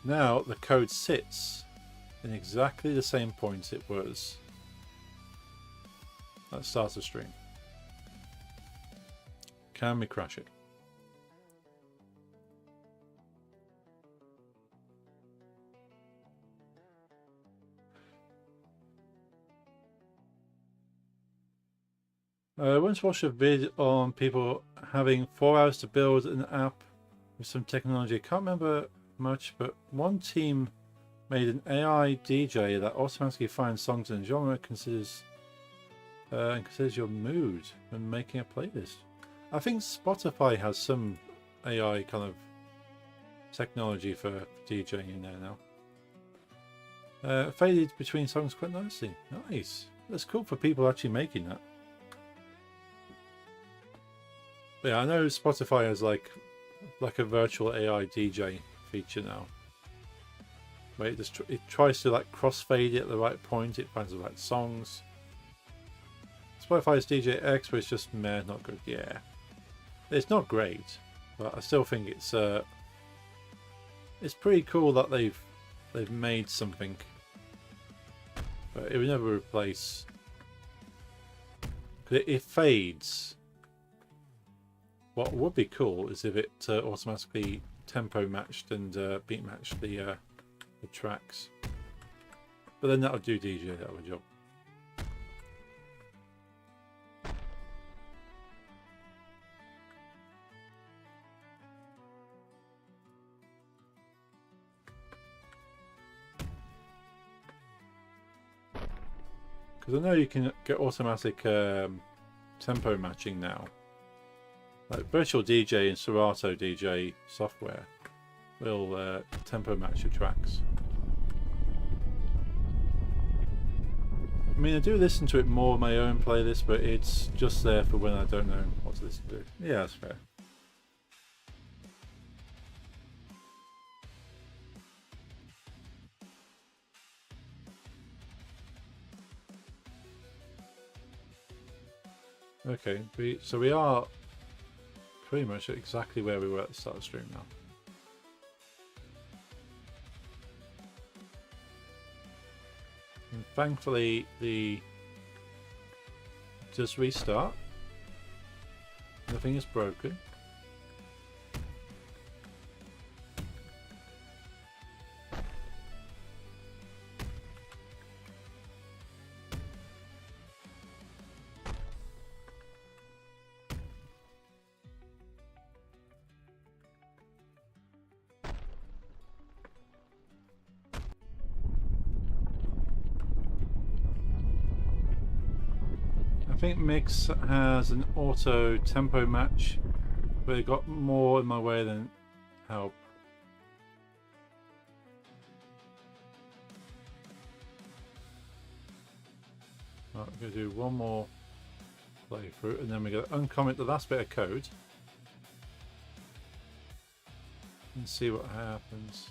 now the code sits in exactly the same point it was at the start of the stream. Can we crash it? I once watched a vid on people having 4 hours to build an app with some technology. I can't remember much, but one team made an AI DJ that automatically finds songs in genre and considers your mood when making a playlist. I think Spotify has some AI kind of technology for DJing in there now. Faded between songs quite nicely. Nice. That's cool for people actually making that. But yeah, I know Spotify has like a virtual AI DJ feature now. Where it tries to like crossfade it at the right point, it finds the right songs. Spotify's DJ X, but it's just meh, not good. Yeah, it's not great, but I still think it's pretty cool that they've made something, but it would never replace. It fades. What would be cool is if it automatically tempo matched and beat matched the tracks, but then that would do DJ that would job. Because I know you can get automatic tempo matching now. Like Virtual DJ and Serato DJ software will tempo match your tracks. I mean, I do listen to it more on my own playlist, but it's just there for when I don't know what to listen to. Yeah, that's fair. Okay, so we are pretty much exactly where we were at the start of the stream now. And thankfully, just restart. Nothing is broken. I think Mix has an auto tempo match, but it got more in my way than help. Right, we're going to do one more playthrough and then we're going to uncomment the last bit of code and see what happens.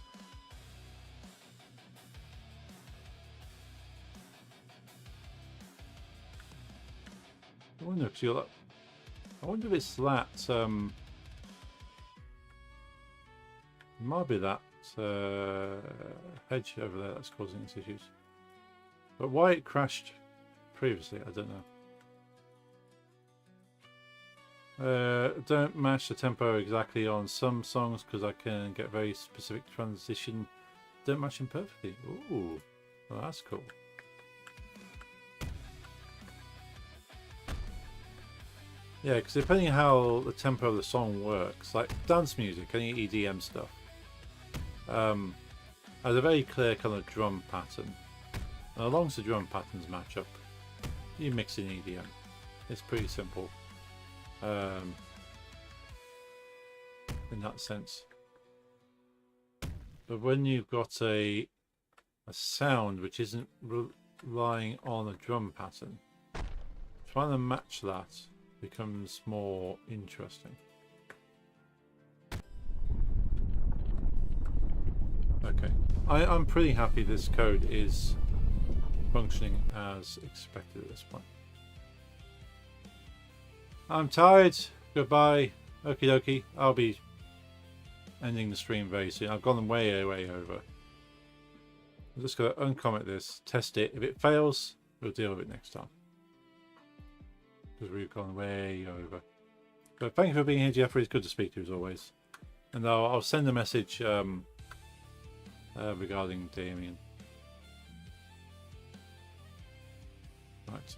I wonder if you're. I wonder if it's that. It might be that hedge over there that's causing its issues. But why it crashed previously, I don't know. Don't match the tempo exactly on some songs because I can get very specific transition. Don't match them perfectly. Ooh, well, that's cool. Yeah, because depending on how the tempo of the song works, like dance music, any EDM stuff, has a very clear kind of drum pattern. And as long as the drum patterns match up, you mix in EDM. It's pretty simple in that sense. But when you've got a sound which isn't relying on a drum pattern, trying to match that becomes more interesting. Okay, I'm pretty happy this code is functioning as expected at this point. I'm tired. Goodbye. Okie dokie. I'll be ending the stream very soon. I've gone way over. I'm just going to uncomment this, test it. If it fails, we'll deal with it next time. Because we've gone way over. But thank you for being here, Jeffrey. It's good to speak to you as always. And I'll send a message regarding Damien. Right,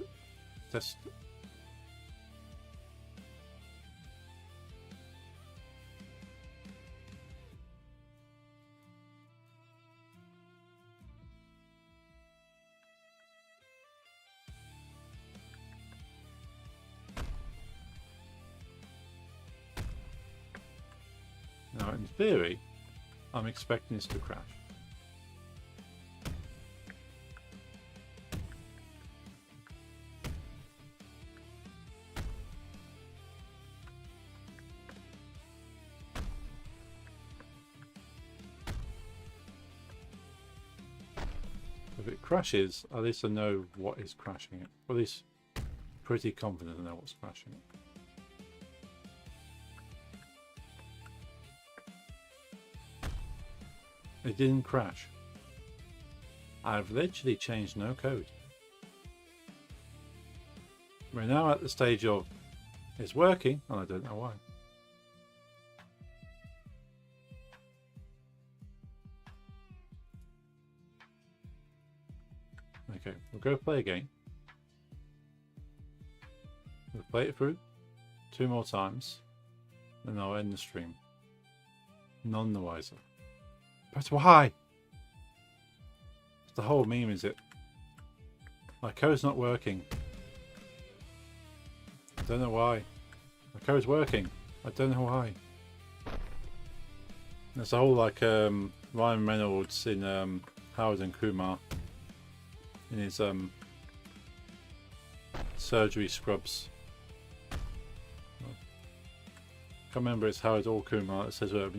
test. Now, in theory, I'm expecting this to crash. If it crashes, at least I know what is crashing it. Or at least pretty confident I know what's crashing. It didn't crash. I've literally changed no code. We're now at the stage of it's working, and I don't know why. Okay, we'll go play a game. We'll play it through 2 more times, and I'll end the stream. None the wiser. But why? The whole meme, is it? My code's not working. I don't know why. My code's working. I don't know why. There's a whole like Ryan Reynolds in Howard and Kumar in his surgery scrubs. Can't remember it's Howard or Kumar that says we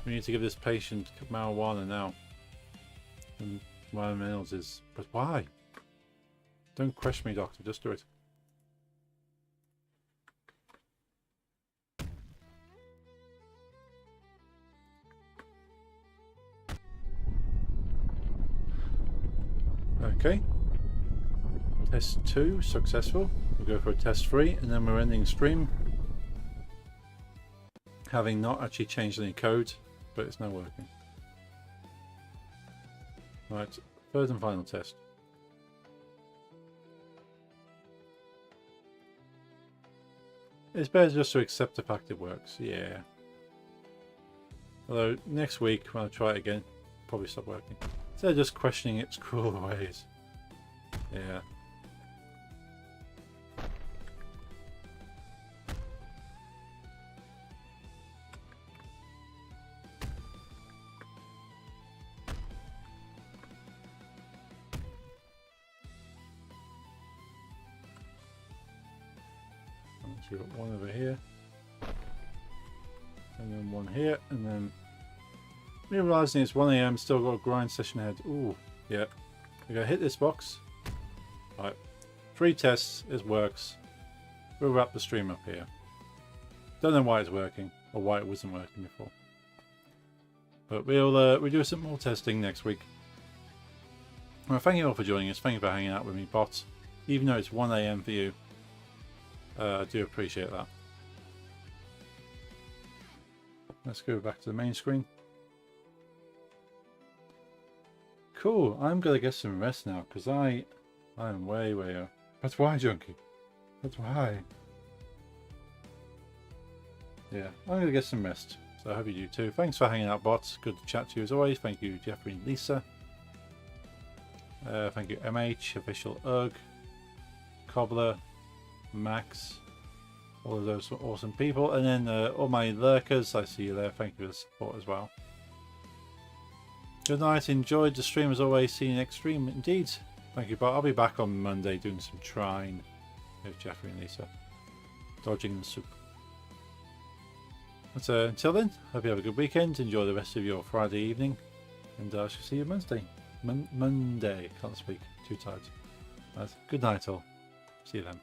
need to give this patient marijuana now. And Ryan Reynolds is, but why? Don't question me, doctor, just do it. Okay. Test 2 successful. We'll go for a test 3 and then we're ending stream. Having not actually changed any code, but it's now working. Right, third and final test. It's better just to accept the fact it works, yeah. Although next week when I try it again, probably stop working. Instead of just questioning its cruel ways. Yeah. So we've got one over here, and then one here, and then realising it's 1 AM, still got a grind session ahead. Ooh, yeah. We're gonna hit this box. Right, 3 tests, it works. We'll wrap the stream up here. Don't know why it's working, or why it wasn't working before. But we'll do some more testing next week. Well, thank you all for joining us. Thank you for hanging out with me, bots. Even though it's 1 AM for you. I do appreciate that. Let's go back to the main screen. Cool, I'm gonna get some rest now because I'm way up. That's why, Junkie. That's why. Yeah, I'm gonna get some rest. So I hope you do too. Thanks for hanging out, bots. Good to chat to you as always. Thank you, Jeffrey and Lisa. Thank you, MH, Official Ugg, Cobbler, Max, all of those awesome people, and then all my lurkers, I see you there. Thank you for the support as well. Good night, enjoyed the stream as always. See you next stream. Indeed, thank you, but I'll be back on Monday doing some trying with Jeffrey and Lisa, dodging the soup. But until then, hope you have a good weekend. Enjoy the rest of your Friday evening, and I shall see you Wednesday. Monday, can't speak, too tired. Right. Good night all. See you then.